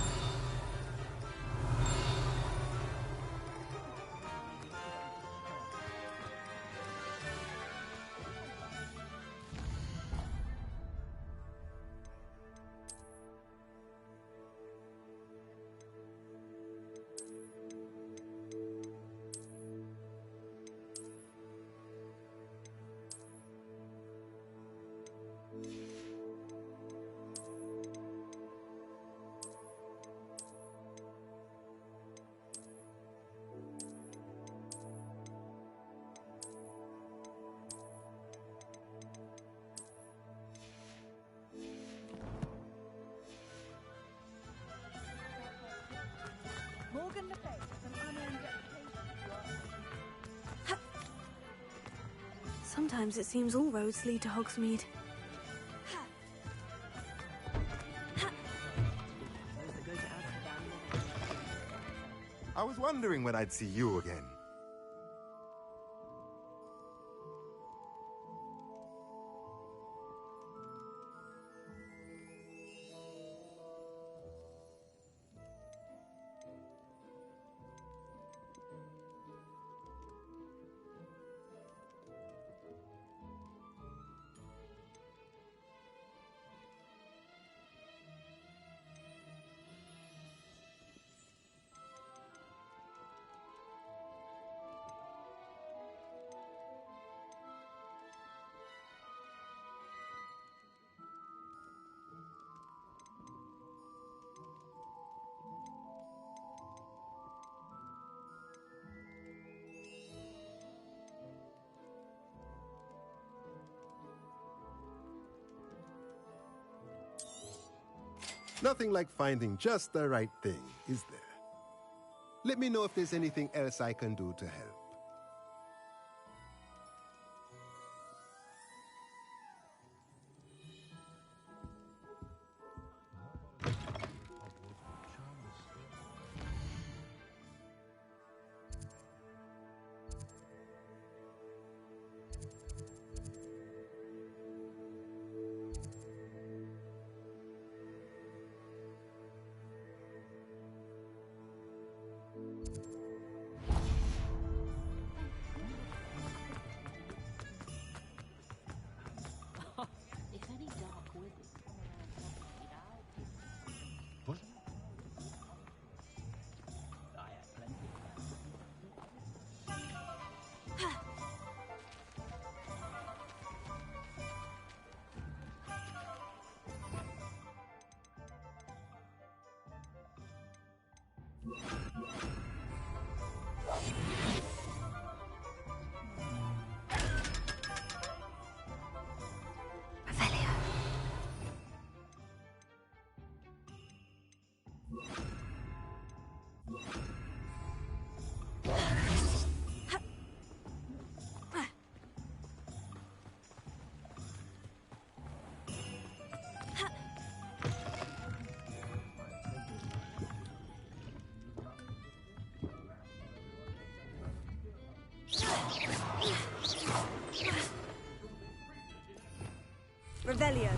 Sometimes it seems all roads lead to Hogsmeade. I was wondering when I'd see you again. Nothing like finding just the right thing, is there? Let me know if there's anything else I can do to help. If any dark wizards come around I had plenty Revelio.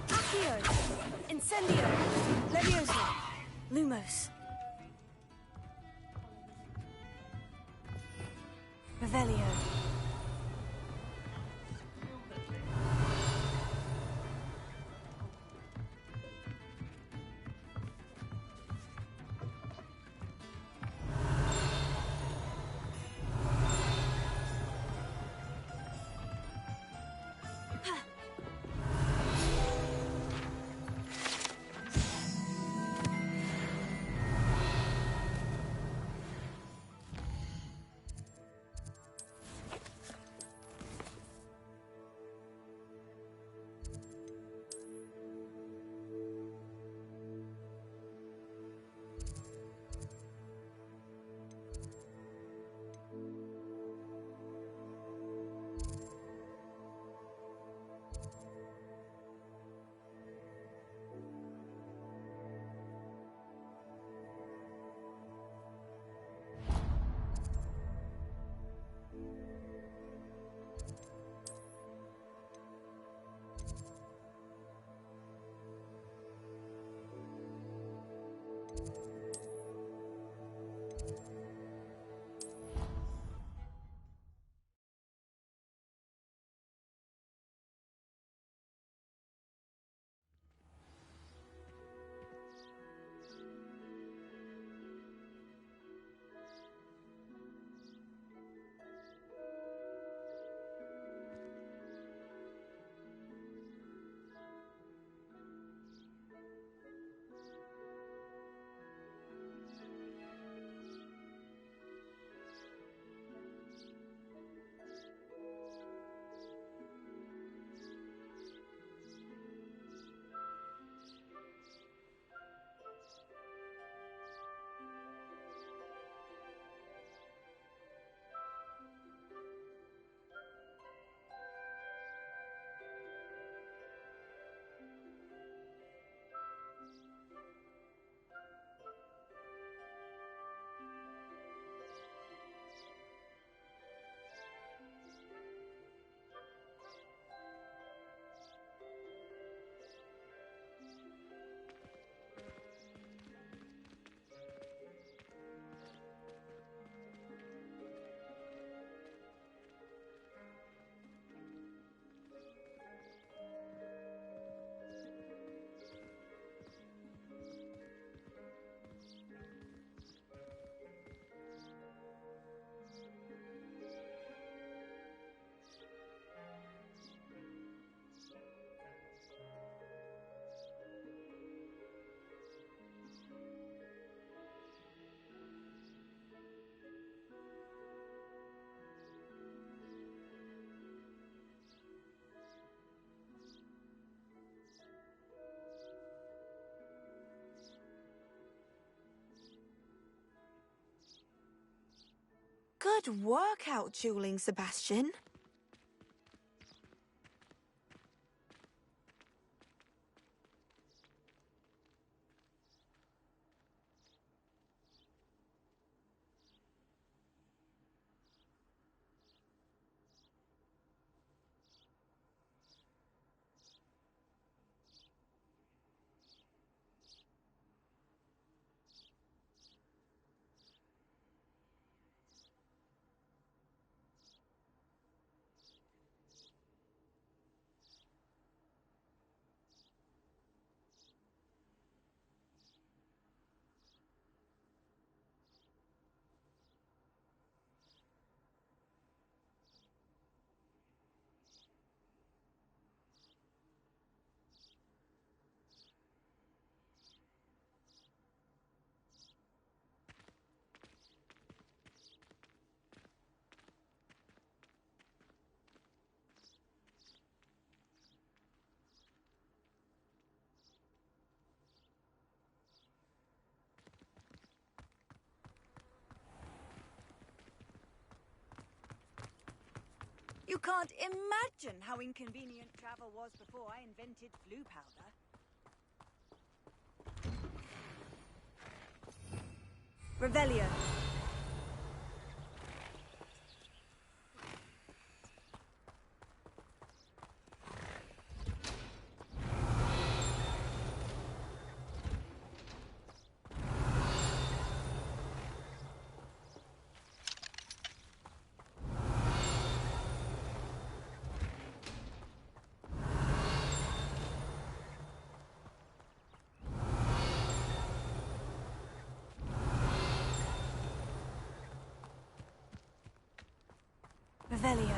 Accio! Incendio! Leviosa! Lumos! Revelio. Good work out dueling, Sebastian. You can't imagine how inconvenient travel was before I invented blue powder. Revelio. Revelio.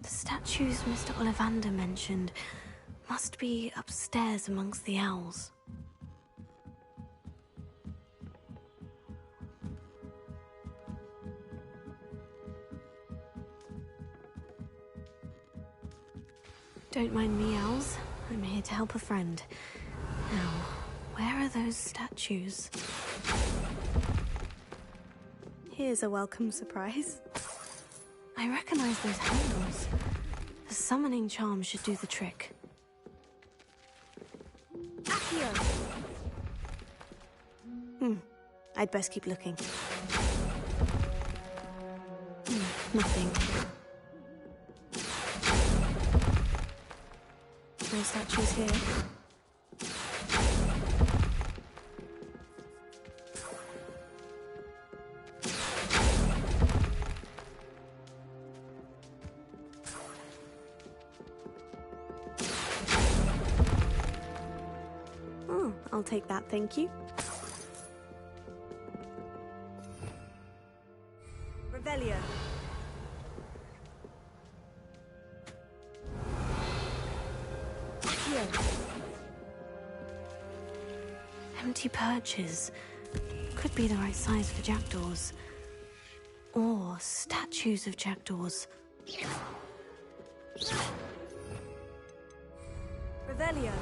The statues Mr. Ollivander mentioned must be upstairs amongst the owls. Don't mind me, owls. I'm here to help a friend. Now, where are those statues? Here's a welcome surprise. I recognize those handles. The summoning charm should do the trick. Accio! I'd best keep looking. Nothing. No statues here. Oh, I'll take that, thank you. Revelio. Empty perches. Could be the right size for jackdaws. Or statues of jackdaws. Revelio.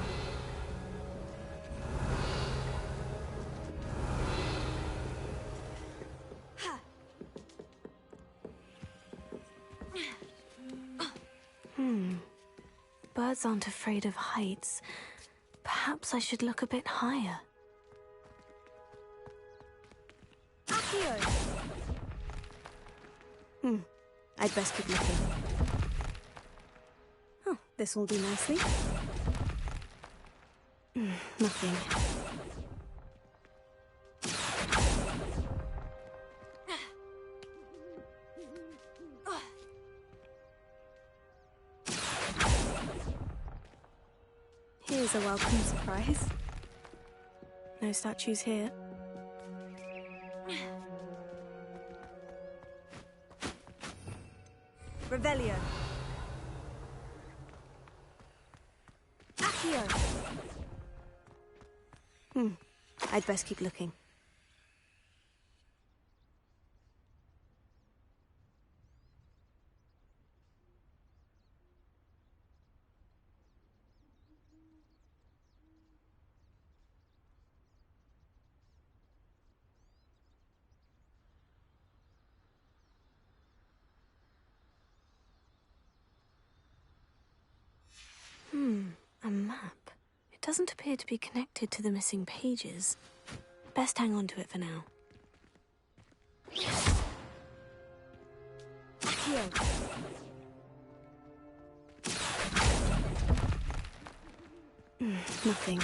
birds aren't afraid of heights, perhaps I should look a bit higher. Accio! I'd best keep looking. Oh, this will do nicely. Nothing. Here's a welcome surprise. No statues here. Revelio. Accio. I'd best keep looking. A map. It doesn't appear to be connected to the missing pages. Best hang on to it for now. Accio. Nothing.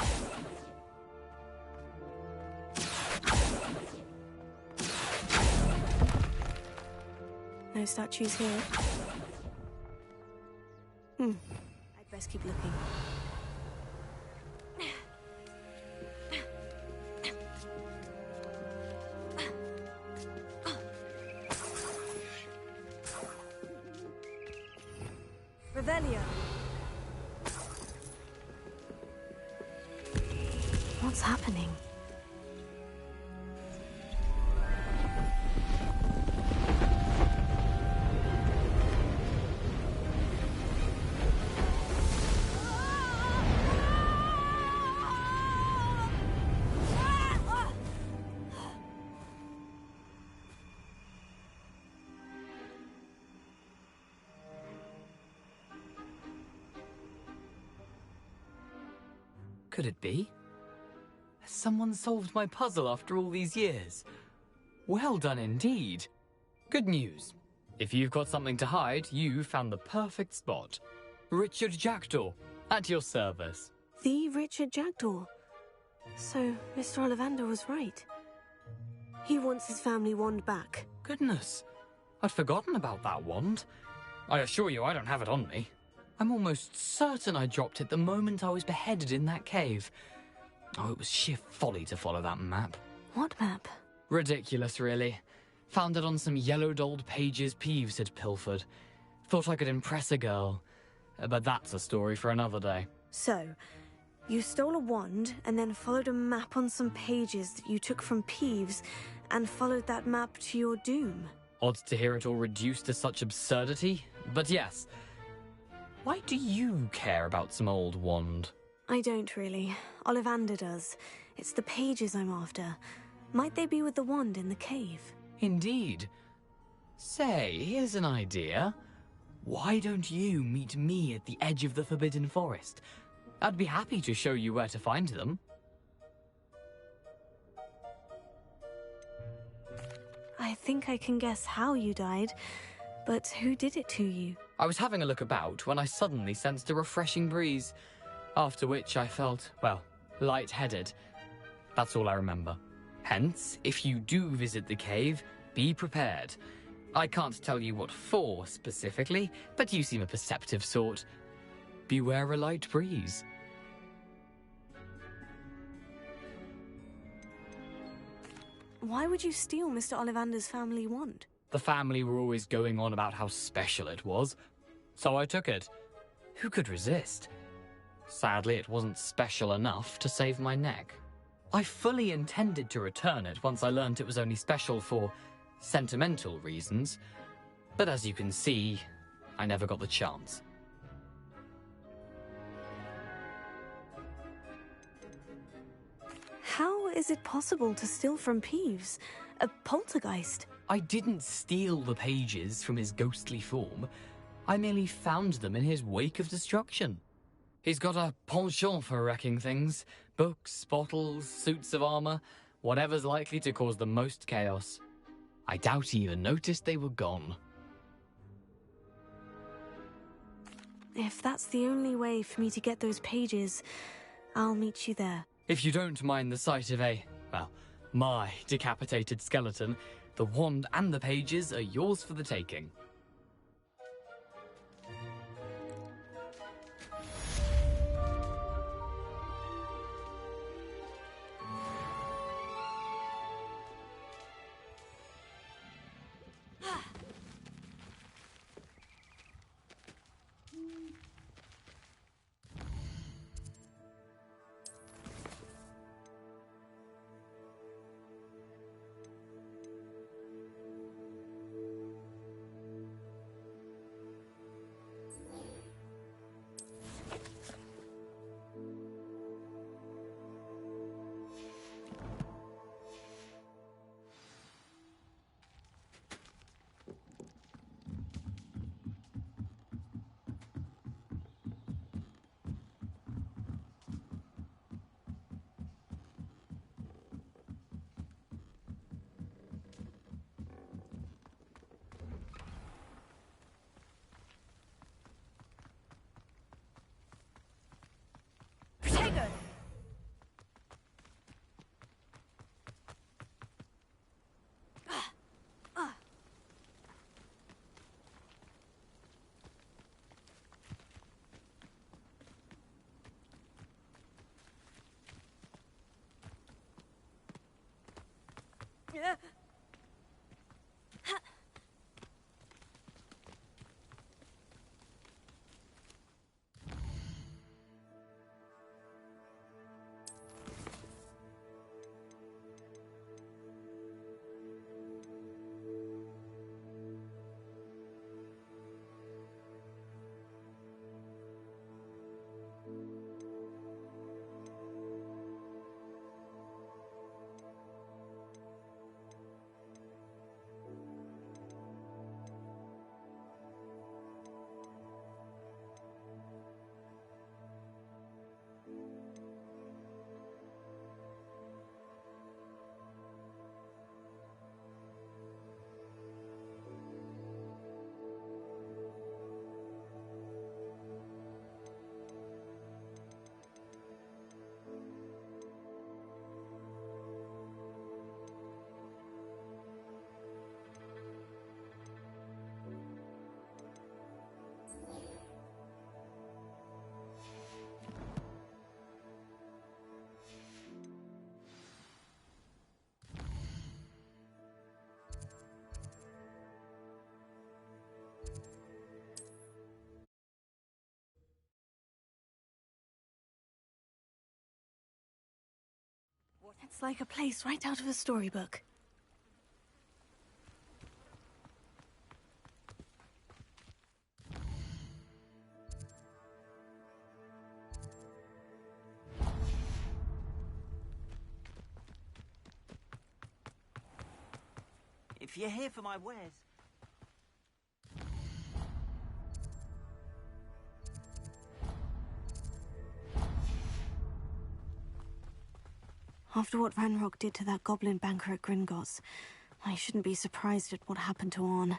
No statues here. I'd best keep looking. Revelio. What's happening? Could it be? Has someone solved my puzzle after all these years? Well done indeed. Good news. If you've got something to hide, you found the perfect spot. Richard Jackdaw, at your service. The Richard Jackdaw. So, Mr. Ollivander was right. He wants his family wand back. Goodness, I'd forgotten about that wand. I assure you I don't have it on me. I'm almost certain I dropped it the moment I was beheaded in that cave. Oh, it was sheer folly to follow that map. What map? Ridiculous, really. Found it on some yellowed old pages Peeves had pilfered. Thought I could impress a girl. But that's a story for another day. So, you stole a wand and then followed a map on some pages that you took from Peeves and followed that map to your doom. Odd to hear it all reduced to such absurdity, but yes. Why do you care about some old wand? I don't really. Ollivander does. It's the pages I'm after. Might they be with the wand in the cave? Indeed. Say, here's an idea. Why don't you meet me at the edge of the Forbidden Forest? I'd be happy to show you where to find them. I think I can guess how you died, but who did it to you? I was having a look about when I suddenly sensed a refreshing breeze, after which I felt, well, lightheaded. That's all I remember. Hence, if you do visit the cave, be prepared. I can't tell you what for specifically, but you seem a perceptive sort. Beware a light breeze. Why would you steal Mr. Ollivander's family wand? The family were always going on about how special it was, so I took it. Who could resist? Sadly, it wasn't special enough to save my neck. I fully intended to return it once I learned it was only special for sentimental reasons, but as you can see, I never got the chance. How is it possible to steal from Peeves? A poltergeist? I didn't steal the pages from his ghostly form. I merely found them in his wake of destruction. He's got a penchant for wrecking things. Books, bottles, suits of armor, whatever's likely to cause the most chaos. I doubt he even noticed they were gone. If that's the only way for me to get those pages, I'll meet you there. If you don't mind the sight of my decapitated skeleton, the wand and the pages are yours for the taking. It's like a place right out of a storybook. If you're here for my wares... After what Ranrock did to that goblin banker at Gringotts, I shouldn't be surprised at what happened to Orn.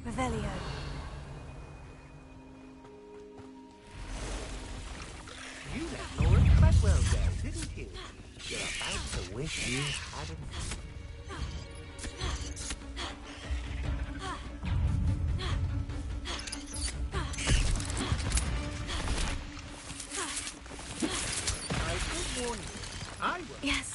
Revelio. You let Lord Cradwell go, didn't you? You're about to wish you hadn't. I did warn you. I will. Yes.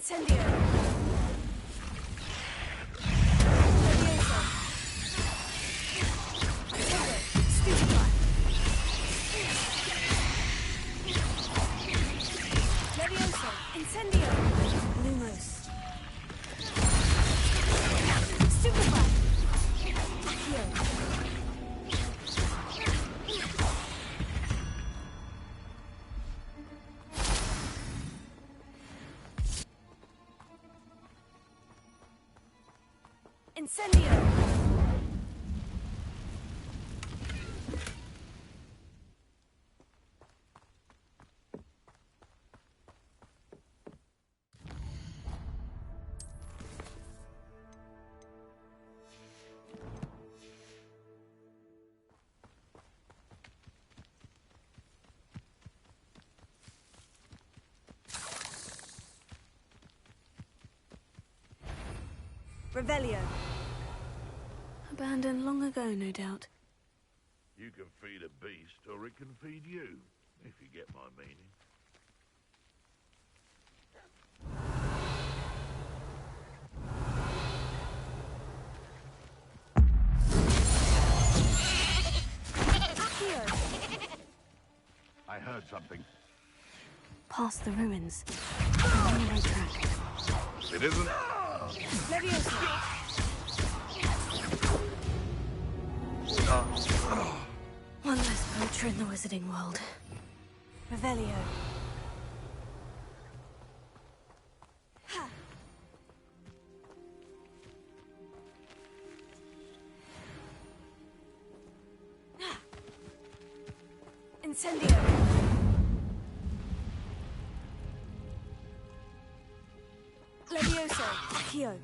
Incendio. Stupefy. Levioso. Incendio. Lumos. Stupefy. Accio. Incendio! Revelio. Abandoned long ago, no doubt. You can feed a beast, or it can feed you, if you get my meaning. I heard something. Past the ruins. Railway track. It isn't. Leviosa. One less poacher in the wizarding world. Revelio. Ha. Incendio. Levioso. Accio.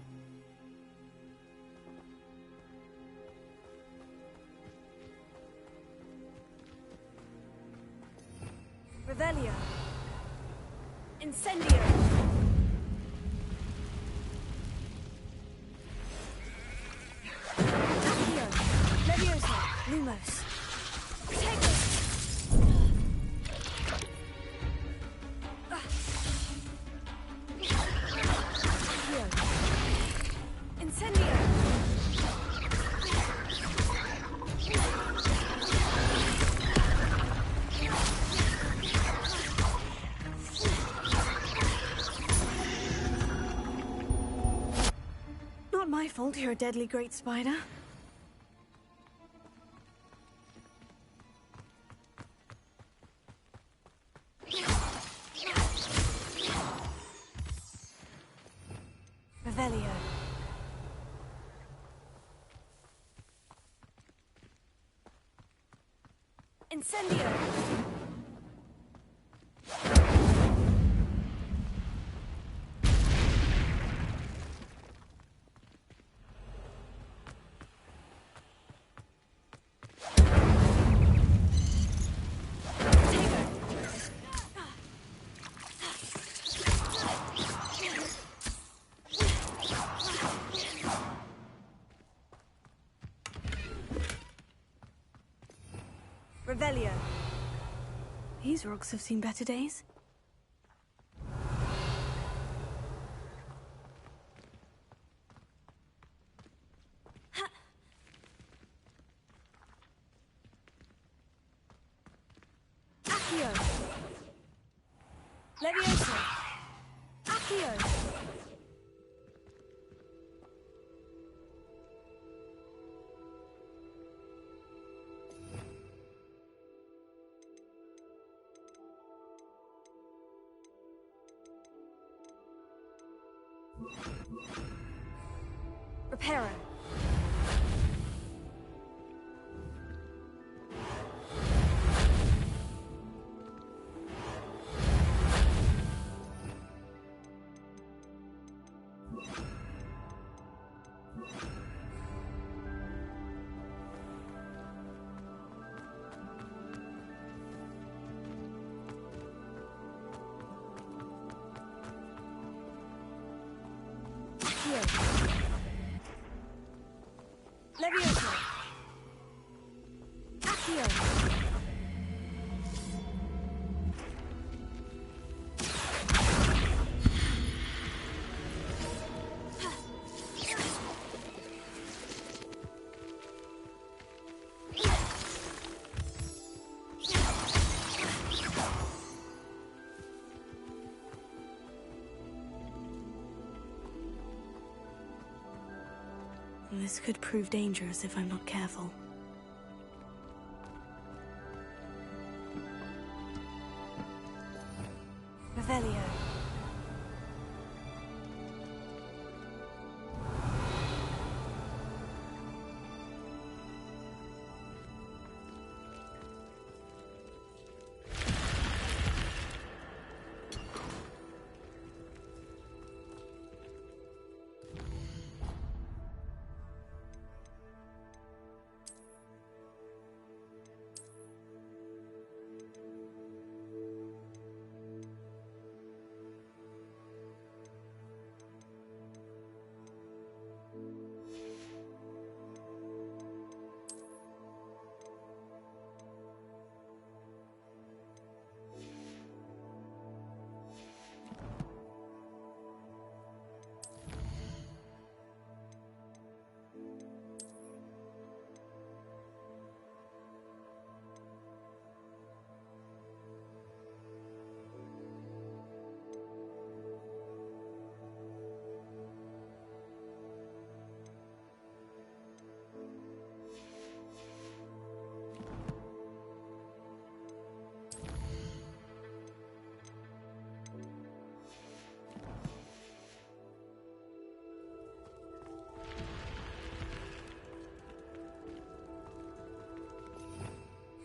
Revelio. Incendio. Accio. Levioso. Lumos. Protego. Accio. Incendio. Not my fault you're a deadly great spider. Revelio. Incendio. Revelio. These rocks have seen better days. Ha. Accio. Levioso. Accio. Reparo. Levioso. Accio. This could prove dangerous if I'm not careful. Revelio.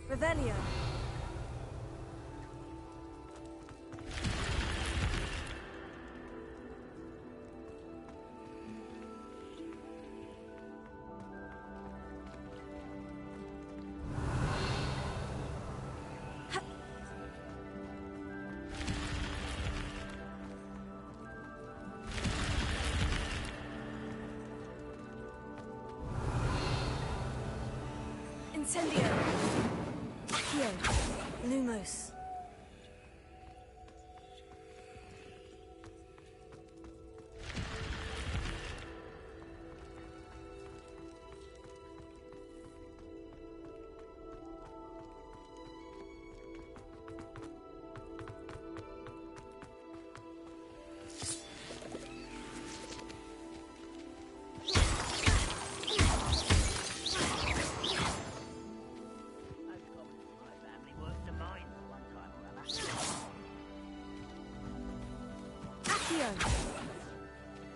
Revelio. Incendio. Accio. Lumos.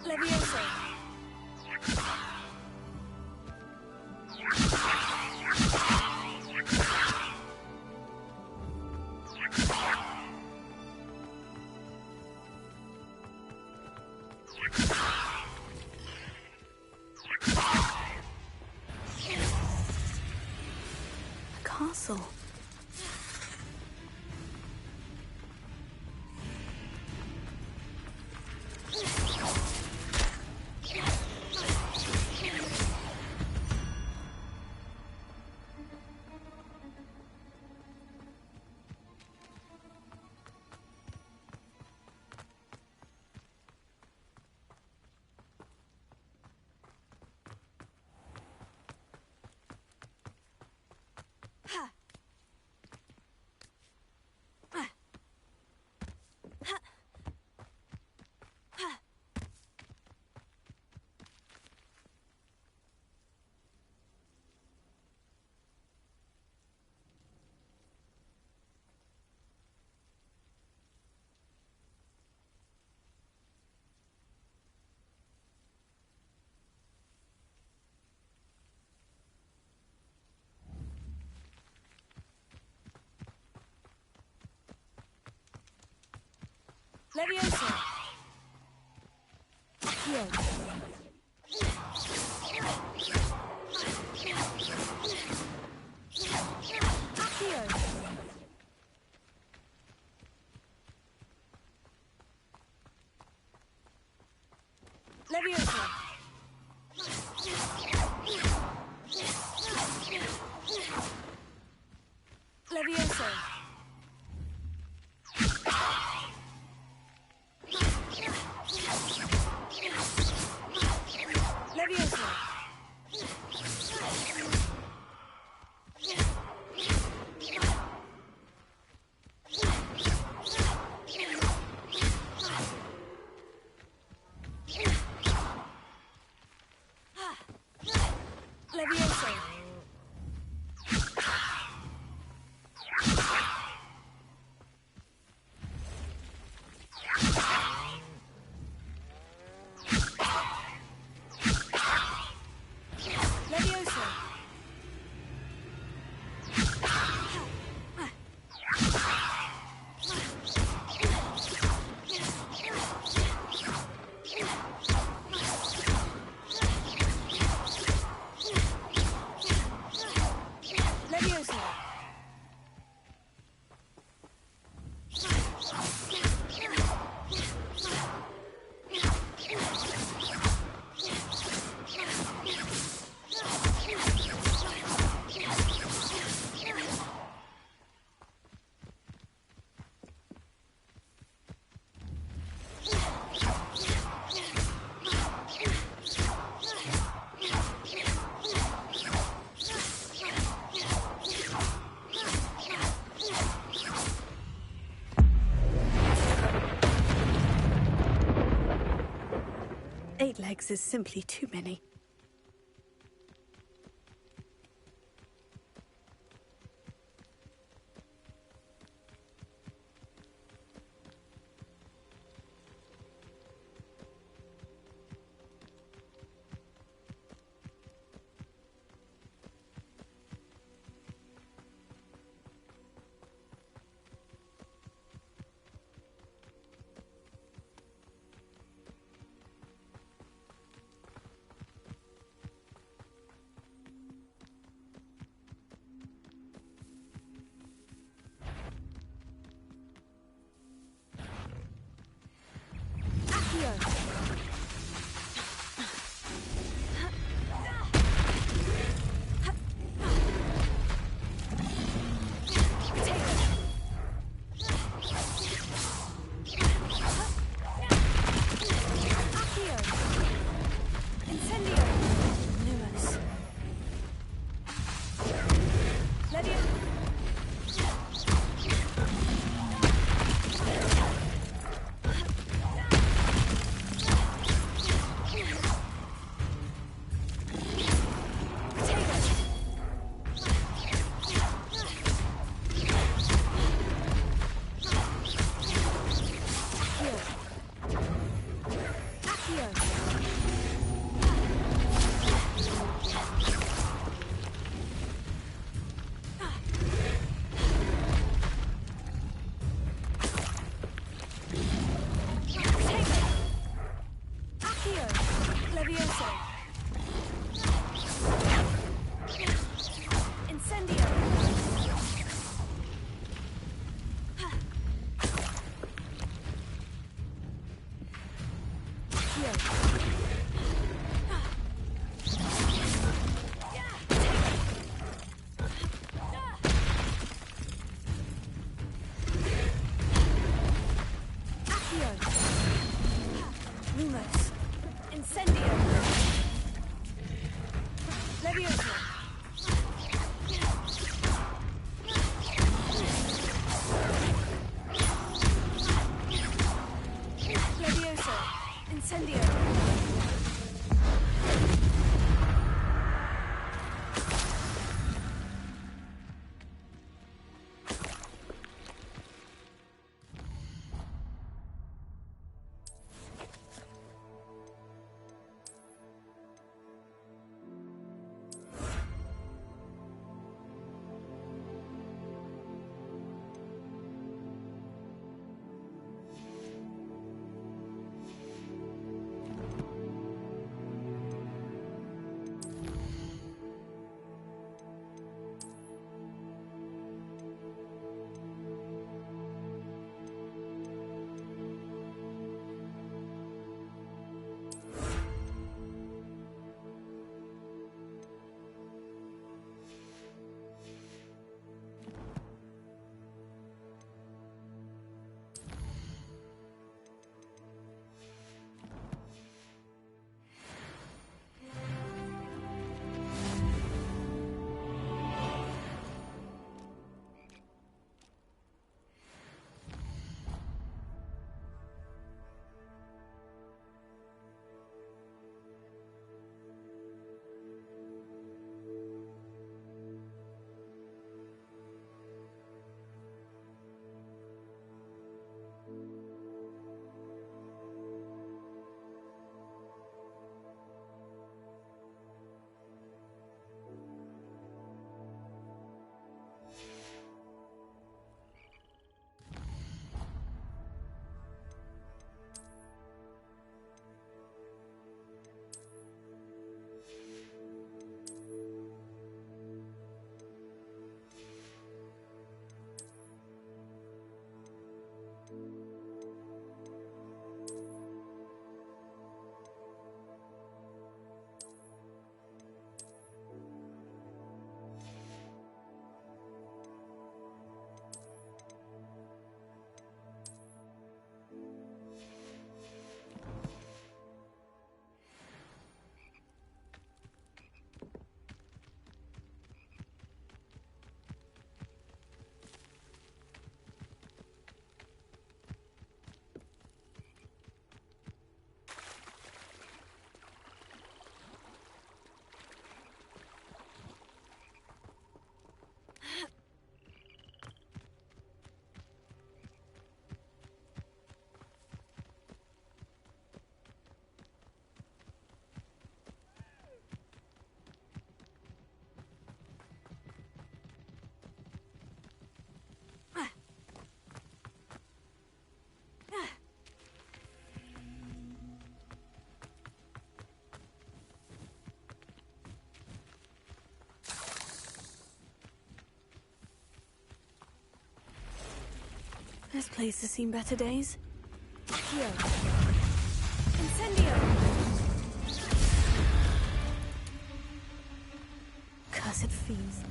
Levioso. A castle. Levioso. Accio. Accio. Levioso. Levioso. Levioso. 8 legs is simply too many. This place has seen better days. Accio. Incendio! Cursed fiends.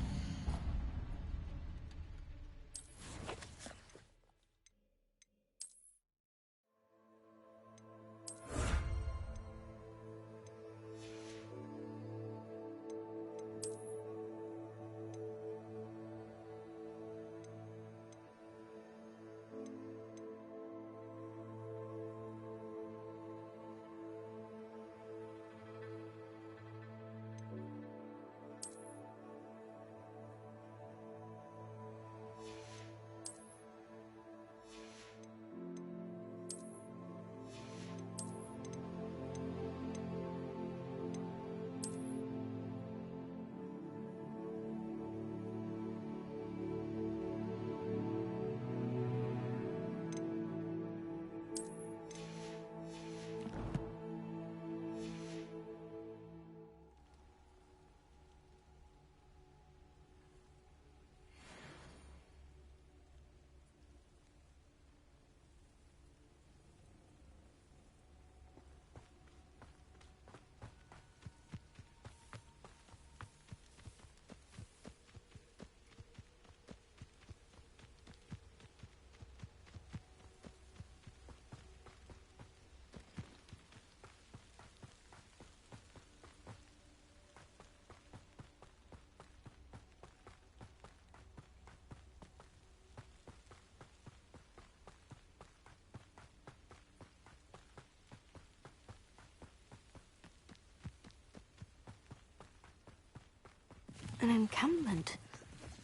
An encampment.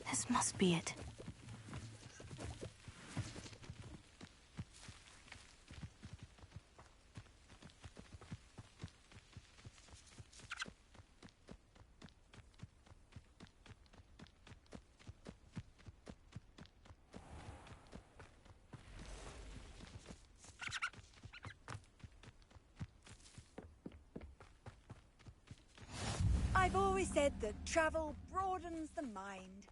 This must be it. I've always said that travel broadens the mind.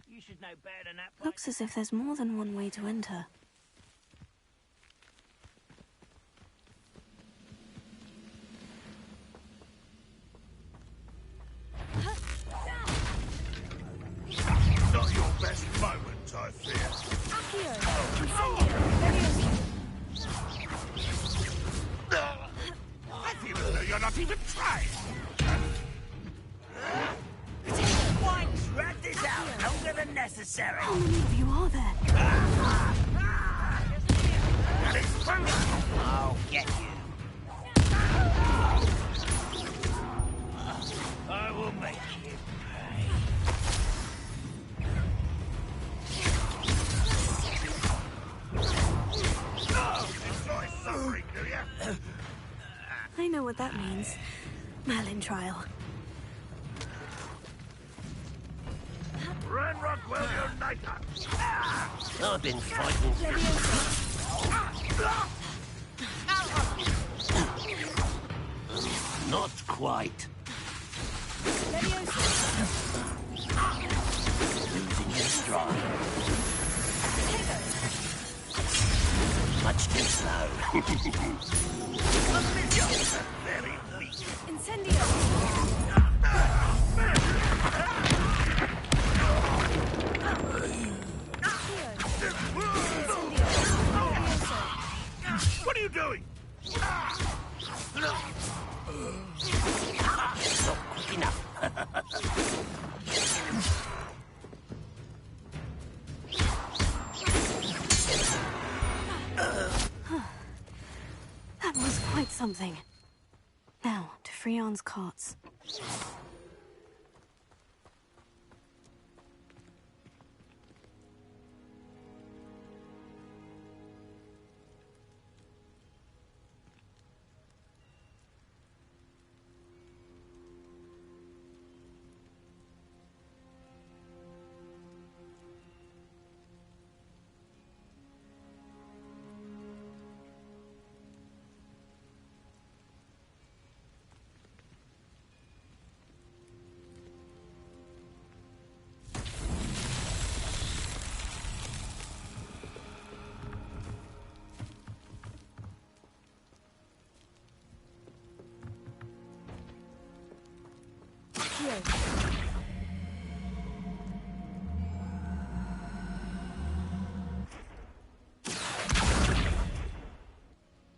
You should know better than that. Looks as if there's more than one way to enter. Not your best moment, I fear. Accio. I feel as though you're not even trying. Why drag this out longer than necessary? How many of you are there? I'll get you. I will make you pay. Enjoy suffering, do you? I know what that means. Merlin trial. Run, Rockwell, you're nicer. I've been fighting. Not quite. Losing your stride. Much too slow. Very weak. Incendio. What are you doing? Not quick enough. light something. Now, to Freon's carts.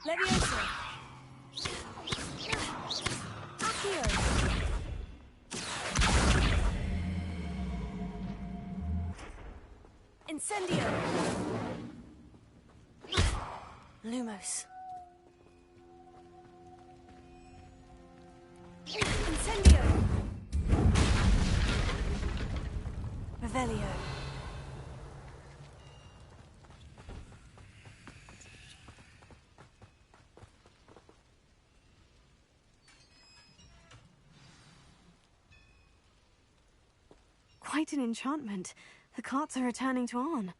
Leviosa! Accio! Incendio! Lumos. Incendio! Revelio. Quite an enchantment. The carts are returning to Arn.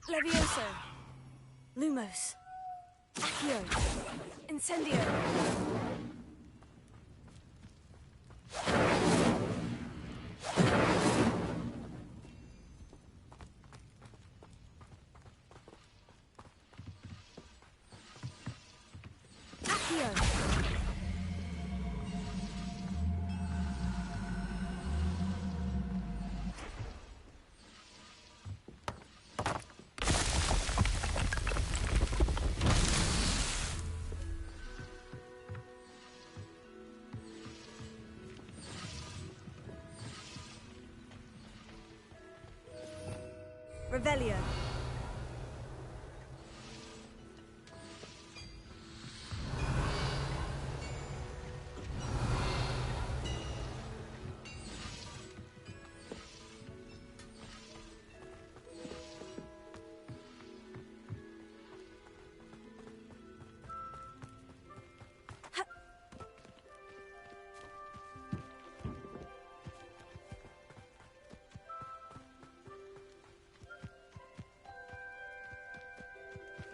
Levioso! Lumos. Accio! Incendio! Accio! Revelio.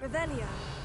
Revelio.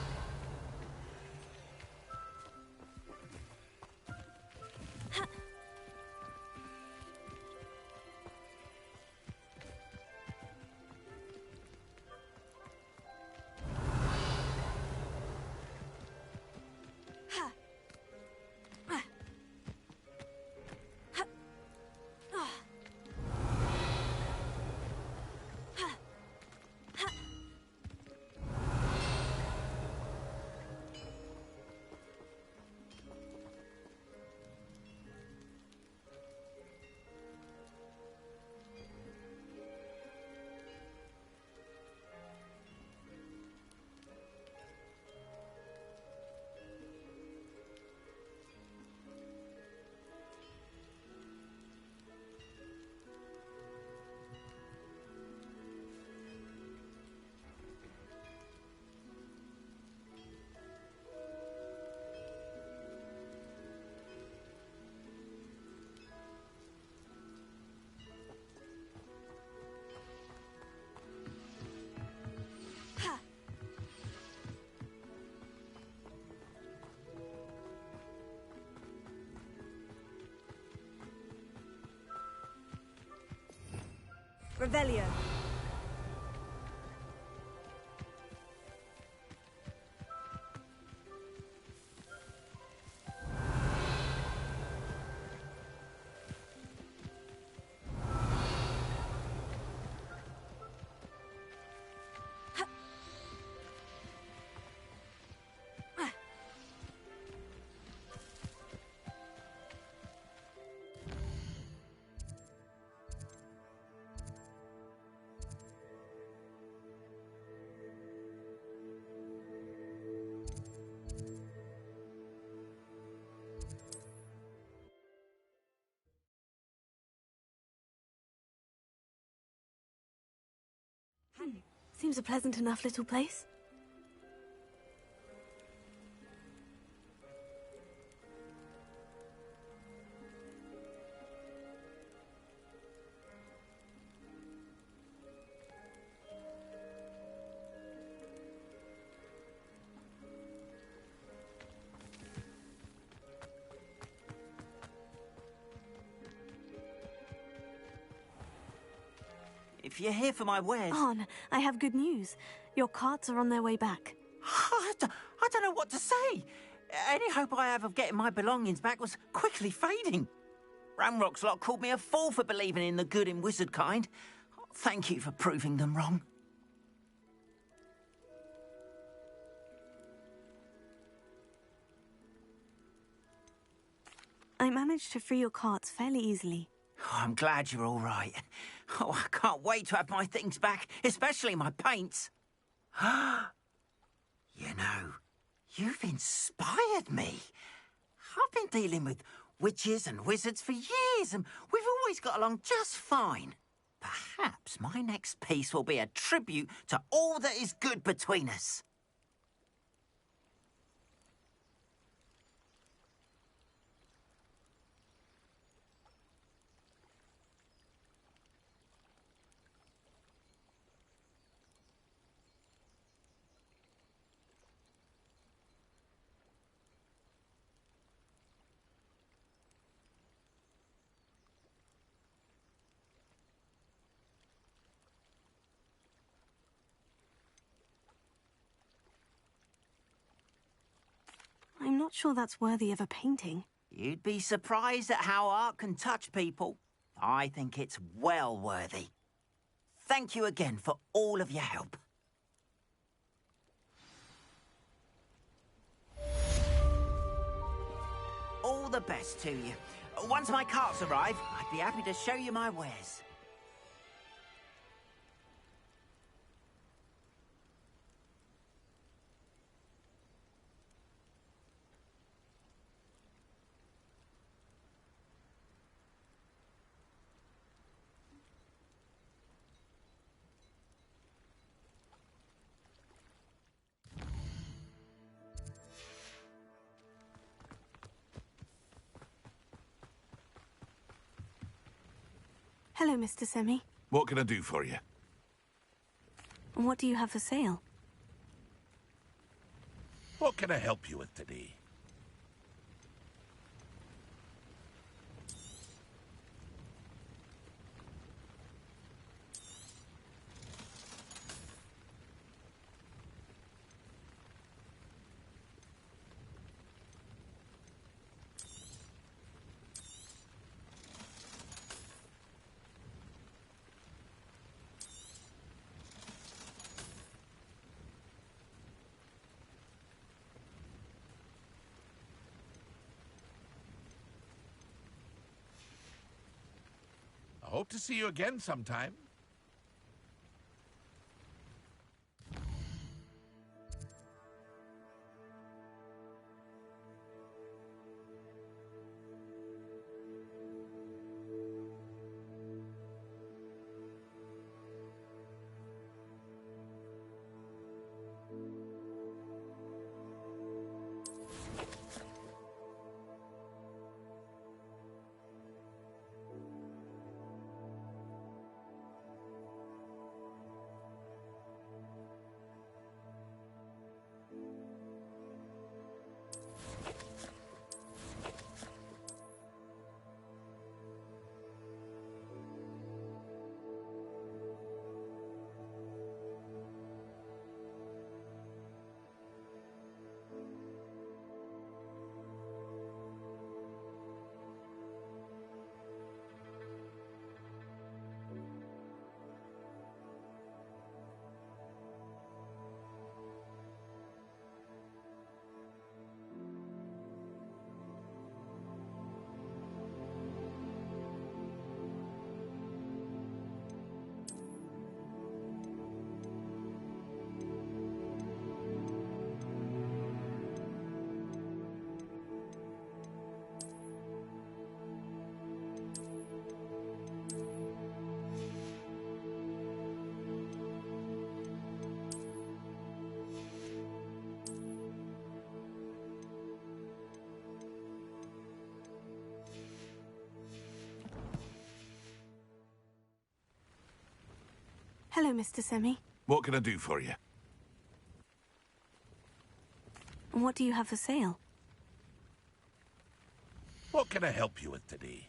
Revelio. Seems a pleasant enough little place. If you're here for my wares... Arn, I have good news. Your carts are on their way back. I don't know what to say. Any hope I have of getting my belongings back was quickly fading. Ramrock's lot called me a fool for believing in the good in wizard kind. Thank you for proving them wrong. I managed to free your carts fairly easily. Oh, I'm glad you're all right. Oh, I can't wait to have my things back, especially my paints. You know, you've inspired me. I've been dealing with witches and wizards for years, and we've always got along just fine. Perhaps my next piece will be a tribute to all that is good between us. I'm not sure that's worthy of a painting. You'd be surprised at how art can touch people. I think it's well worthy. Thank you again for all of your help. All the best to you. Once my carts arrive, I'd be happy to show you my wares. Hello, Mr. Semi. What can I do for you? What do you have for sale? What can I help you with today? I hope to see you again sometime. Hello, Mr. Semi. What can I do for you? What do you have for sale? What can I help you with today?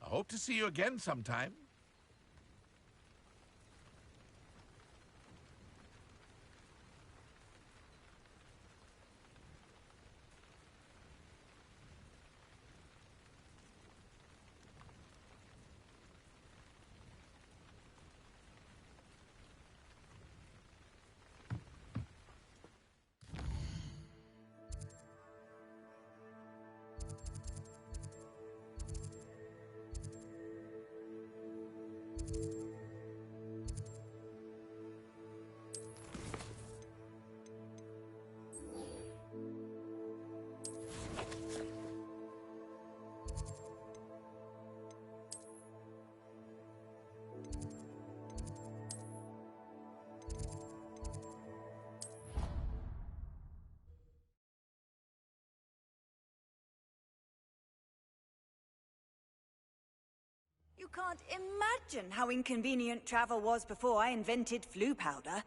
I hope to see you again sometime. You can't imagine how inconvenient travel was before I invented flu powder.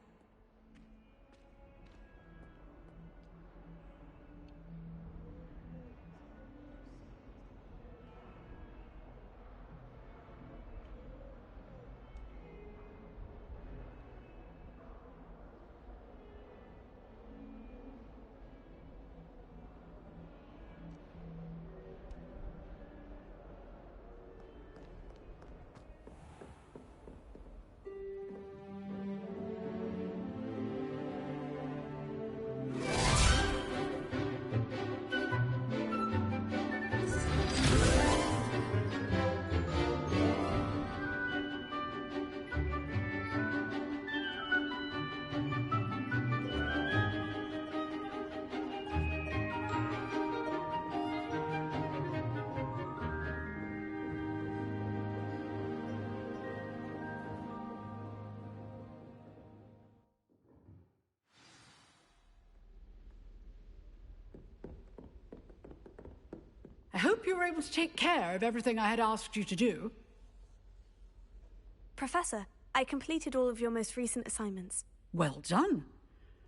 I hope you were able to take care of everything I had asked you to do. Professor, I completed all of your most recent assignments. Well done.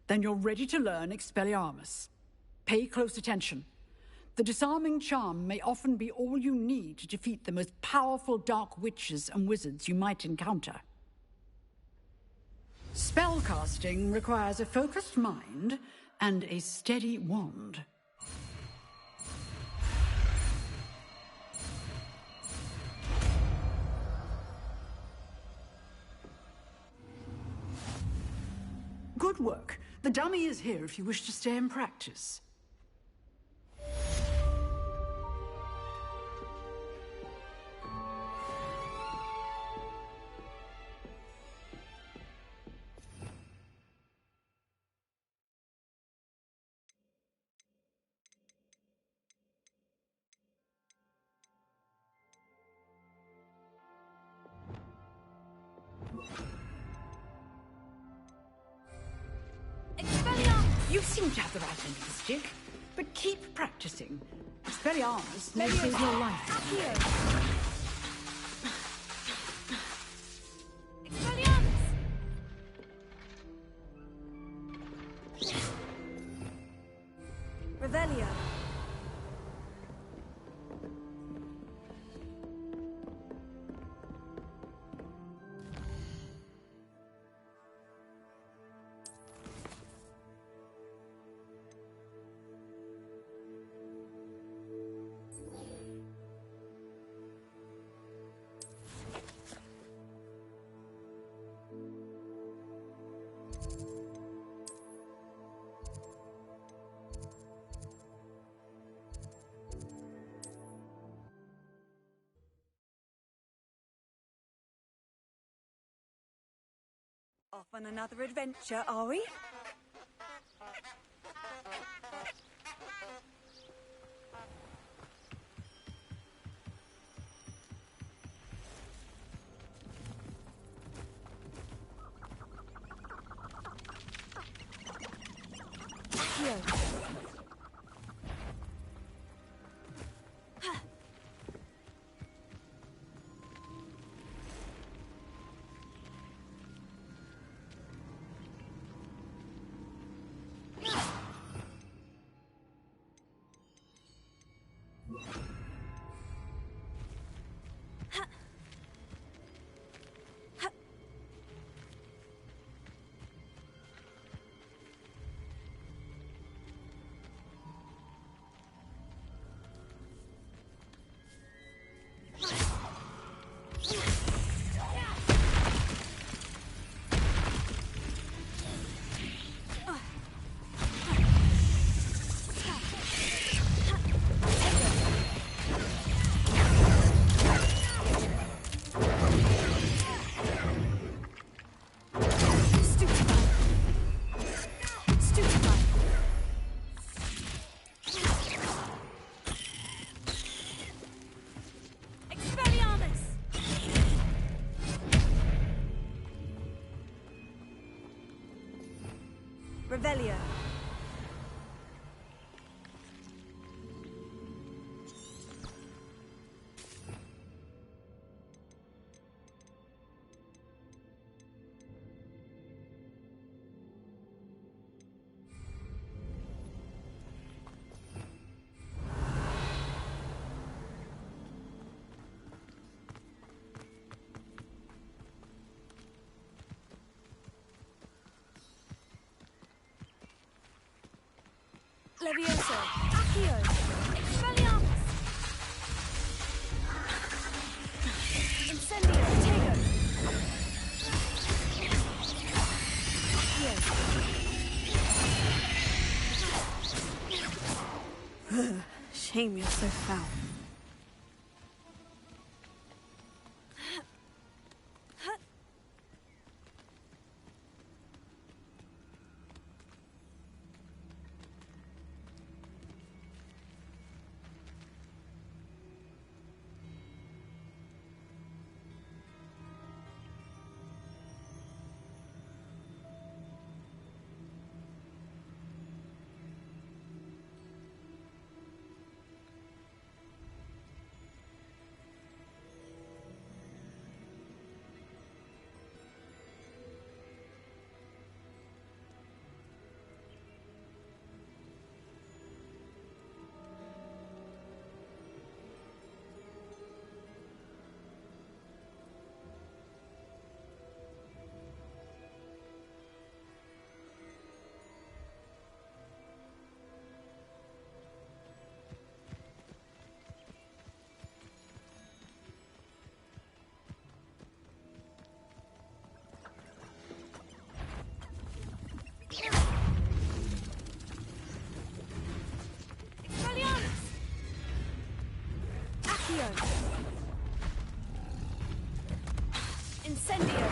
Then you're ready to learn Expelliarmus. Pay close attention. The disarming charm may often be all you need to defeat the most powerful dark witches and wizards you might encounter. Spellcasting requires a focused mind and a steady wand. Good work. The dummy is here if you wish to stay and practice. You seem to have the right end of the stick, but keep practicing. Expelliarmus may save your life. Revelio. Off on another adventure, are we? Revelio. Levioso, Accio, Expelliarmus, Incendio, Tego, Accio. Shame you're so foul. Incendio.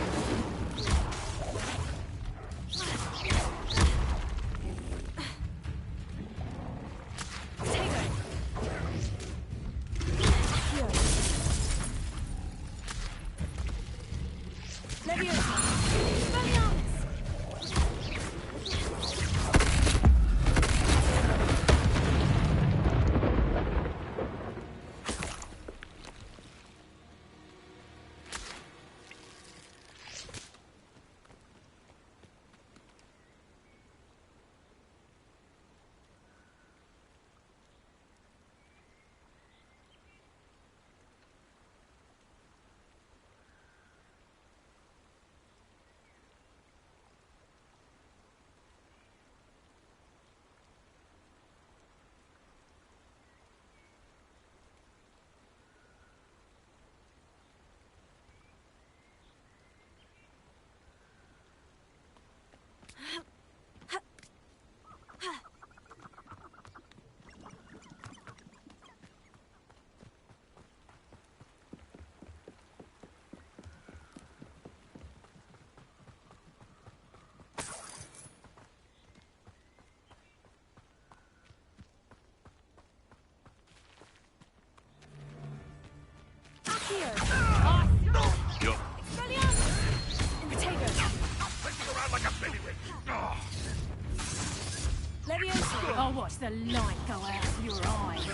Leviosa! I'll watch the light go out of your eyes.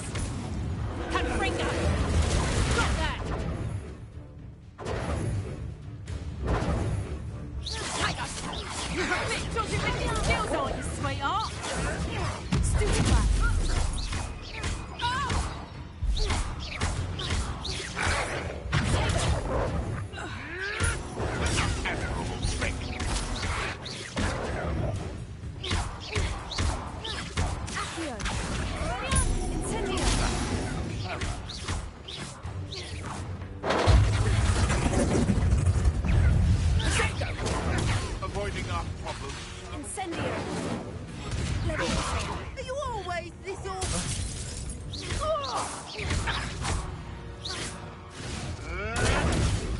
Confringo! Got that! Take us! You've got big dodgy wicked skills, aren't you, sweetheart? Stupid one! Avoiding our problems. Incendio! Are you always this awful?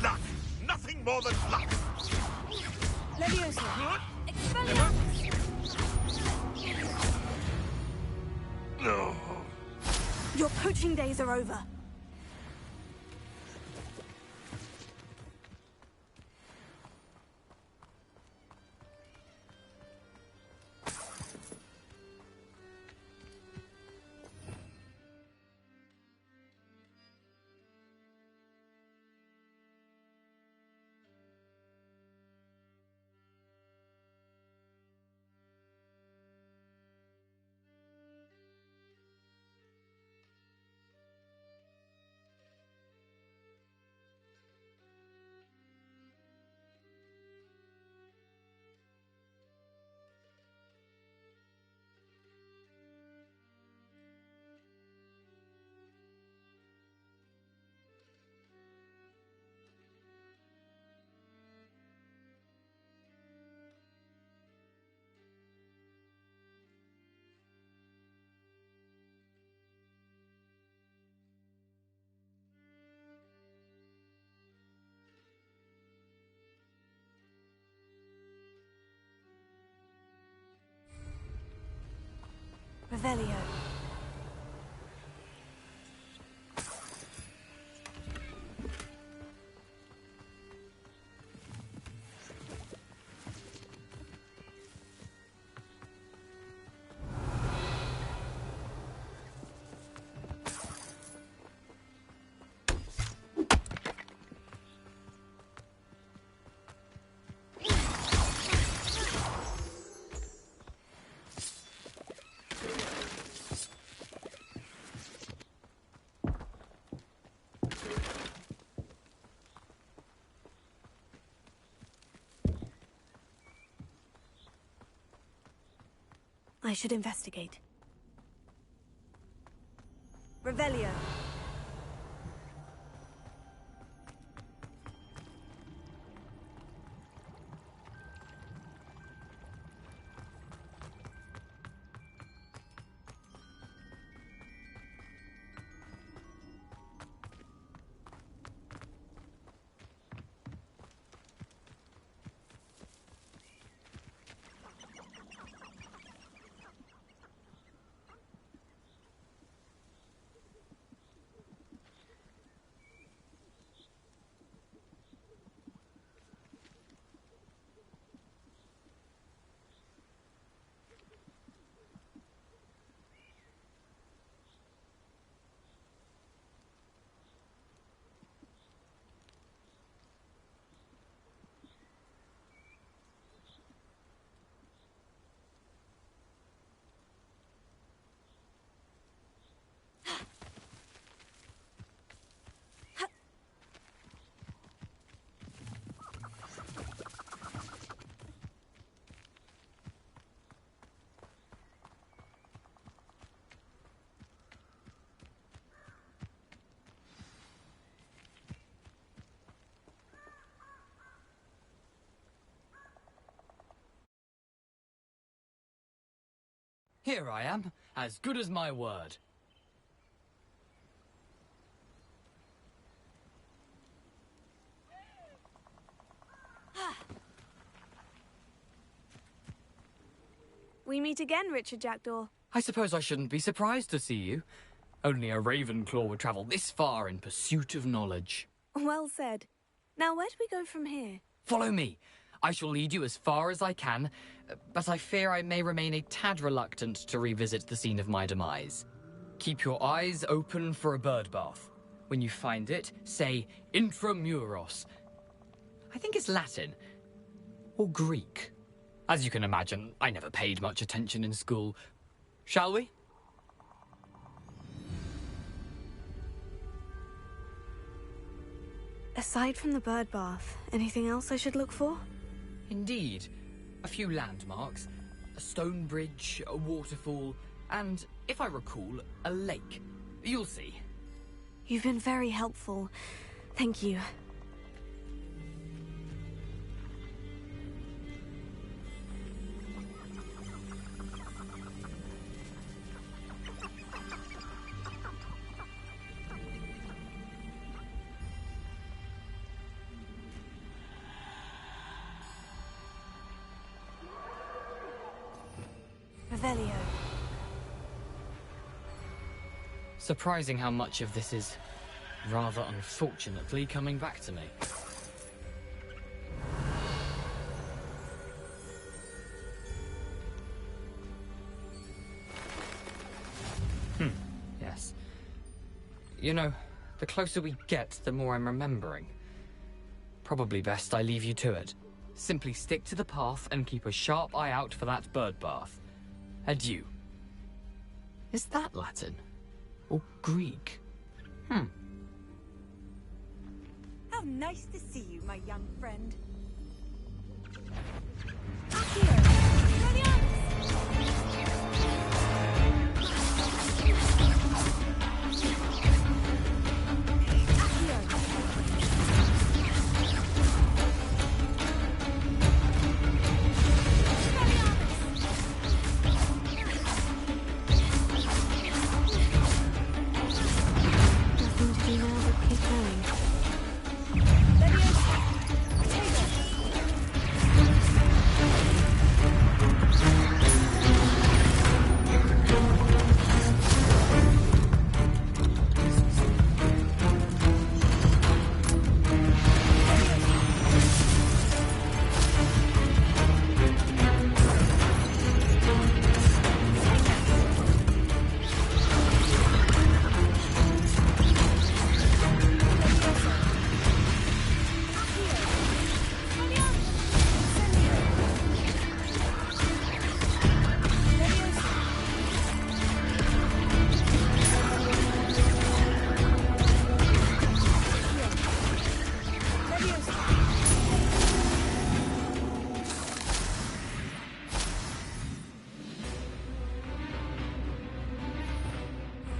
Luck! Nothing more than luck! Leviosa! No. Your poaching days are over. Revelio. I should investigate. Revelio. Here I am, as good as my word. We meet again, Richard Jackdaw. I suppose I shouldn't be surprised to see you. Only a Ravenclaw would travel this far in pursuit of knowledge. Well said. Now, where do we go from here? Follow me. I shall lead you as far as I can, but I fear I may remain a tad reluctant to revisit the scene of my demise. Keep your eyes open for a bird bath. When you find it, say intramuros. I think it's Latin. Or Greek. As you can imagine, I never paid much attention in school. Shall we? Aside from the bird bath, anything else I should look for? Indeed. A few landmarks. A stone bridge, a waterfall, and, if I recall, a lake. You'll see. You've been very helpful. Thank you. Revelio. Surprising how much of this is, rather unfortunately, coming back to me. Yes. You know, the closer we get, the more I'm remembering. Probably best I leave you to it. Simply stick to the path and keep a sharp eye out for that bird bath. Adieu. Is that Latin? Or Greek? How nice to see you, my young friend.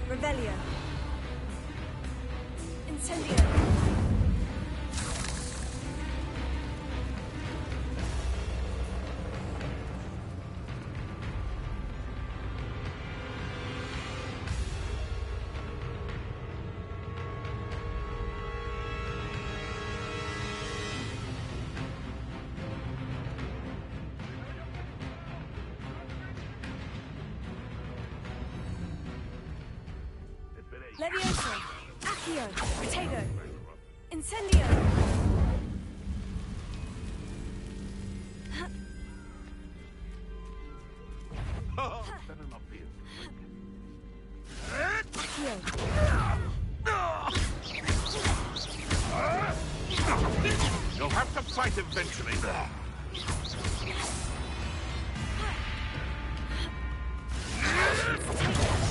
Revelio. Incendio. Levioso, Accio, Potato, Incendio! You'll have to fight eventually.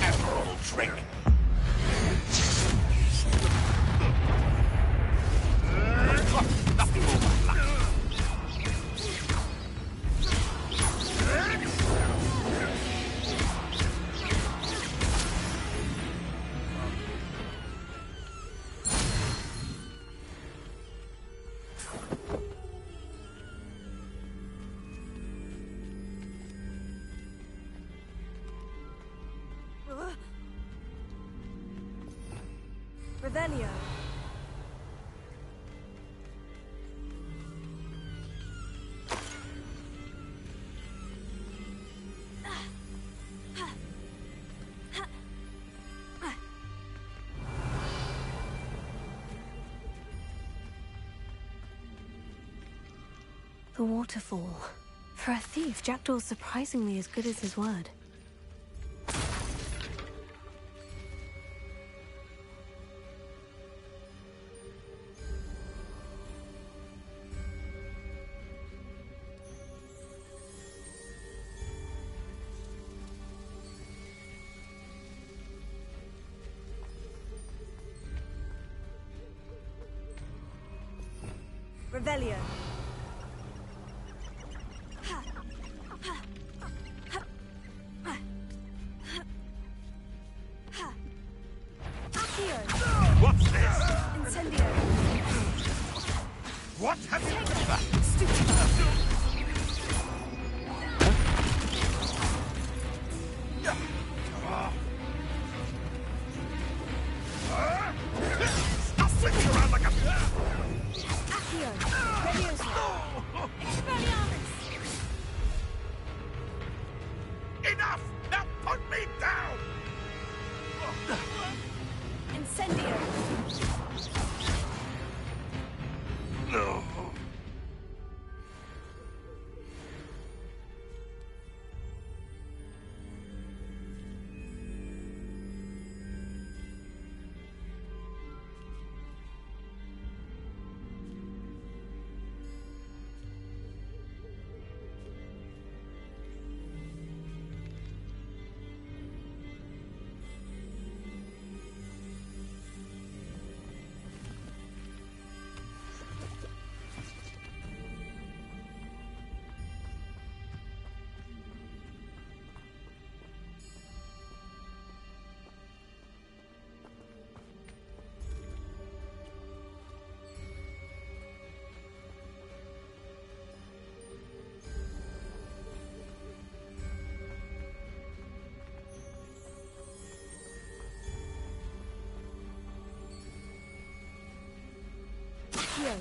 Admirable trick. Revelio. The waterfall. For a thief, Jackdaw's surprisingly as good as his word. Revelio. What's this? Incendio. What have you done? Stop flicking around like a... Accio. Revioso. Expelliarmus. Enough! Now put me down! Incendio. No. Accio.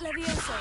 Levioso.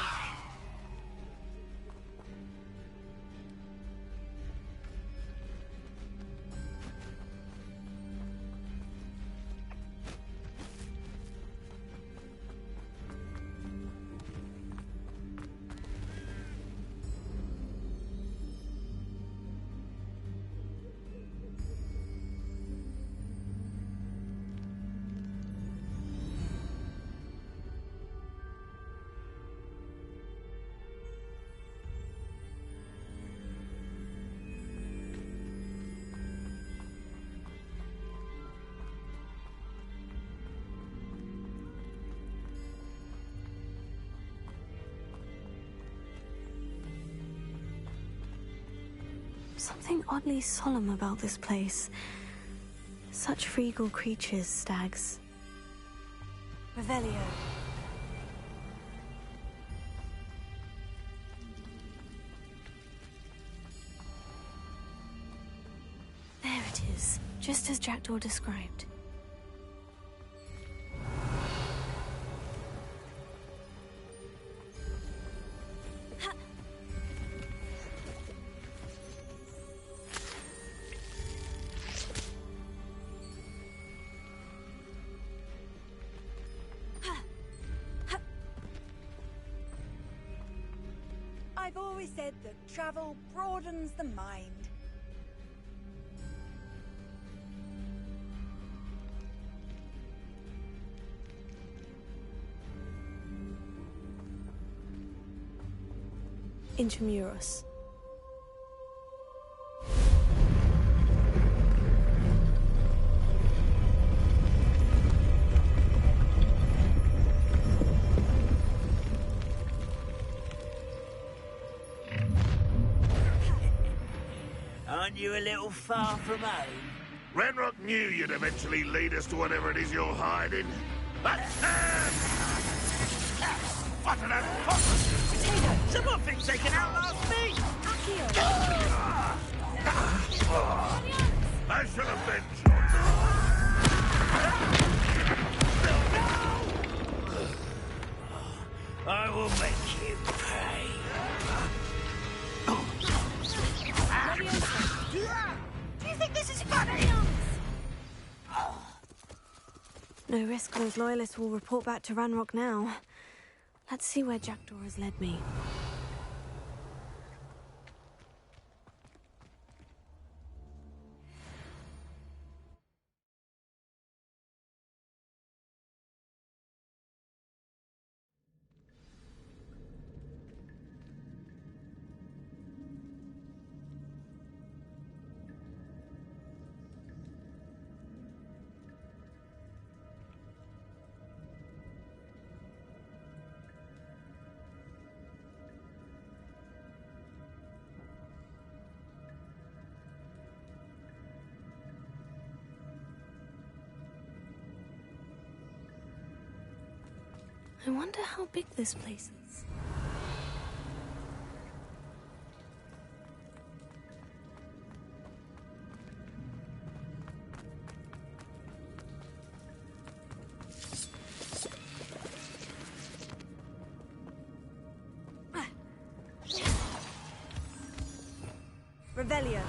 Something oddly solemn about this place. Such regal creatures, stags. Revelio. There it is, just as Jackdaw described. I've always said that travel broadens the mind. Intramuros. Aren't you a little far from home? Renrock knew you'd eventually lead us to whatever it is you're hiding. What an impossible! Potato! Someone thinks they can outlast me! I shall avenge you. I will make you pay. Do you think this is funny? No risk those loyalists will report back to Ranrock now. Let's see where Jackdaw has led me. I wonder how big this place is. Revelio.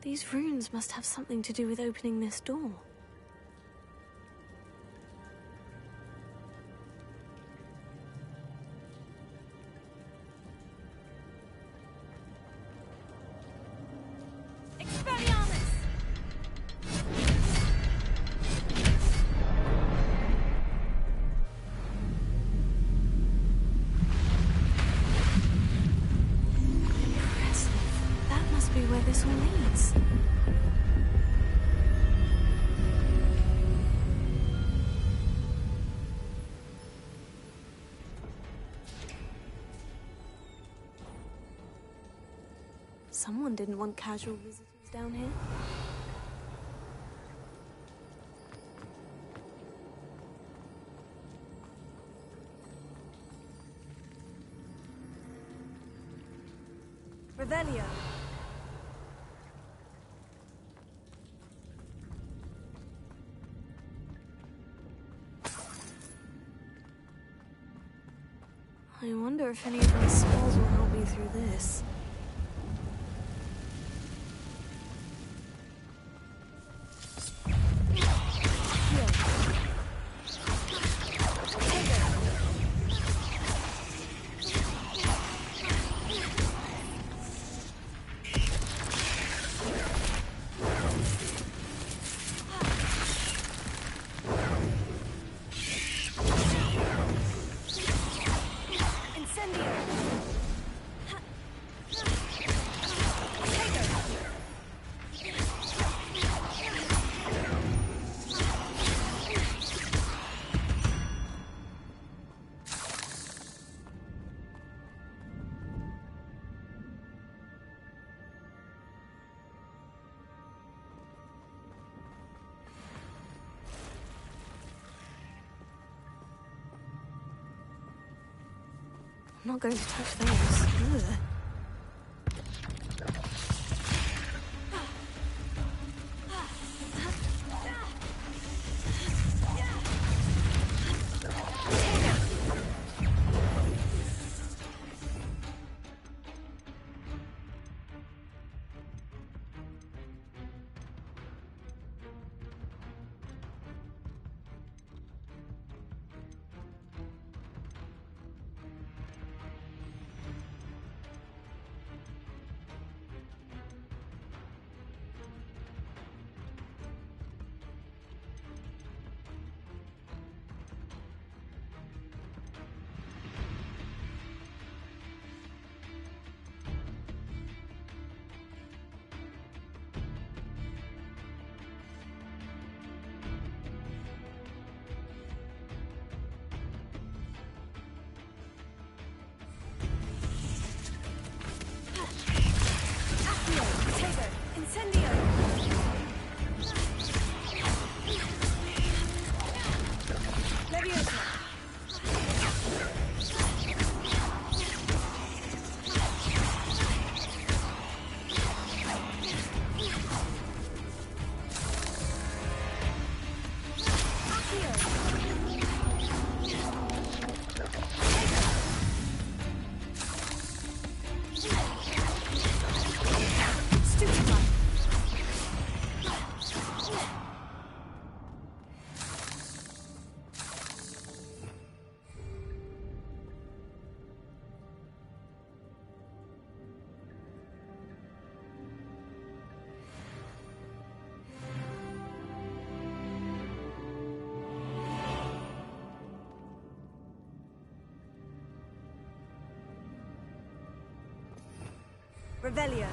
These runes must have something to do with opening this door. Where this all leads. Someone didn't want casual visitors down here. Revelio. I wonder if any of my spells will help me through this. I'm not going to touch those. Ugh. Revelio.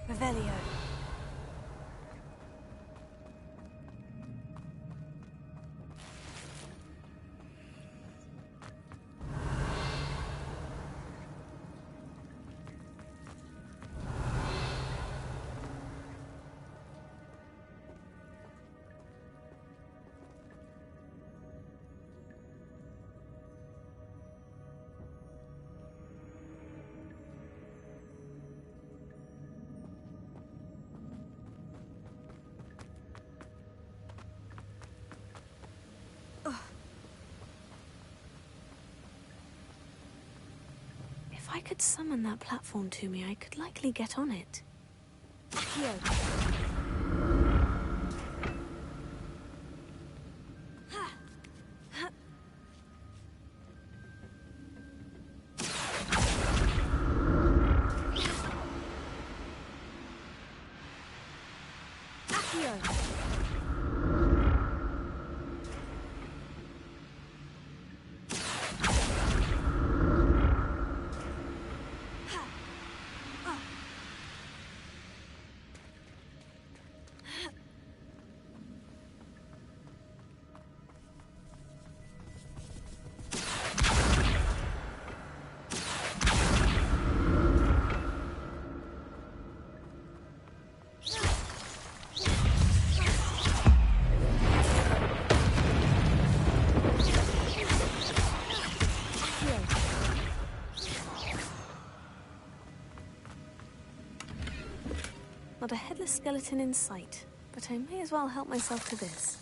Revelio. If I could summon that platform to me, I could likely get on it. Here. Not a headless skeleton in sight, but I may as well help myself to this.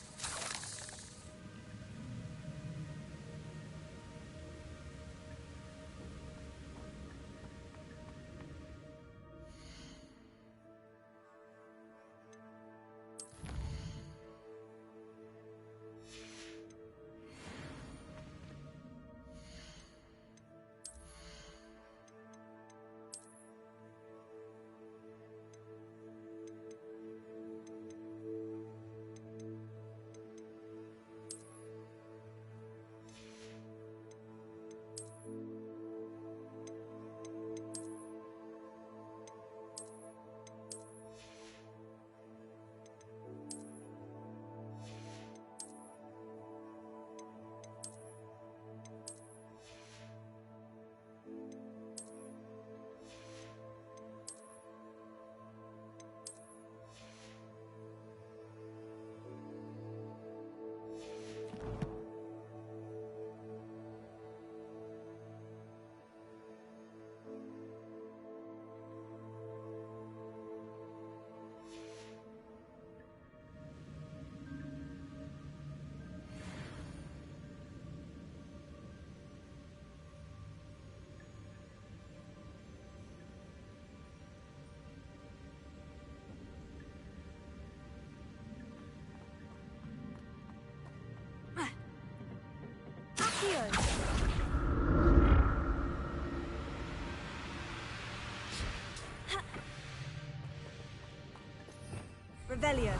Revelio.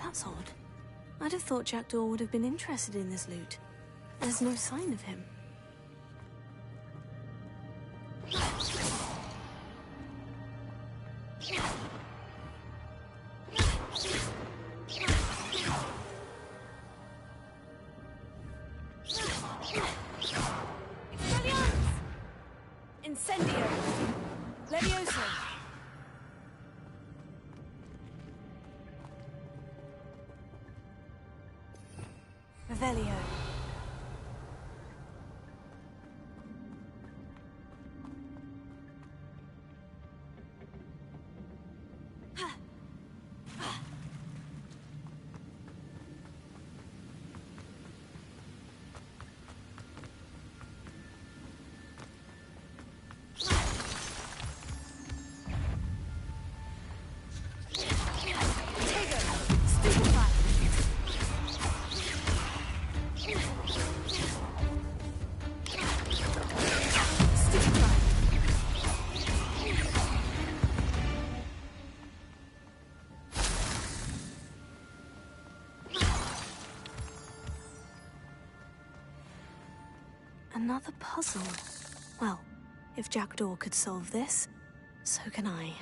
That's odd. I'd have thought Jackdaw would have been interested in this loot. There's no sign of him. Incendio. Levioso. Revelio. Another puzzle. Well, if Jackdaw could solve this, so can I.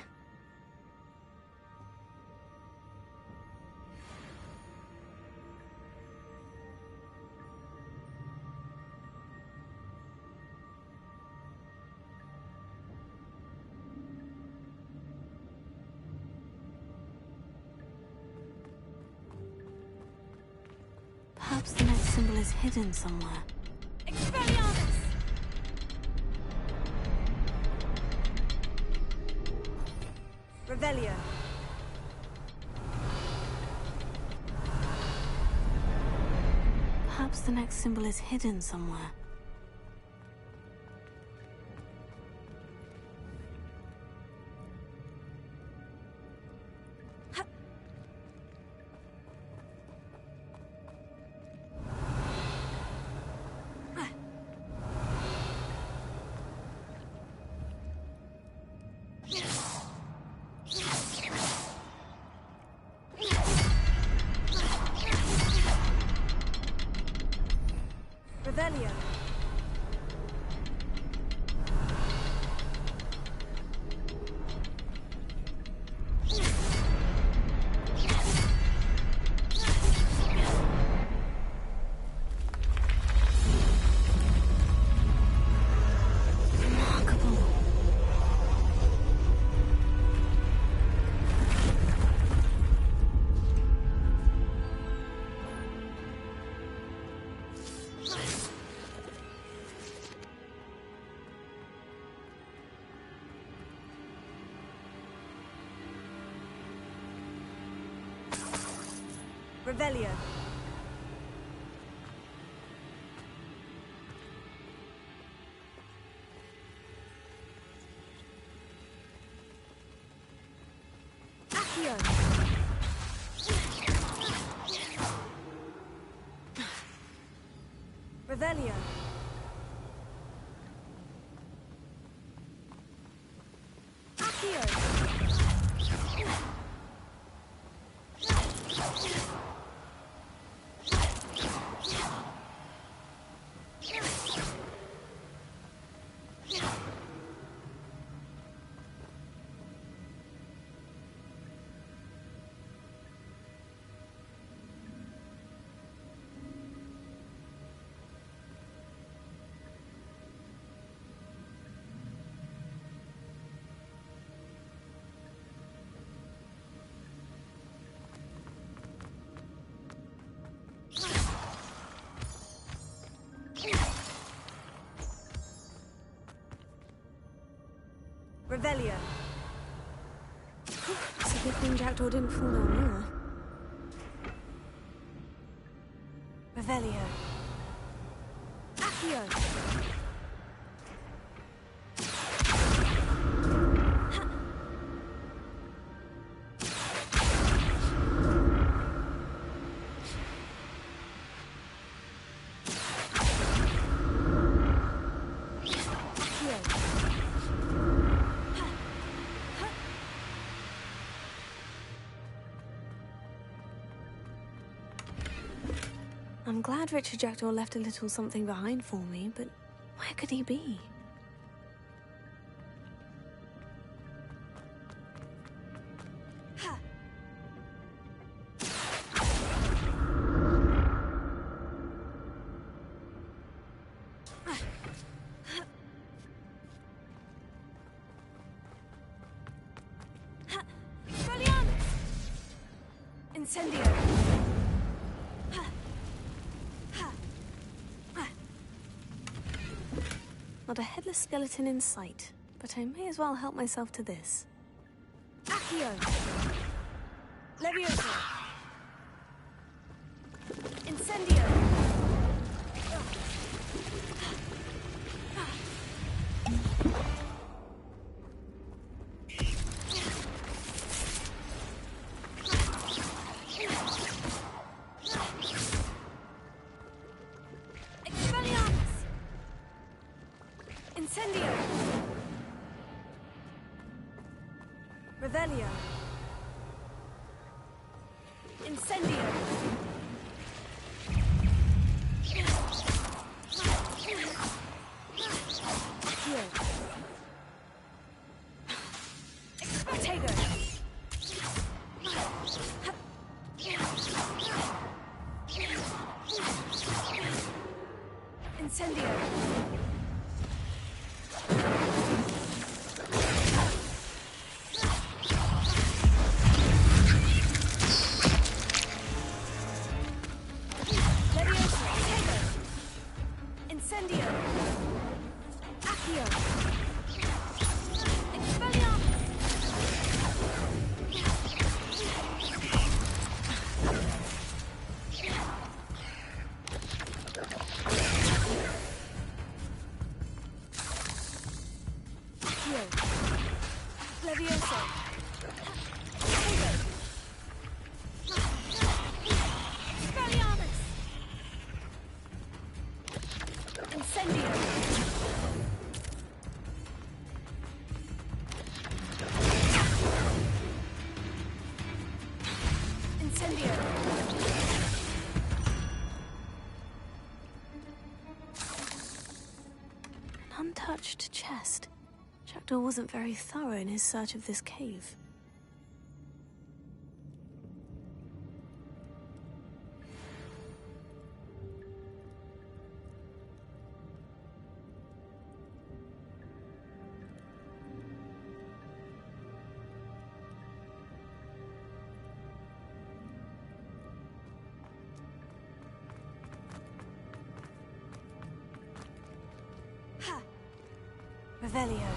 Perhaps the next symbol is hidden somewhere. Expelliarmus! Revelio. Perhaps the next symbol is hidden somewhere. Revelio. Revelio. Accio. Revelio. Accio. Revelio. It's a good thing Jackdaw didn't fall down there. Revelio. Accio. I'm glad Richard Jackdaw left a little something behind for me, but where could he be? Incendio! Not a headless skeleton in sight, but I may as well help myself to this. Accio! Levioso! Incendio! Incendio! Revelio! Incendio! Accio! Protego! Incendio! Incendio! Accio! Expelliarmus! Accio! Levioso! Expelliarmus! Incendio! Incendio! An untouched chest. Jackdaw wasn't very thorough in his search of this cave. Revelio.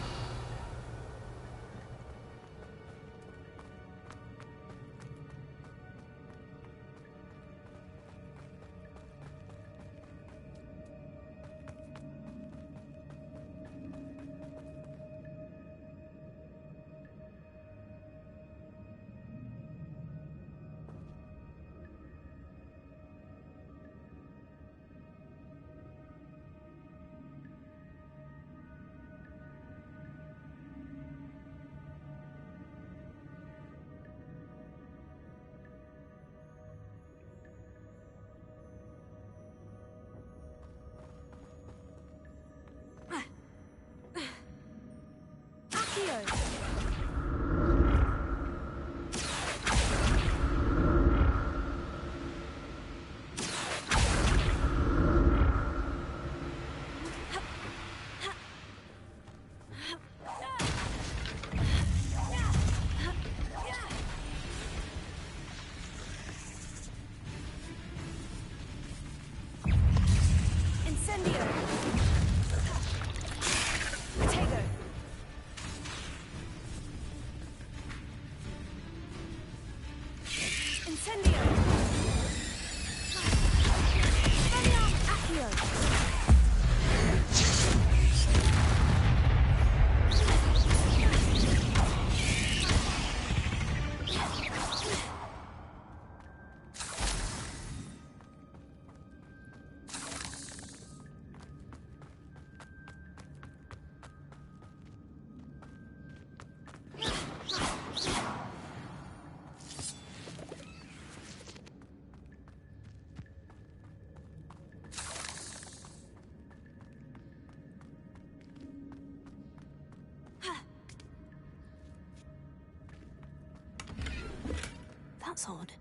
That's odd.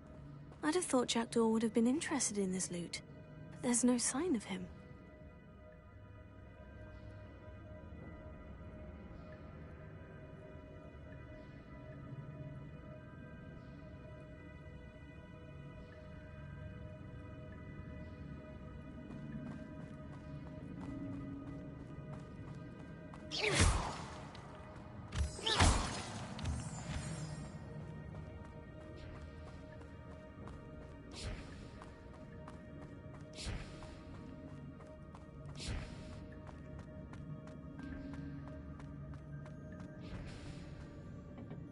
I'd have thought Jackdaw would have been interested in this loot, but there's no sign of him.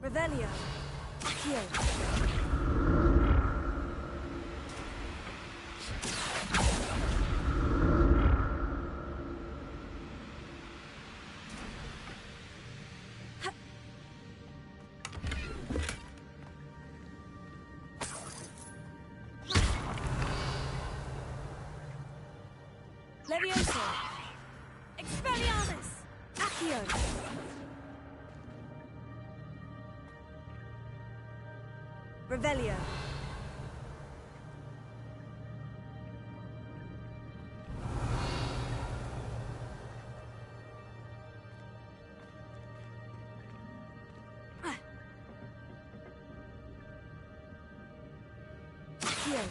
Revelio. Accio. Levioso. Expelliarmus. Accio. Revelio. Accio.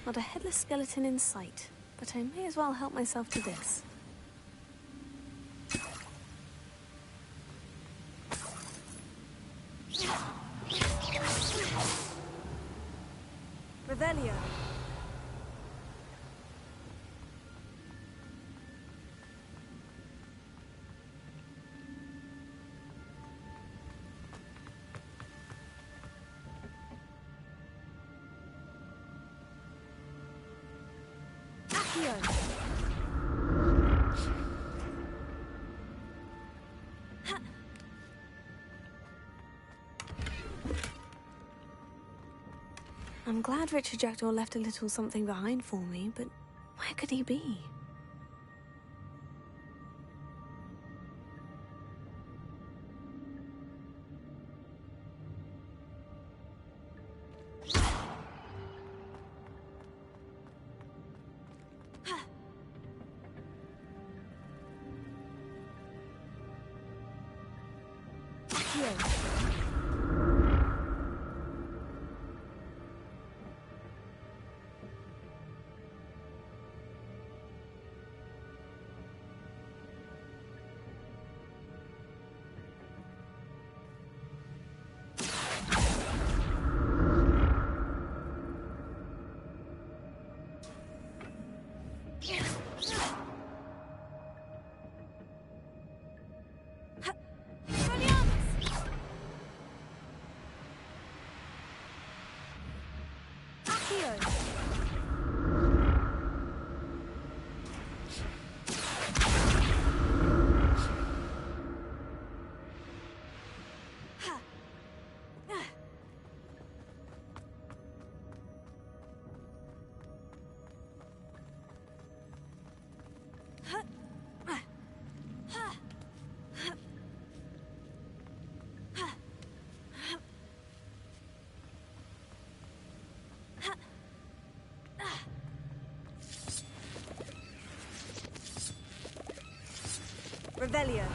Not a headless skeleton in sight, but I may as well help myself to this. Revelio. I'm glad Richard Jackdaw left a little something behind for me, but where could he be? Revelio.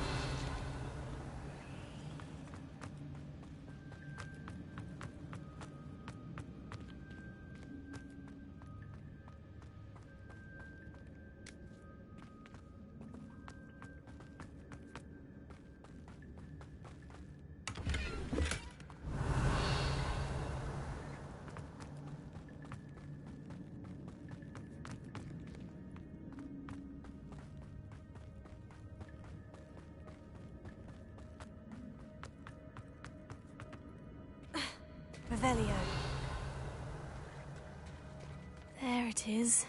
Revelio. There it is.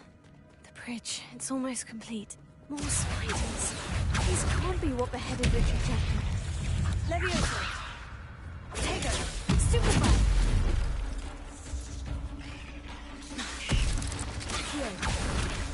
The bridge. It's almost complete. More spiders. These can't be what beheaded Richard Jackdaw. Levioso. Tego. Superfire. Accio.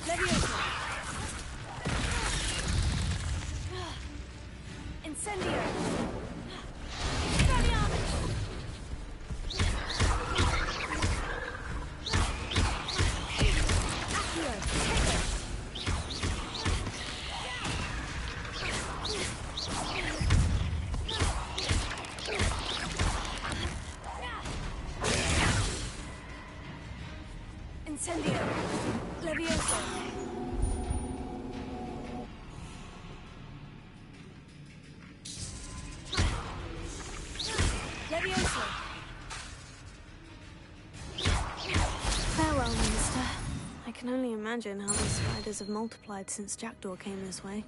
Leviosa! Incendio! Leviosa! Leviosa! Farewell, Minister. I can only imagine how these spiders have multiplied since Jackdaw came this way.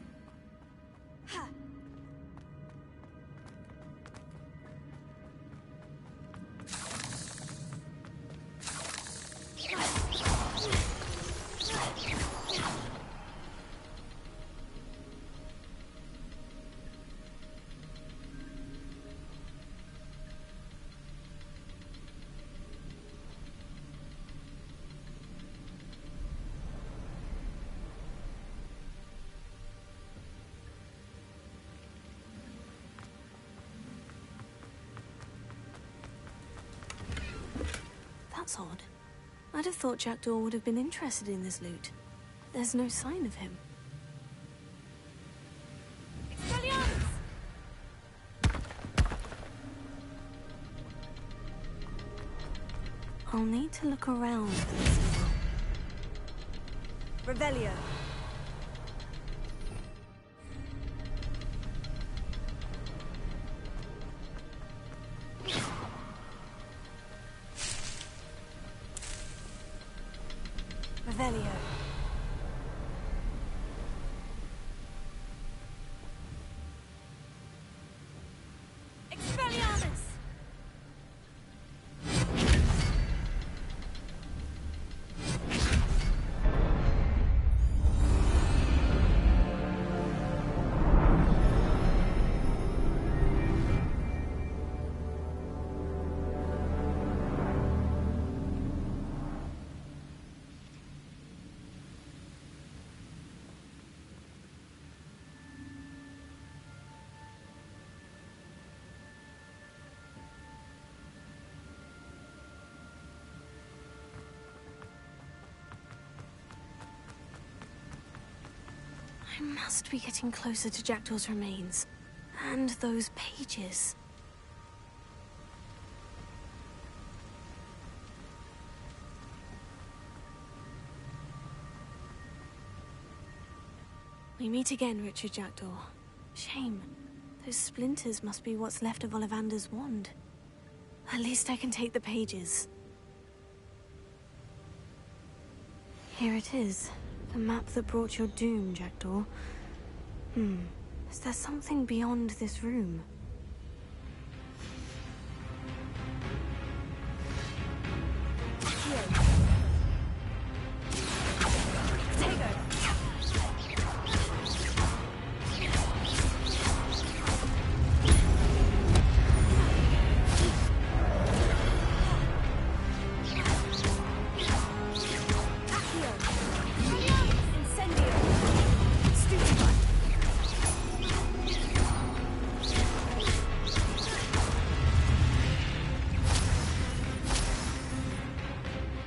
That's odd. I'd have thought Jackdaw would have been interested in this loot. There's no sign of him. I'll need to look around for this. Revelio. Revelio. Expelliarmus! I must be getting closer to Jackdaw's remains. And those pages. We meet again, Richard Jackdaw. Shame. Those splinters must be what's left of Ollivander's wand. At least I can take the pages. Here it is. The map that brought your doom, Jackdaw. Is there something beyond this room?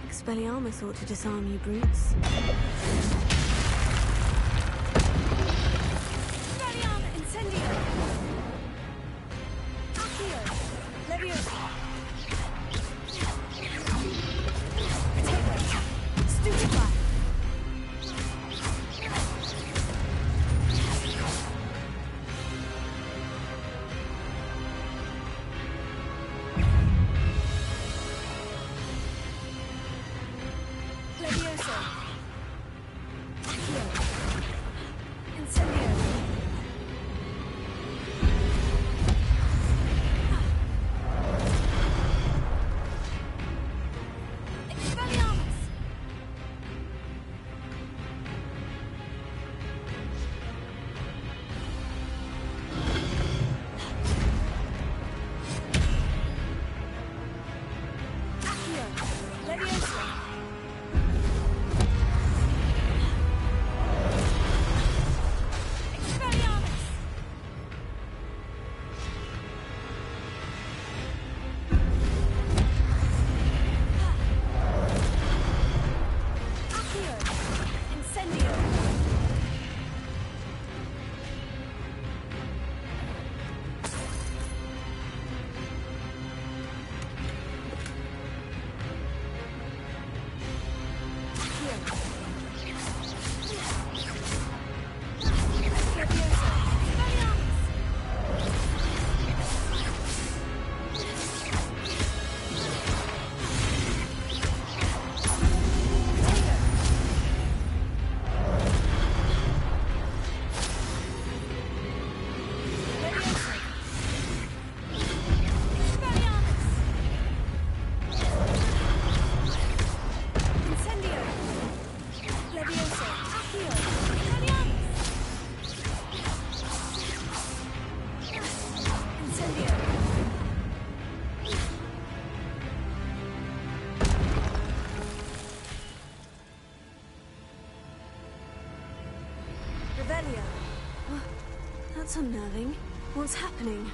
Expelliarmus thought to disarm you brutes. Expelliarmus! Incendio! Accio! Leviosa! Potato! Stupefy! Levioso. Accio. Incendio. Expelliarmus. Accio. Levioso. Expelliarmus. Accio. Incendio. Incendio. Levioso. Accio. Expelliarmus. Incendio. Revelio. Oh, that's unnerving. What's happening?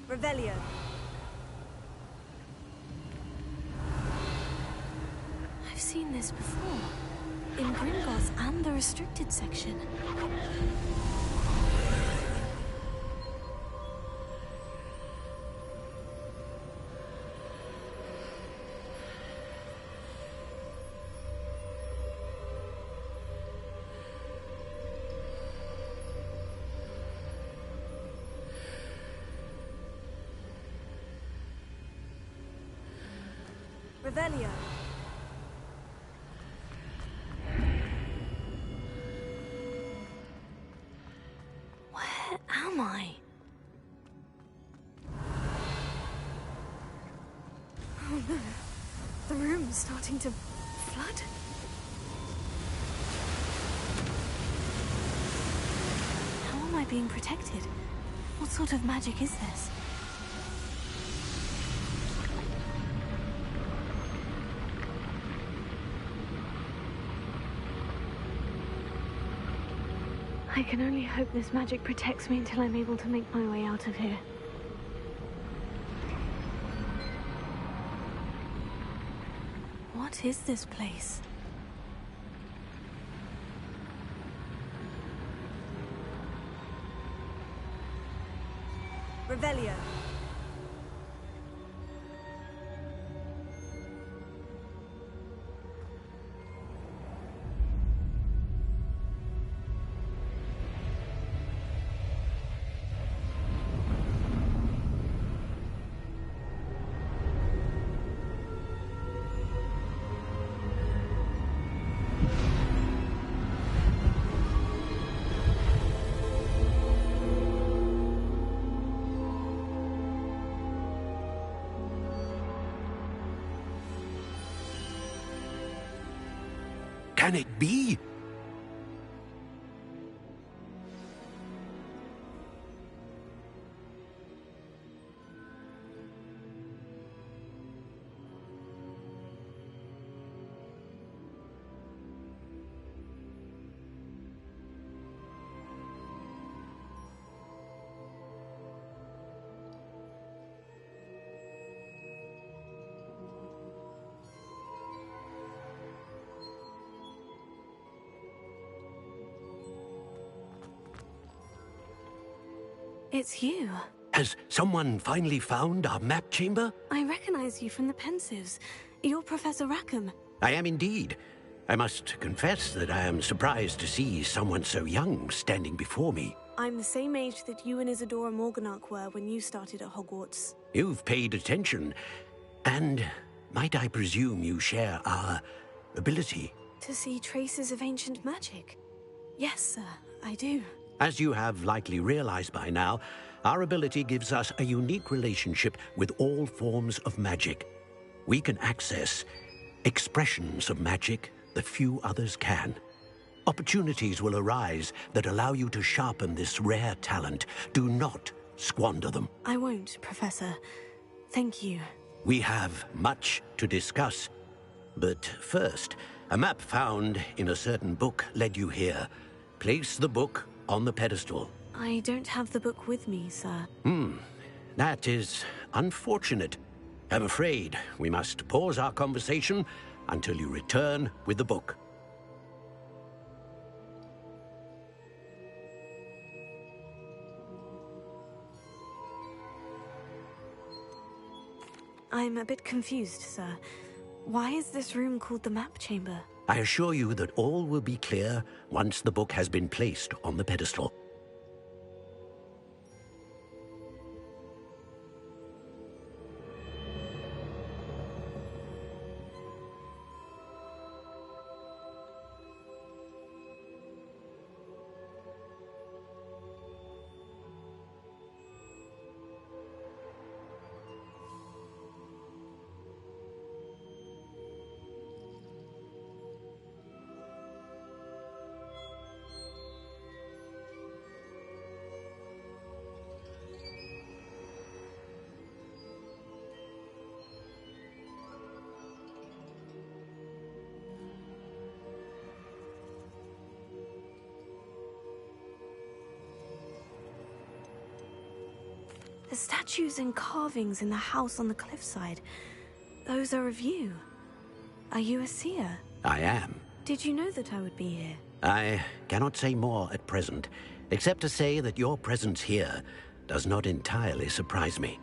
Revelio. I've seen this before. In Gringotts and the restricted section. Revelio. Where am I? Oh no. The room's starting to flood. How am I being protected? What sort of magic is this? I can only hope this magic protects me until I'm able to make my way out of here. What is this place? Revelio. Can it be? It's you. Has someone finally found our map chamber? I recognize you from the Pensives. You're Professor Rackham. I am indeed. I must confess that I am surprised to see someone so young standing before me. I'm the same age that you and Isadora Morganach were when you started at Hogwarts. You've paid attention, and might I presume you share our ability? To see traces of ancient magic? Yes, sir, I do. As you have likely realized by now, our ability gives us a unique relationship with all forms of magic. We can access expressions of magic that few others can. Opportunities will arise that allow you to sharpen this rare talent. Do not squander them. I won't, Professor. Thank you. We have much to discuss. But first, a map found in a certain book led you here. Place the book on the pedestal. I don't have the book with me, sir. That is unfortunate. I'm afraid we must pause our conversation until you return with the book. I'm a bit confused, sir. Why is this room called the map chamber? I assure you that all will be clear once the book has been placed on the pedestal. The statues and carvings in the house on the cliffside, those are of you. Are you a seer? I am. Did you know that I would be here? I cannot say more at present, except to say that your presence here does not entirely surprise me.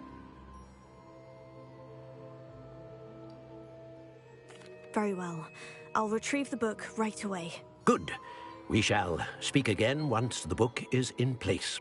Very well. I'll retrieve the book right away. Good. We shall speak again once the book is in place.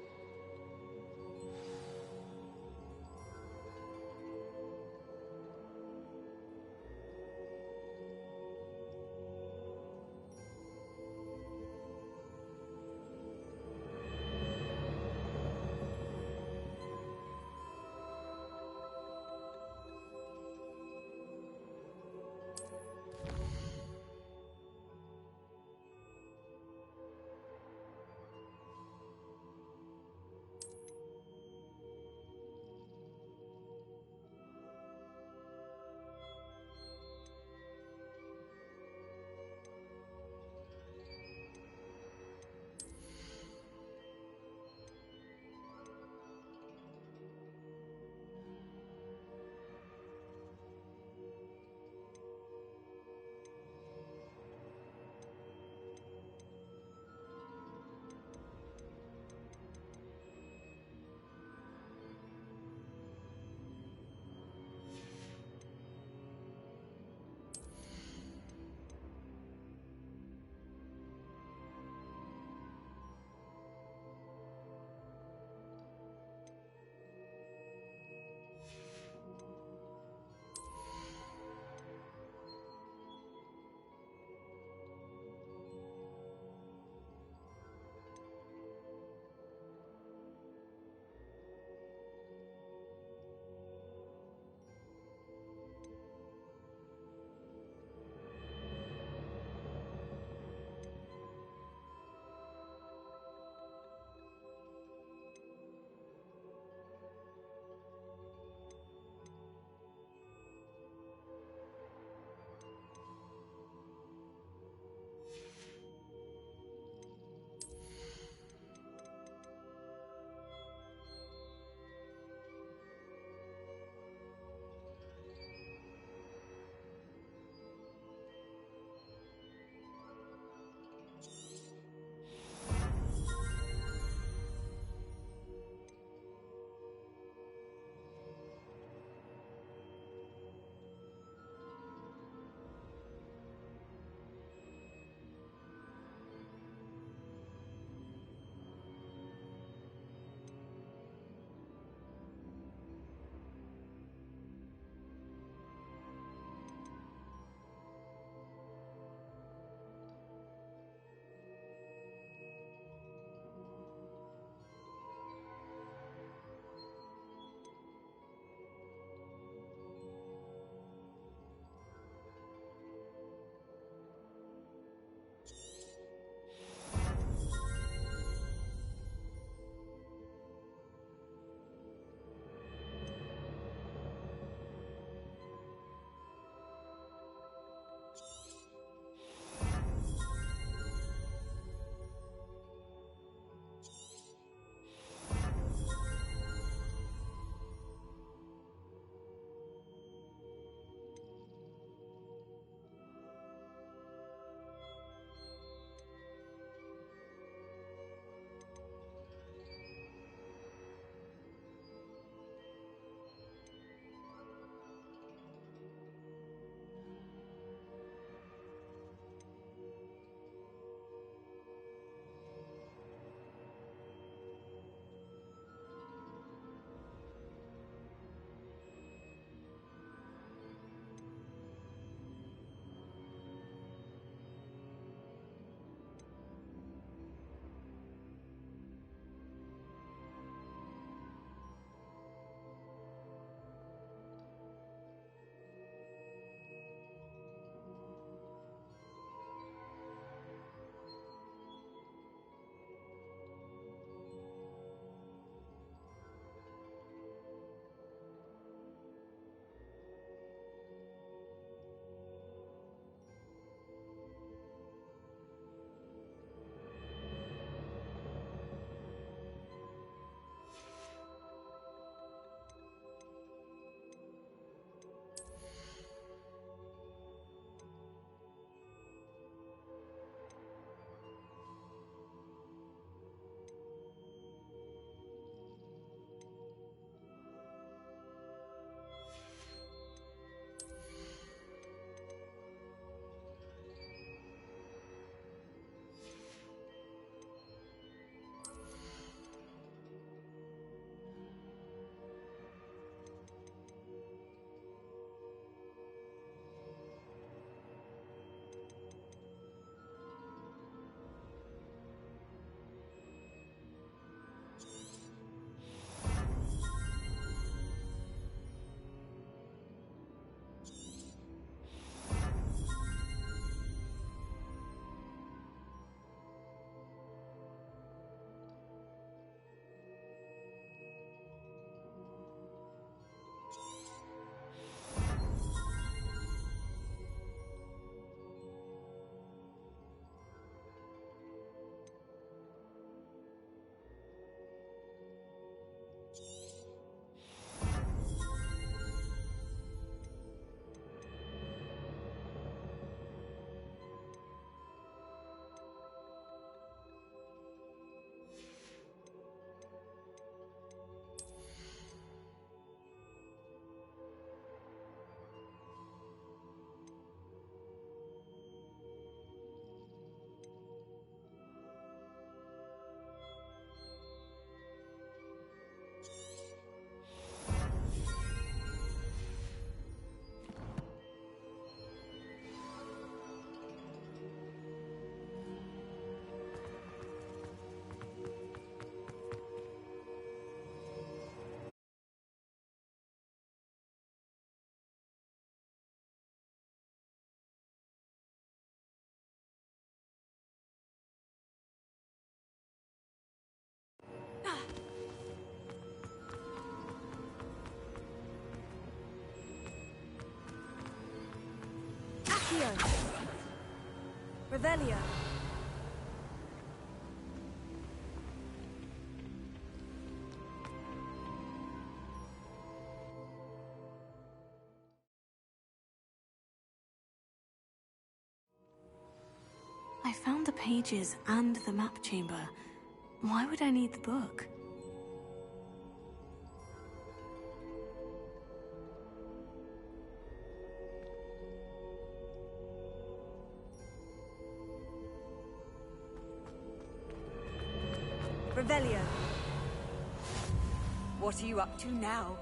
Accio. Revelio. I found the pages and the map chamber. Why would I need the book? Revelio. What are you up to now?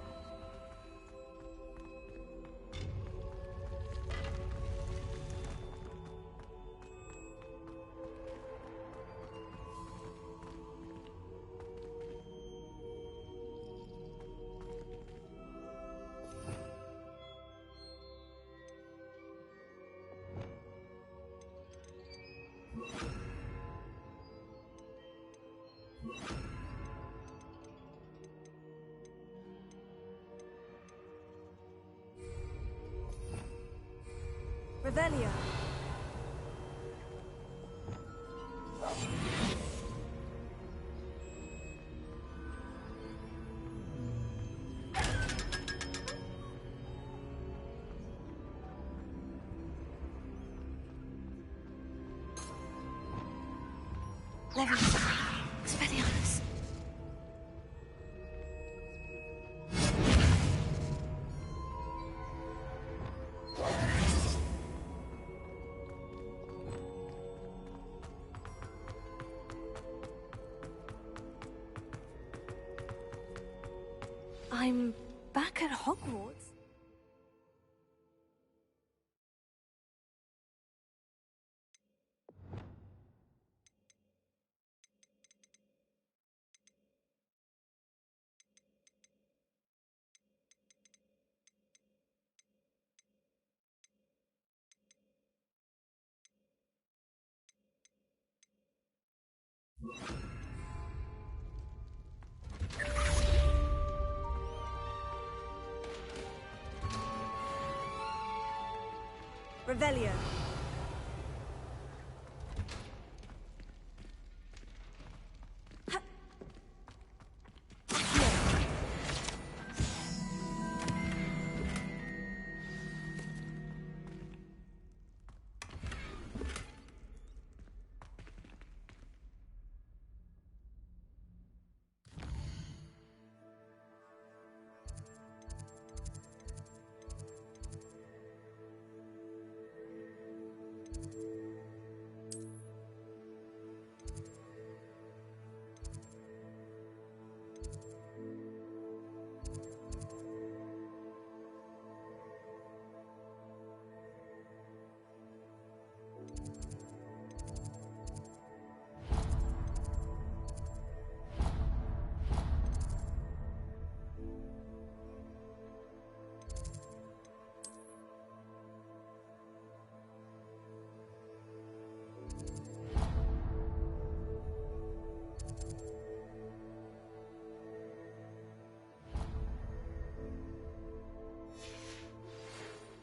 Revelio. Leviosa. Expelliarmus. I'm back at Hogwarts. Revelio.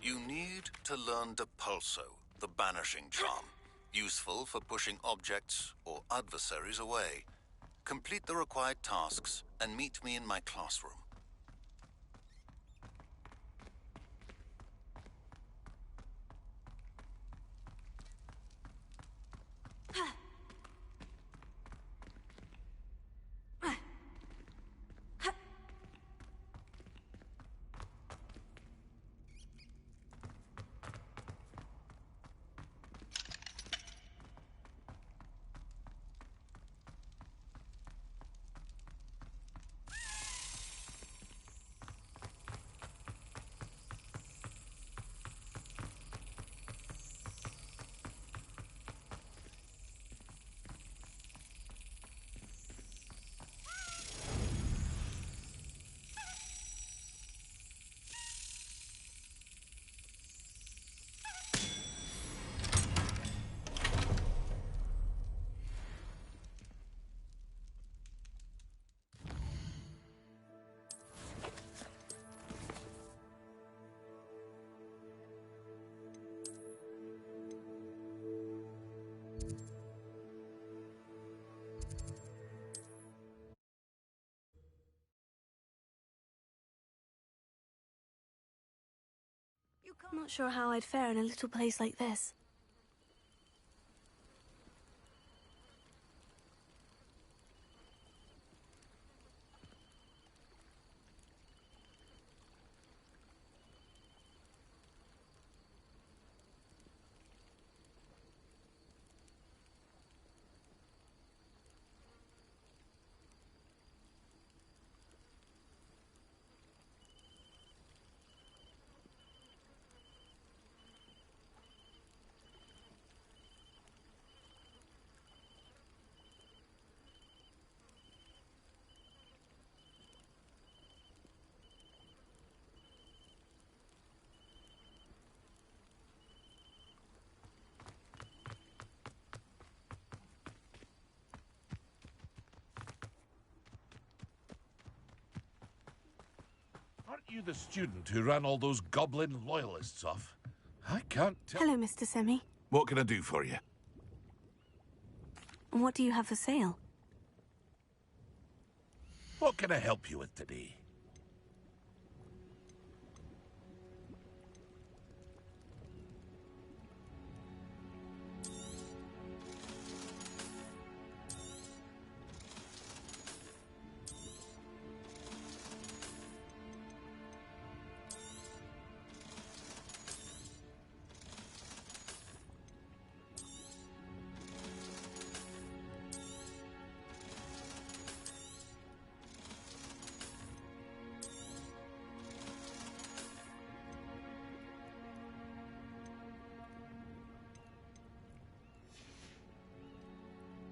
You need to learn Depulso, the banishing charm. Useful for pushing objects or adversaries away. Complete the required tasks and meet me in my classroom. I'm not sure how I'd fare in a little place like this. Aren't you the student who ran all those goblin loyalists off? I can't tell. Hello, Mr. Semi. What can I do for you? What do you have for sale? What can I help you with today?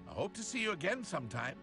I hope to see you again sometime.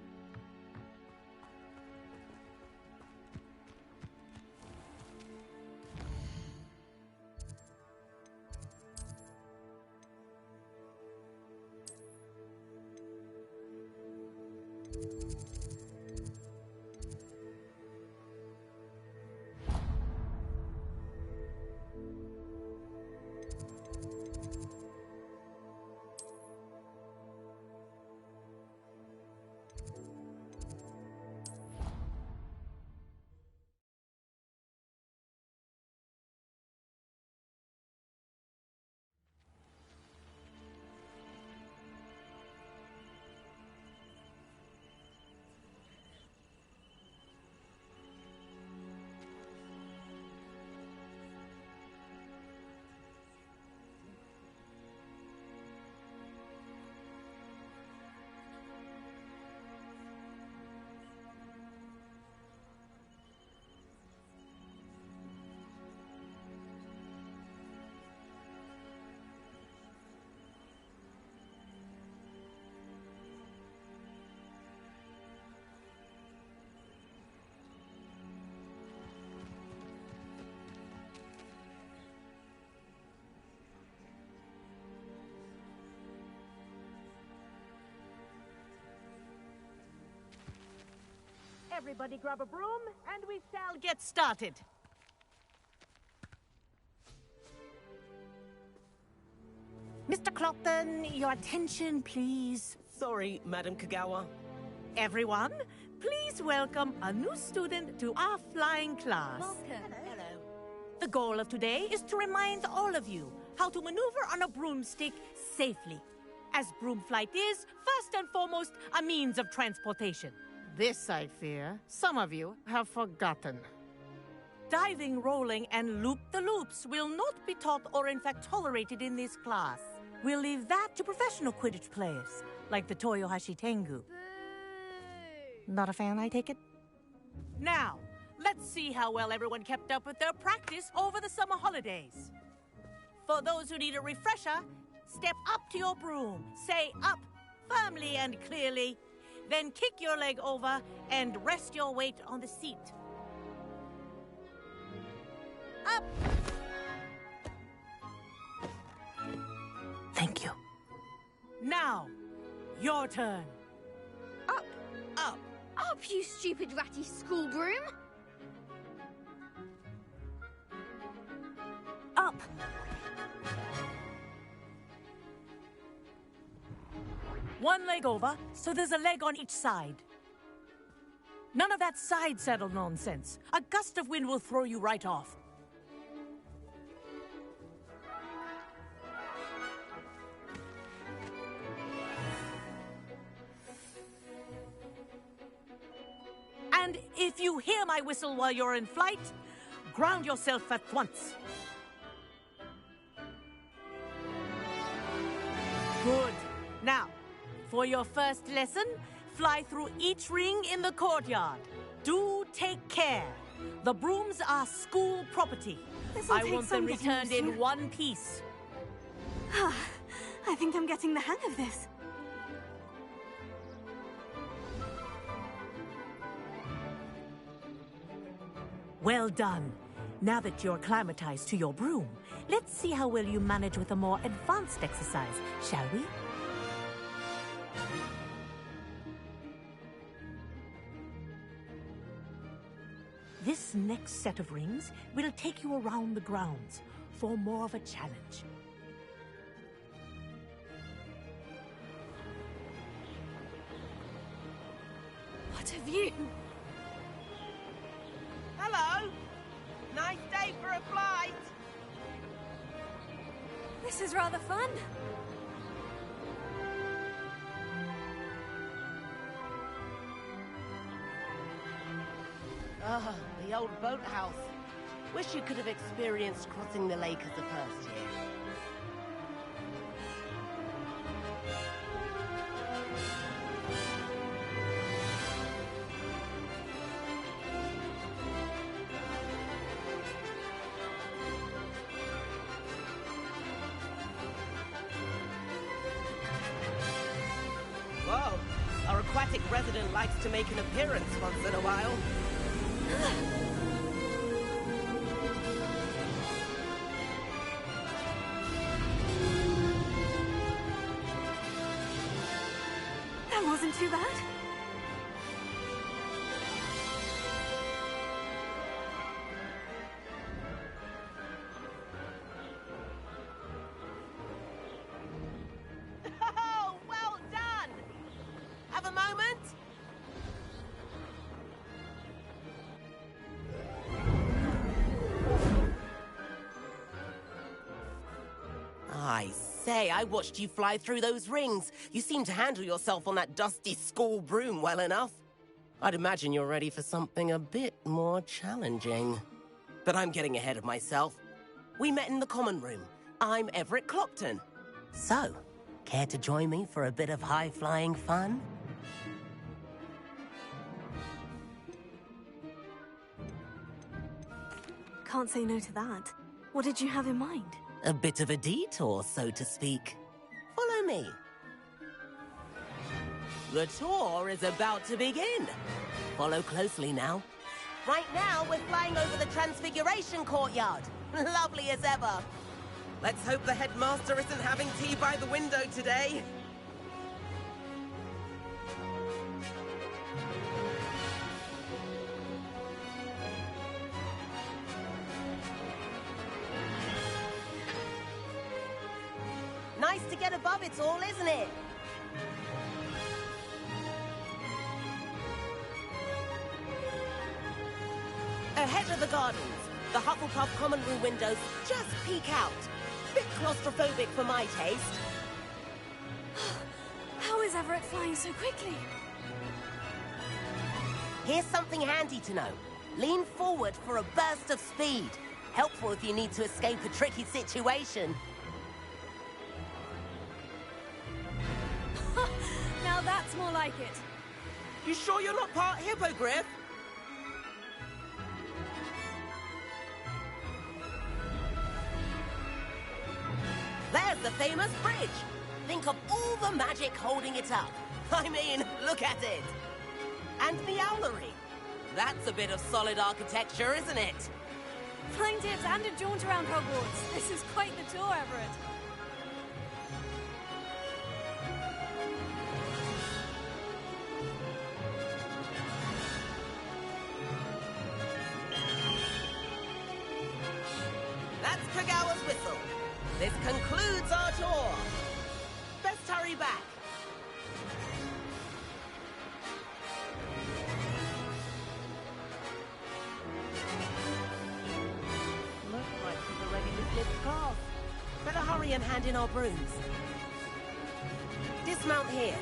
Everybody grab a broom, and we shall get started. Mr. Clopton, your attention, please. Sorry, Madam Kagawa. Everyone, please welcome a new student to our flying class. Welcome. Hello. The goal of today is to remind all of you how to maneuver on a broomstick safely, as broom flight is, first and foremost, a means of transportation. This, I fear, some of you have forgotten. Diving, rolling, and loop-the-loops will not be taught or in fact tolerated in this class. We'll leave that to professional Quidditch players, like the Toyohashi Tengu. Not a fan, I take it? Now, let's see how well everyone kept up with their practice over the summer holidays. For those who need a refresher, step up to your broom, say up firmly and clearly, then kick your leg over and rest your weight on the seat. Up! Thank you. Now, your turn. Up! Up! Up, you stupid ratty school broom! Up! One leg over, so there's a leg on each side. None of that side saddle nonsense. A gust of wind will throw you right off. if you hear my whistle while you're in flight, ground yourself at once. Good. Now, for your first lesson, fly through each ring in the courtyard. Do take care. The brooms are school property. I want them returned in one piece. I think I'm getting the hang of this. Well done. Now that you're acclimatized to your broom, let's see how well you manage with a more advanced exercise, shall we? This next set of rings will take you around the grounds for more of a challenge. What a view! Hello! Nice day for a flight! This is rather fun. Ah, the old boathouse. Wish you could have experienced crossing the lake as a first year. Whoa, our aquatic resident likes to make an appearance once in a while. That wasn't too bad. Oh, well done! Have a moment? I say, I watched you fly through those rings. You seem to handle yourself on that dusty school broom well enough. I'd imagine you're ready for something a bit more challenging. But I'm getting ahead of myself. We met in the common room. I'm Everett Clockton. So, care to join me for a bit of high-flying fun? Can't say no to that. What did you have in mind? A bit of a detour, so to speak. Follow me. The tour is about to begin. Follow closely now. Right now, we're flying over the Transfiguration Courtyard. Lovely as ever. Let's hope the headmaster isn't having tea by the window today. Nice to get above it all, isn't it? Ahead of the gardens, the Hufflepuff common room windows just peek out. Bit claustrophobic for my taste. How is Everett flying so quickly? Here's something handy to know. Lean forward for a burst of speed. Helpful if you need to escape a tricky situation. Now that's more like it. You sure you're not part hippogriff? There's the famous bridge. Think of all the magic holding it up. I mean, look at it. And the owlery. That's a bit of solid architecture, isn't it? Flying tips and a jaunt around Hogwarts. This is quite the tour, Everett. That's Kagawa's whistle. This concludes our tour. Best hurry back. Looks like we're ready to flip cars. Better hurry and hand in our brooms. Dismount here.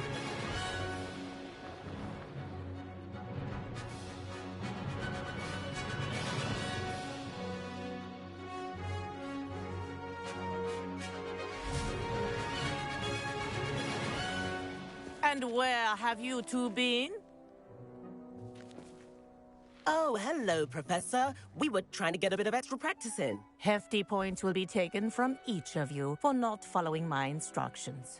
And where have you two been? Oh, hello, Professor. We were trying to get a bit of extra practice in. Hefty points will be taken from each of you for not following my instructions.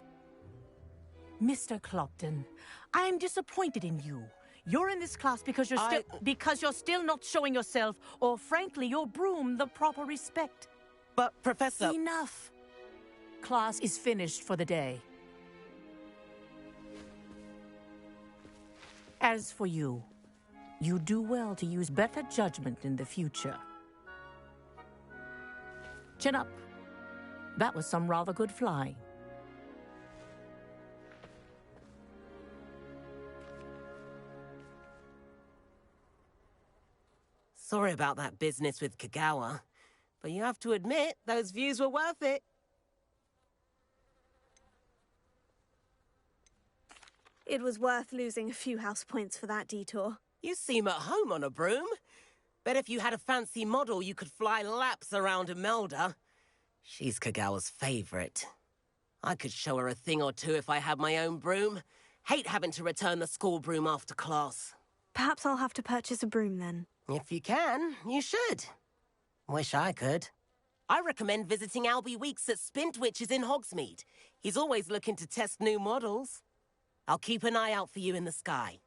Mr. Clopton, I am disappointed in you. You're in this class because you're still not showing yourself, or frankly, your broom, the proper respect. But, Professor... Enough. Class is finished for the day. As for you, you do well to use better judgment in the future. Chin up. That was some rather good flying. Sorry about that business with Kagawa, but you have to admit, those views were worth it. It was worth losing a few house points for that detour. You seem at home on a broom. Bet if you had a fancy model, you could fly laps around Imelda. She's Kagawa's favorite. I could show her a thing or two if I had my own broom. Hate having to return the school broom after class. Perhaps I'll have to purchase a broom then. If you can, you should. Wish I could. I recommend visiting Albie Weeks at Spintwitches in Hogsmeade. He's always looking to test new models. I'll keep an eye out for you in the sky.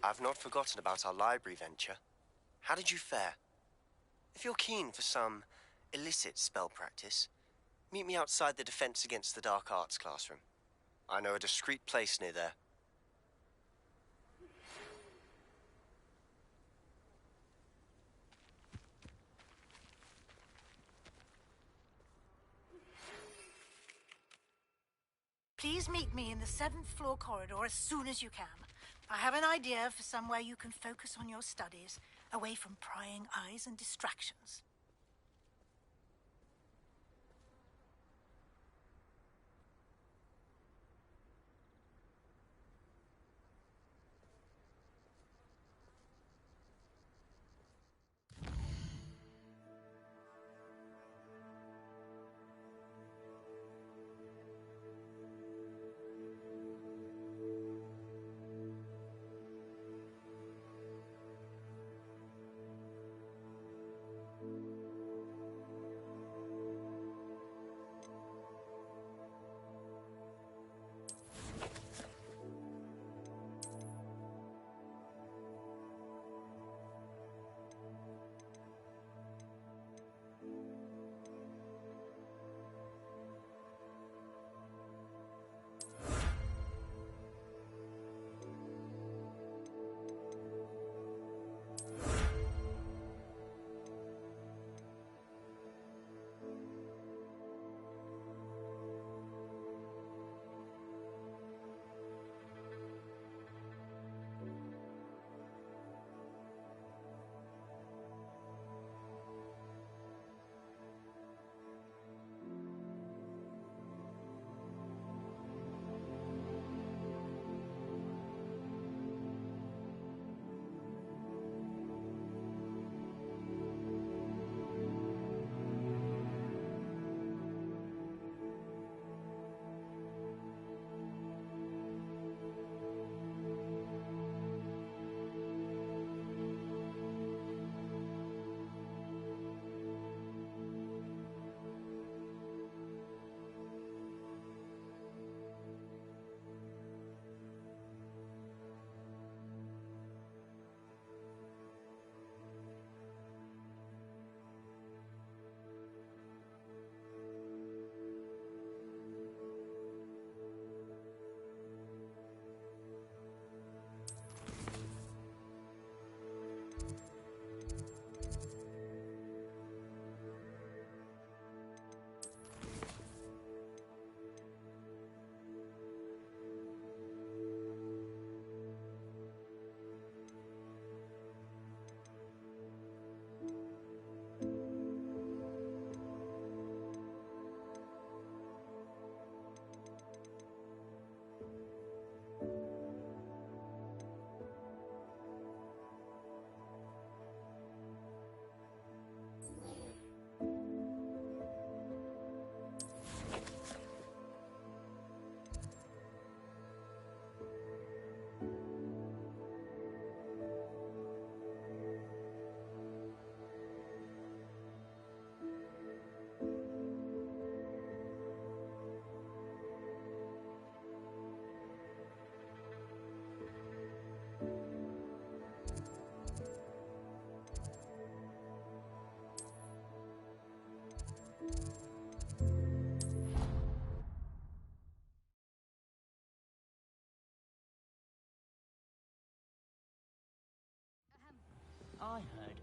I've not forgotten about our library venture. How did you fare? If you're keen for some illicit spell practice, meet me outside the Defense Against the Dark Arts classroom. I know a discreet place near there. Please meet me in the 7th floor corridor as soon as you can. I have an idea for somewhere you can focus on your studies, away from prying eyes and distractions.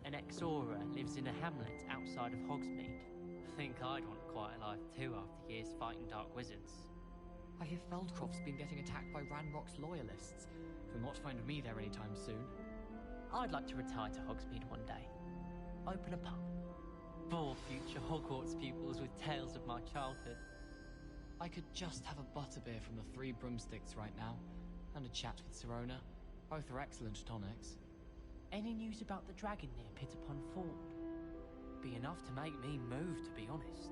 An ex-Auror lives in a hamlet outside of Hogsmeade. I think I'd want quite a life too after years fighting dark wizards. I hear Feldcroft's been getting attacked by Ranrock's loyalists. You'll not find me there anytime soon. I'd like to retire to Hogsmeade one day. Open a pub. Bore future Hogwarts pupils with tales of my childhood. I could just have a butterbeer from the Three Broomsticks right now, and a chat with Sirona. Both are excellent tonics. Any news about the dragon near Pittupon-Ford? Be enough to make me move, to be honest.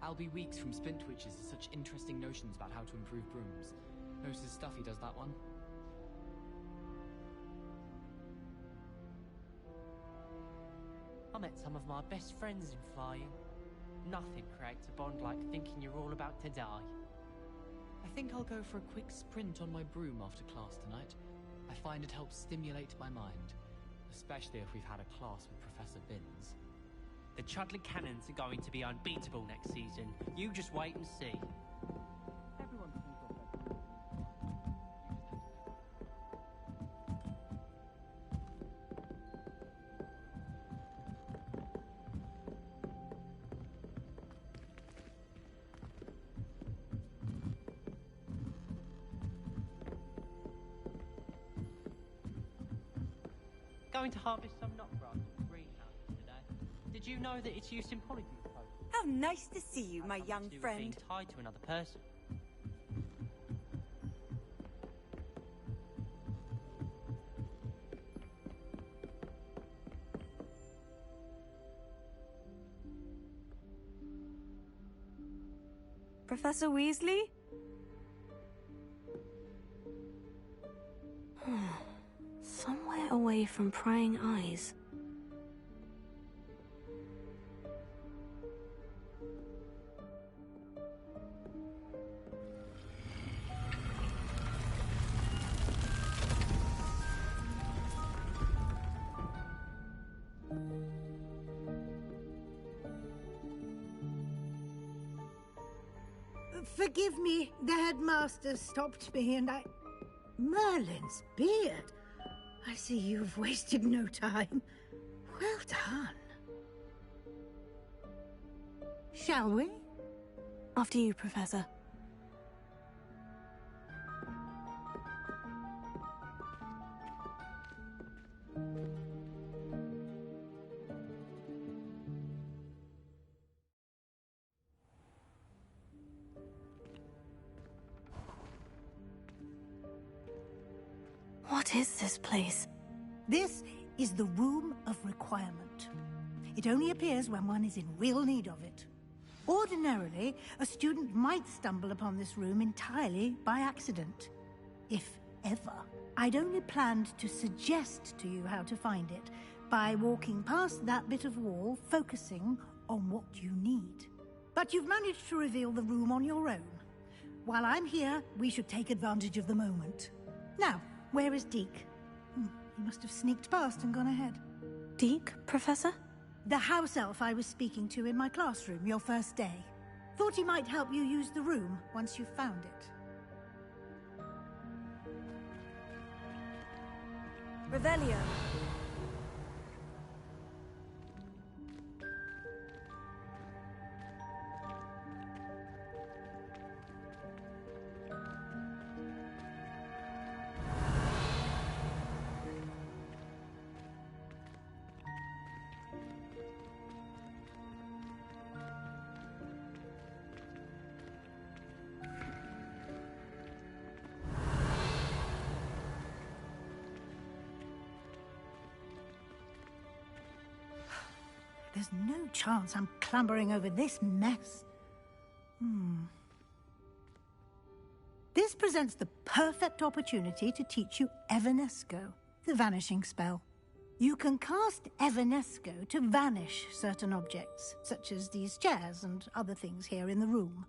I'll be weeks from Splintwitches with such interesting notions about how to improve brooms. Knows his stuff, he does that one. I met some of my best friends in flying. Nothing creates a bond like thinking you're all about to die. I think I'll go for a quick sprint on my broom after class tonight. I find it helps stimulate my mind, especially if we've had a class with Professor Binns. The Chudley Cannons are going to be unbeatable next season. You just wait and see. Everyone's Going to harvest some nutgrass in the greenhouse today. Did you know that it's used in polyglot code? How nice to see you, my young friend. Being tied to another person. Professor Weasley? Somewhere away from prying eyes. Forgive me, the headmaster stopped me and Merlin's beard. I see you've wasted no time. Well done. Shall we? After you, Professor. What is this place? This is the Room of Requirement. It only appears when one is in real need of it. Ordinarily, a student might stumble upon this room entirely by accident. If ever. I'd only planned to suggest to you how to find it by walking past that bit of wall, focusing on what you need. But you've managed to reveal the room on your own. While I'm here, we should take advantage of the moment. Now, where is Deke? He must have sneaked past and gone ahead. Deke, Professor? The house elf I was speaking to in my classroom your first day. Thought he might help you use the room once you've found it. Revelio. There's no chance I'm clambering over this mess. This presents the perfect opportunity to teach you Evanesco, the vanishing spell. You can cast Evanesco to vanish certain objects, such as these chairs and other things here in the room.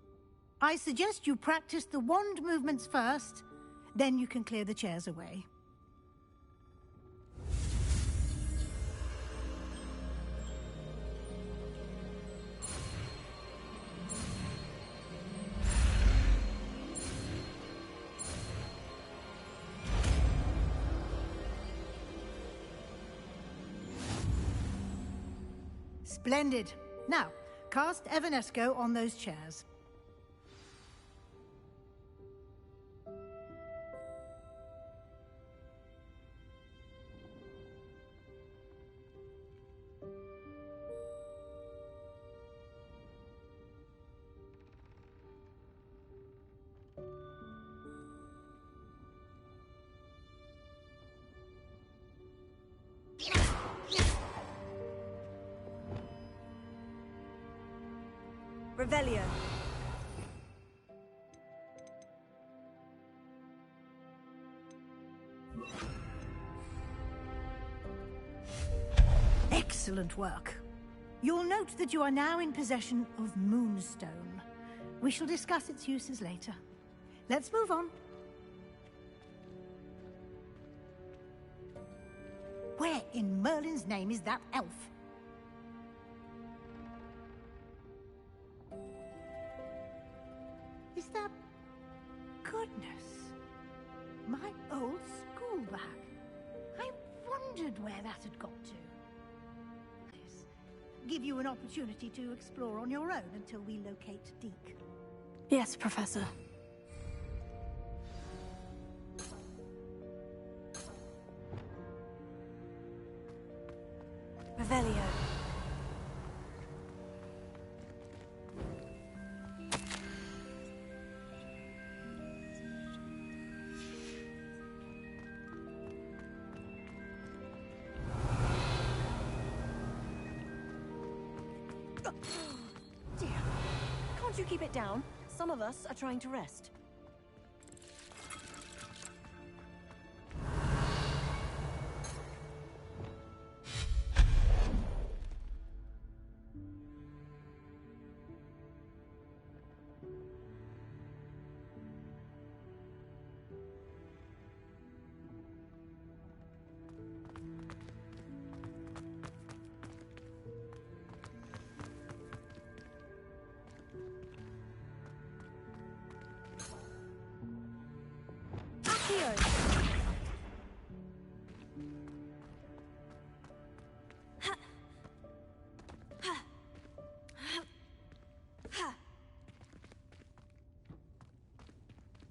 I suggest you practice the wand movements first, then you can clear the chairs away. Splendid. Now, cast Evanesco on those chairs. Revelio. Excellent work. You'll note that you are now in possession of Moonstone. We shall discuss its uses later. Let's move on. Where in Merlin's name is that elf? Is that... Goodness. My old school bag. I wondered where that had got to. Yes. Give you an opportunity to explore on your own until we locate Deke. Yes, Professor. Revelio. Dear, can't you keep it down? Some of us are trying to rest.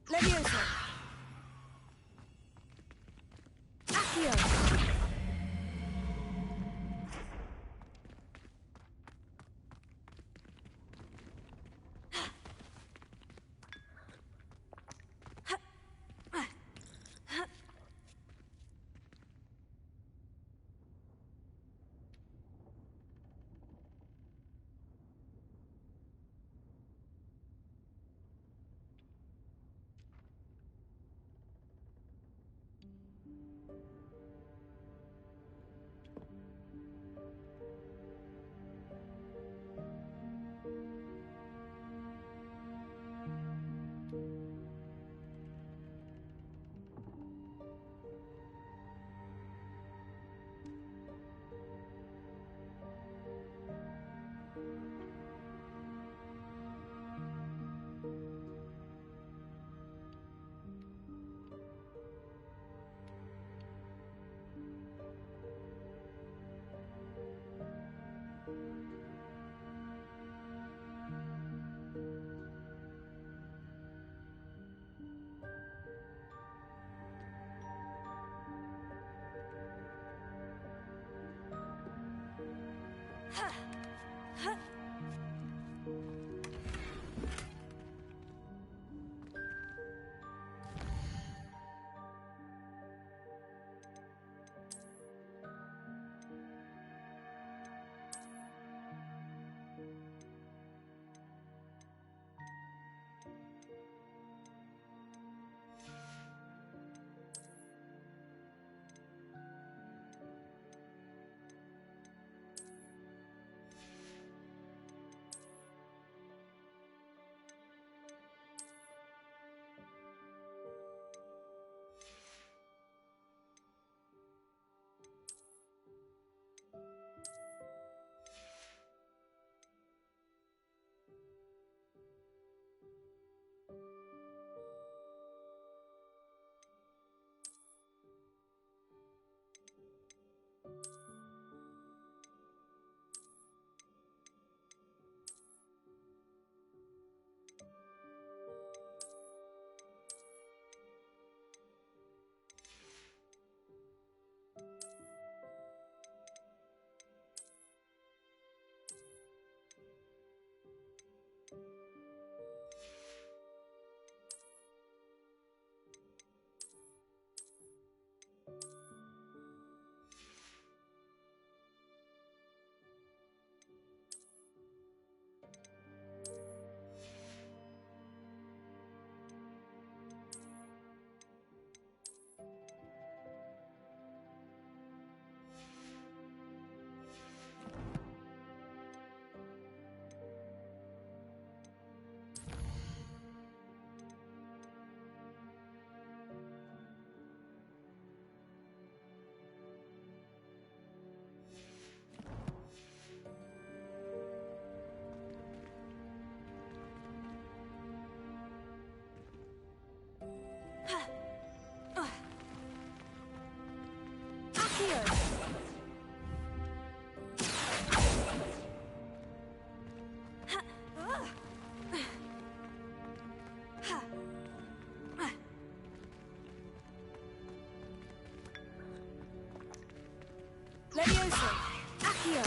Leviosa. Accio. Levioso! Accio!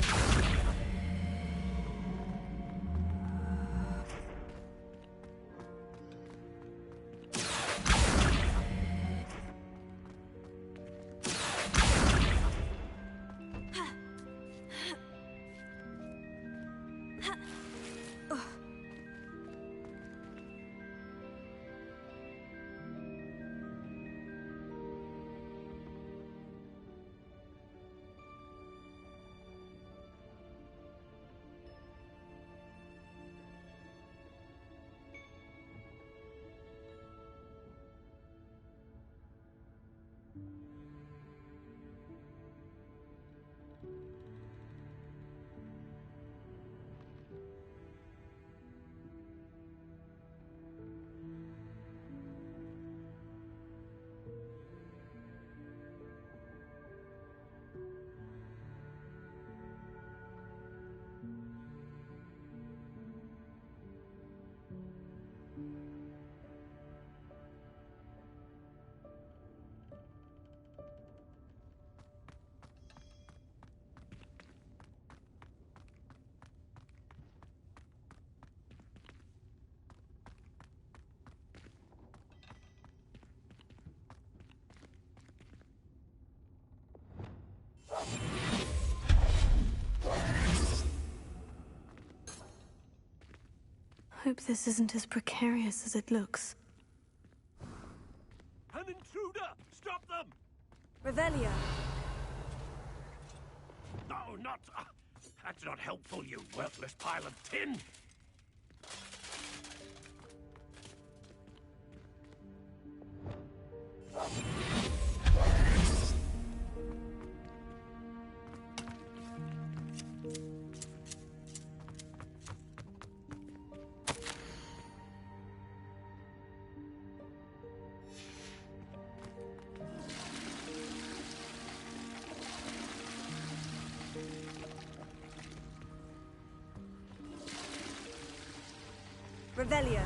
Hope this isn't as precarious as it looks. An intruder! Stop them! Revelio! No, not... that's not helpful, you worthless pile of tin! Revelio!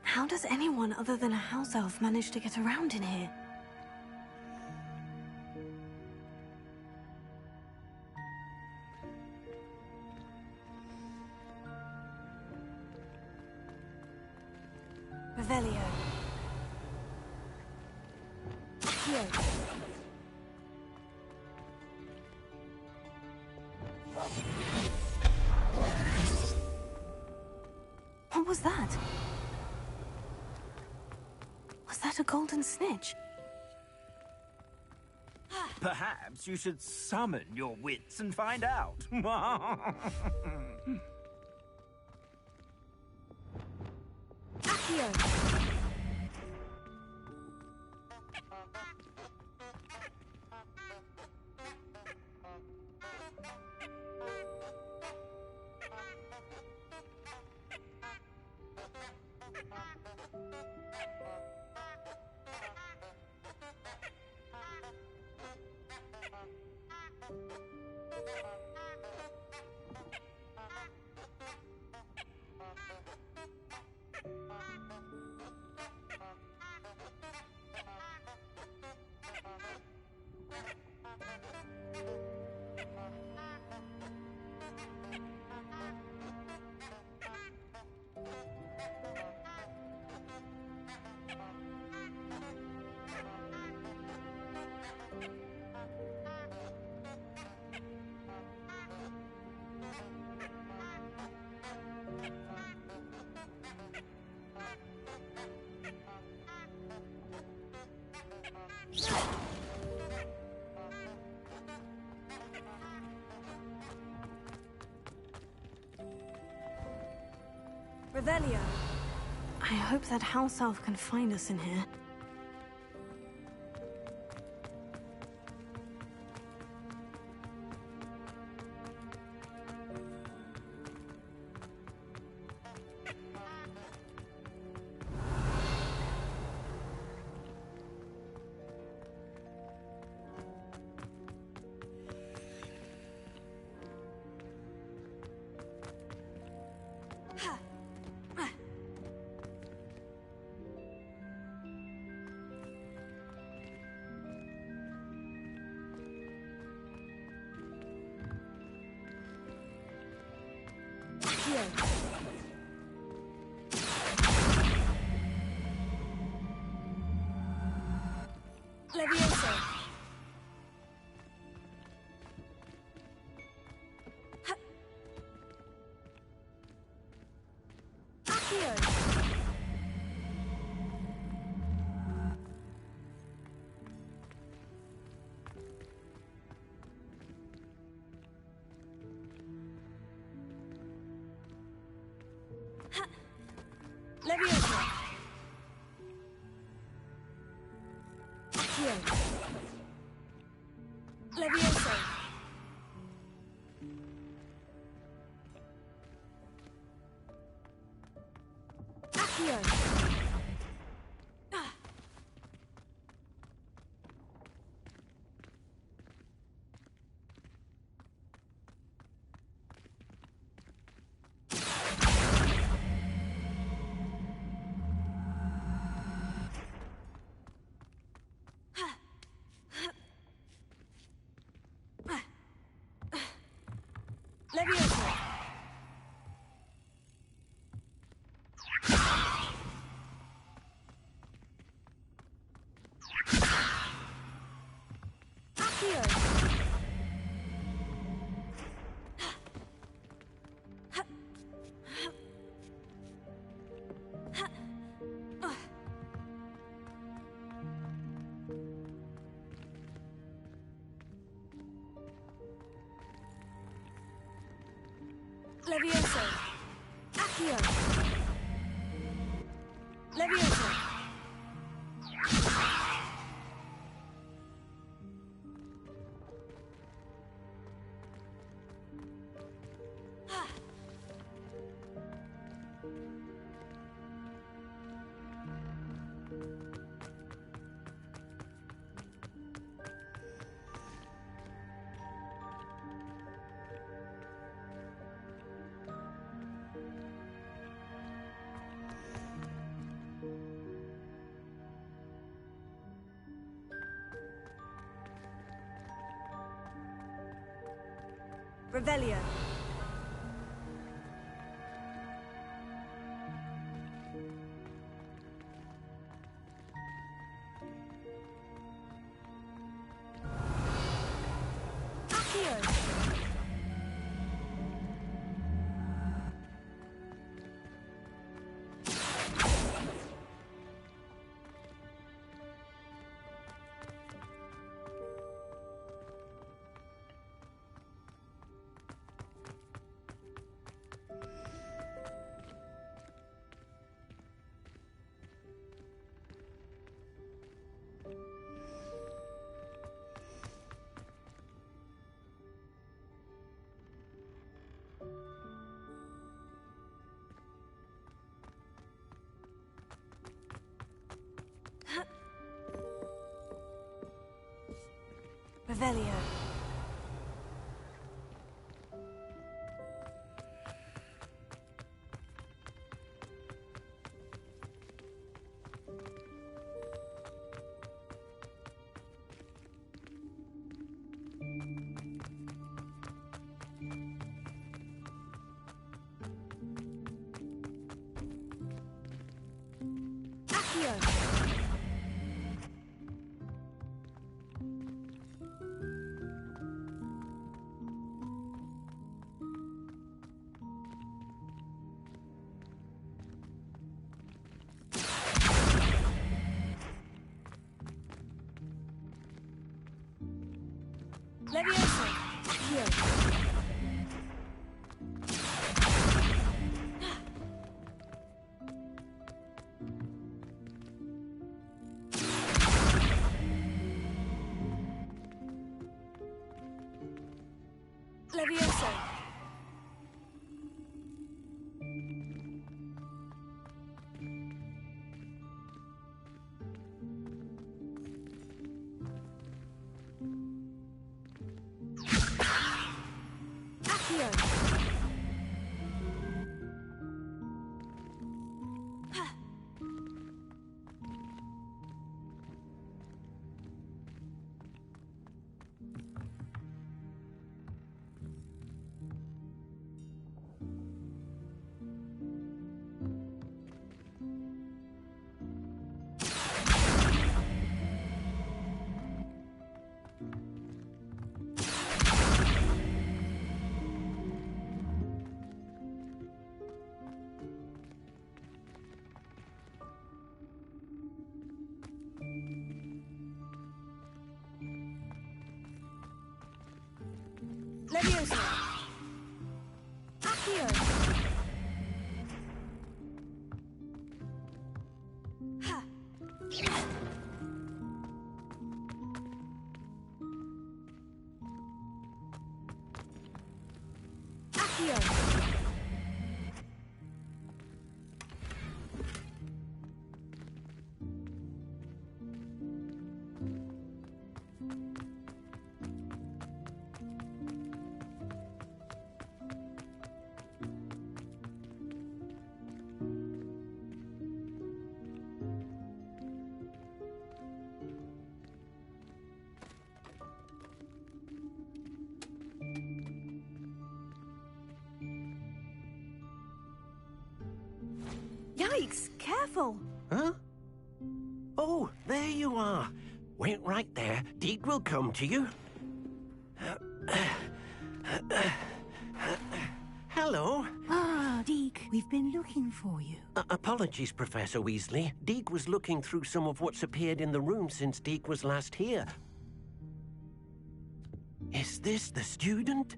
How does anyone other than a house elf manage to get around in here? Revelio. Accio. What was that? Was that a golden snitch? Perhaps you should summon your wits and find out. Accio. Revelio. I hope that house elf can find us in here. Accio. Levioso. Accio. Levioso. Accio. Levioso. Accio. Levioso. Accio. Levioso. Accio. Levioso. Revelio. Accio. Revelio. Accio. Levioso. Accio. Levioso. Accio. Levioso! Accio! Ha! Accio! Yikes! Careful! Huh? Oh, there you are. Wait right there. Deke will come to you. Hello. Ah, Deke, we've been looking for you. Apologies, Professor Weasley. Deke was looking through some of what's appeared in the room since Deke was last here. Is this the student?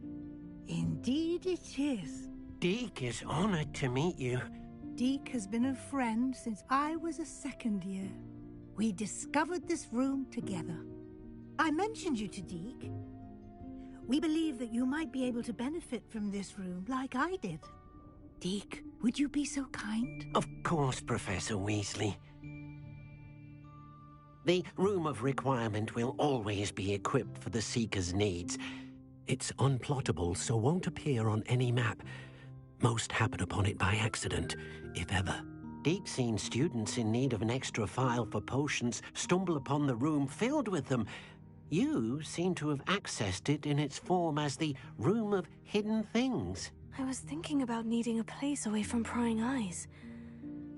Indeed it is. Deke is honored to meet you. Deke has been a friend since I was a second year. We discovered this room together. I mentioned you to Deke. We believe that you might be able to benefit from this room like I did. Deke, would you be so kind? Of course, Professor Weasley. The Room of Requirement will always be equipped for the Seeker's needs. It's unplottable, so won't appear on any map. Most happen upon it by accident, if ever. Deke's seen students in need of an extra file for potions stumble upon the room filled with them. You seem to have accessed it in its form as the Room of Hidden Things. I was thinking about needing a place away from prying eyes.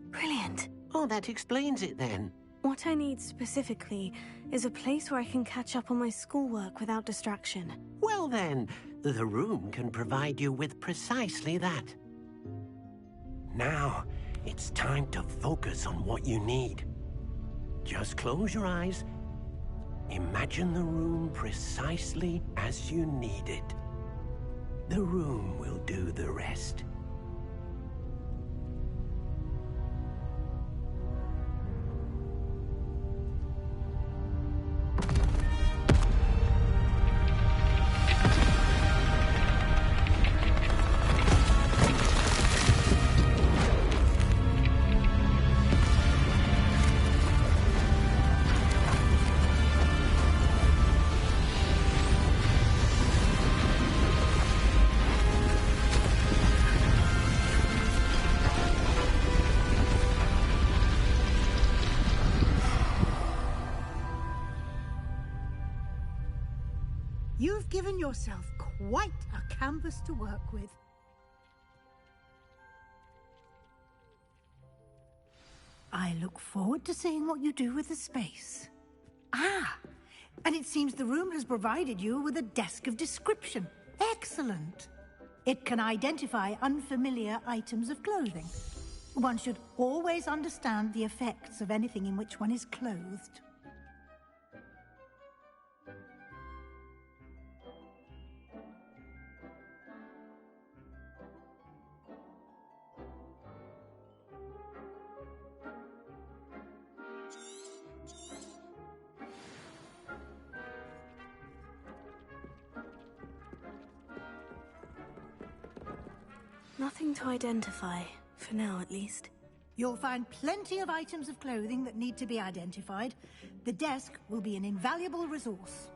Brilliant. Oh, that explains it then. What I need specifically is a place where I can catch up on my schoolwork without distraction. Well then, the room can provide you with precisely that. Now, it's time to focus on what you need. Just close your eyes. Imagine the room precisely as you need it. The room will do the rest. You've given yourself quite a canvas to work with. I look forward to seeing what you do with the space. Ah, and it seems the room has provided you with a desk of description. Excellent. It can identify unfamiliar items of clothing. One should always understand the effects of anything in which one is clothed. Nothing to identify, for now at least. You'll find plenty of items of clothing that need to be identified. The desk will be an invaluable resource.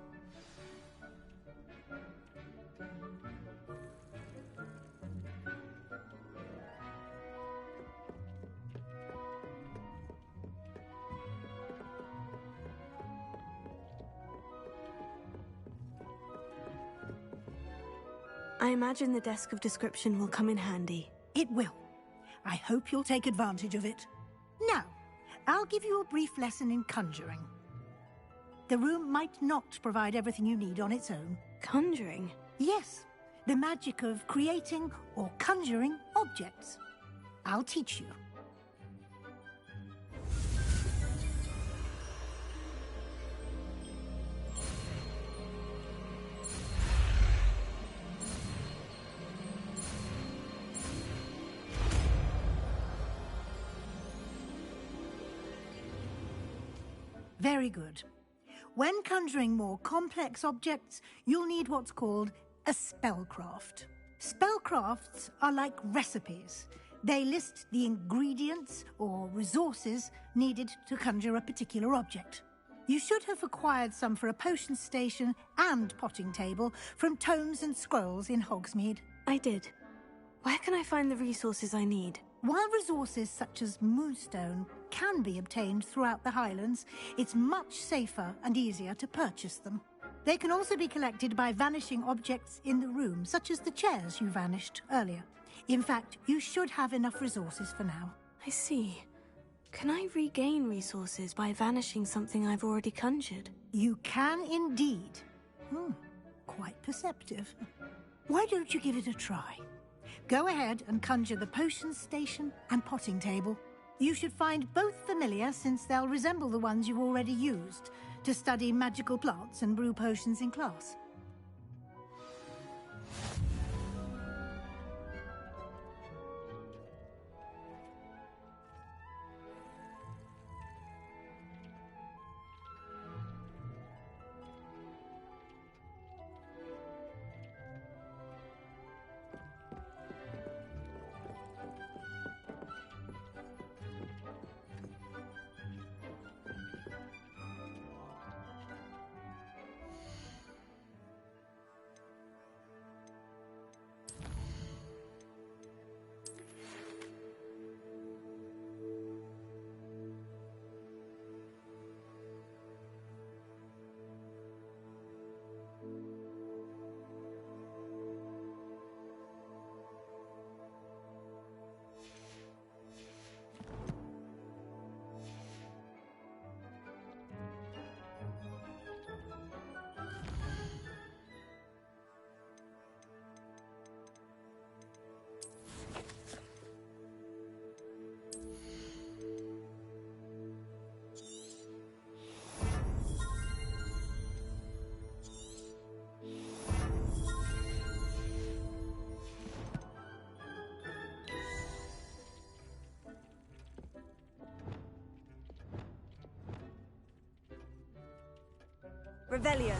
I imagine the desk of description will come in handy. It will. I hope you'll take advantage of it. Now, I'll give you a brief lesson in conjuring. The room might not provide everything you need on its own. Conjuring? Yes, the magic of creating or conjuring objects. I'll teach you. Very good. When conjuring more complex objects, you'll need what's called a spellcraft. Spellcrafts are like recipes. They list the ingredients or resources needed to conjure a particular object. You should have acquired some for a potion station and potting table from tomes and scrolls in Hogsmeade. I did. Where can I find the resources I need? While resources such as moonstone can be obtained throughout the Highlands, it's much safer and easier to purchase them. They can also be collected by vanishing objects in the room, such as the chairs you vanished earlier. In fact, you should have enough resources for now. I see. Can I regain resources by vanishing something I've already conjured? You can indeed. Quite perceptive. Why don't you give it a try? Go ahead and conjure the potion station and potting table. You should find both familiar, since they'll resemble the ones you've already used to study magical plants and brew potions in class. Revelio.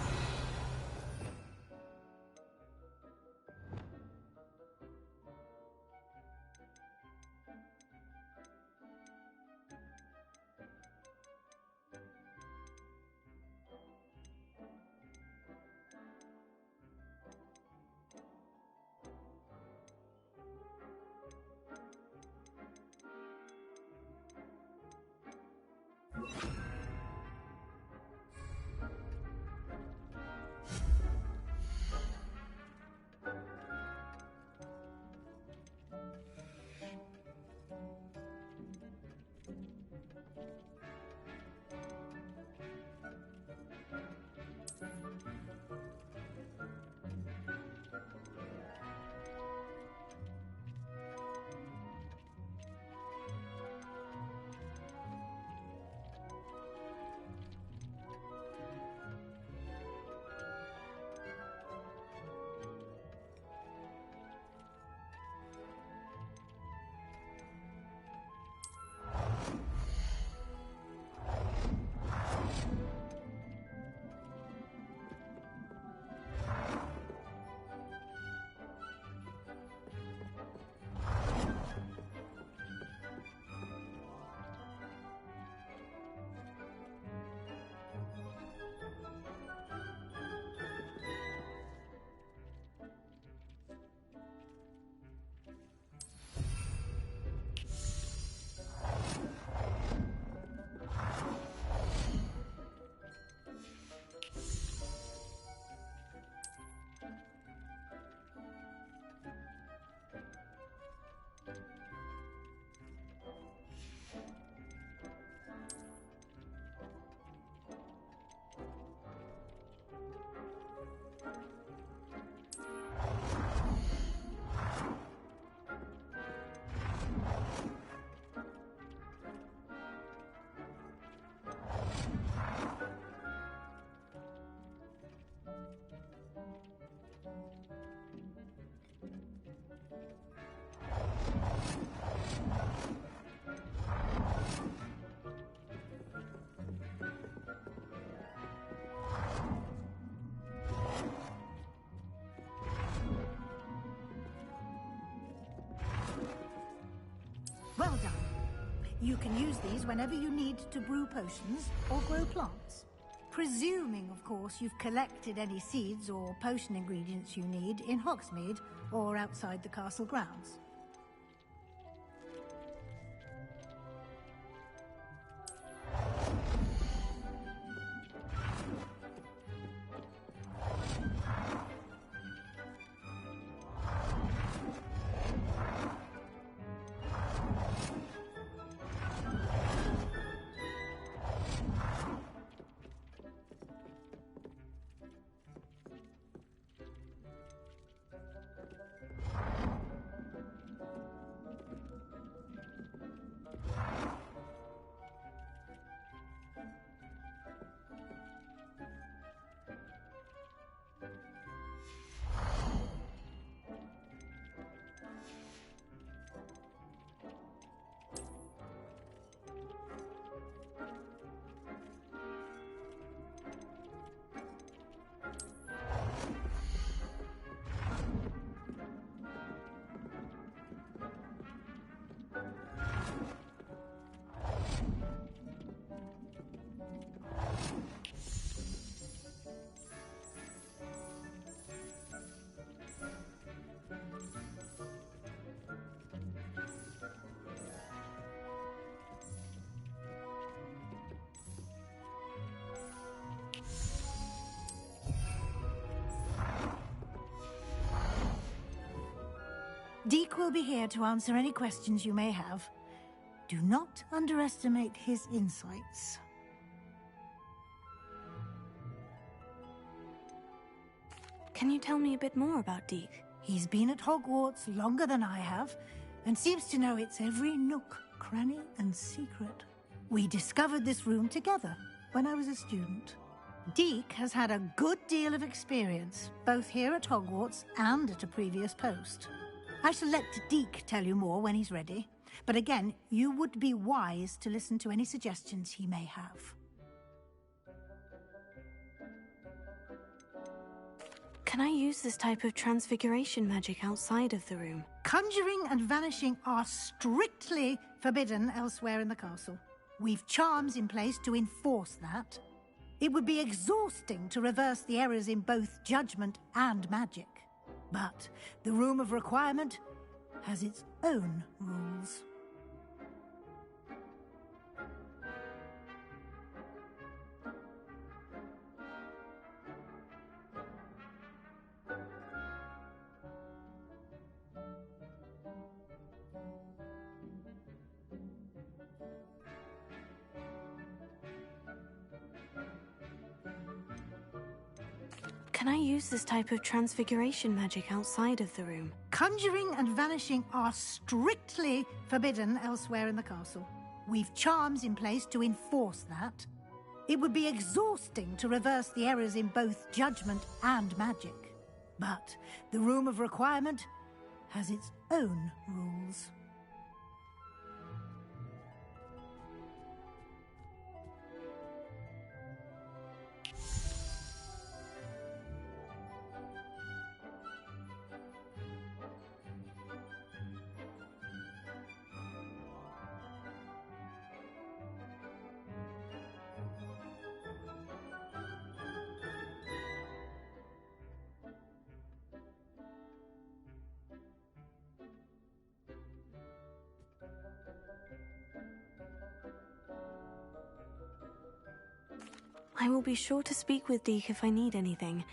You can use these whenever you need to brew potions or grow plants. Presuming, of course, you've collected any seeds or potion ingredients you need in Hogsmeade or outside the castle grounds. Deek will be here to answer any questions you may have. Do not underestimate his insights. Can you tell me a bit more about Deek? He's been at Hogwarts longer than I have, and seems to know its every nook, cranny, and secret. We discovered this room together when I was a student. Deek has had a good deal of experience, both here at Hogwarts and at a previous post. I shall let Deek tell you more when he's ready, but again, you would be wise to listen to any suggestions he may have. Can I use this type of transfiguration magic outside of the room? Conjuring and vanishing are strictly forbidden elsewhere in the castle. We've charms in place to enforce that. It would be exhausting to reverse the errors in both judgment and magic. But the Room of Requirement has its own rules. Can I use this type of transfiguration magic outside of the room? Conjuring and vanishing are strictly forbidden elsewhere in the castle. We've charms in place to enforce that. It would be exhausting to reverse the errors in both judgment and magic. But the Room of Requirement has its own rules. I will be sure to speak with Deek if I need anything.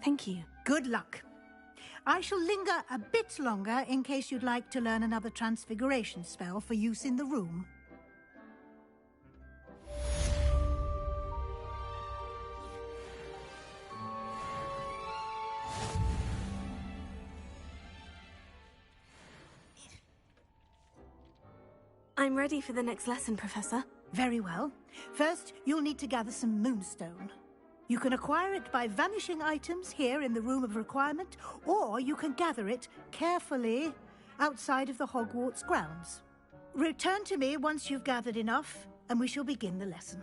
Thank you. Good luck. I shall linger a bit longer in case you'd like to learn another transfiguration spell for use in the room. I'm ready for the next lesson, Professor. Very well. First, you'll need to gather some moonstone. You can acquire it by vanishing items here in the Room of Requirement, or you can gather it carefully outside of the Hogwarts grounds. Return to me once you've gathered enough, and we shall begin the lesson.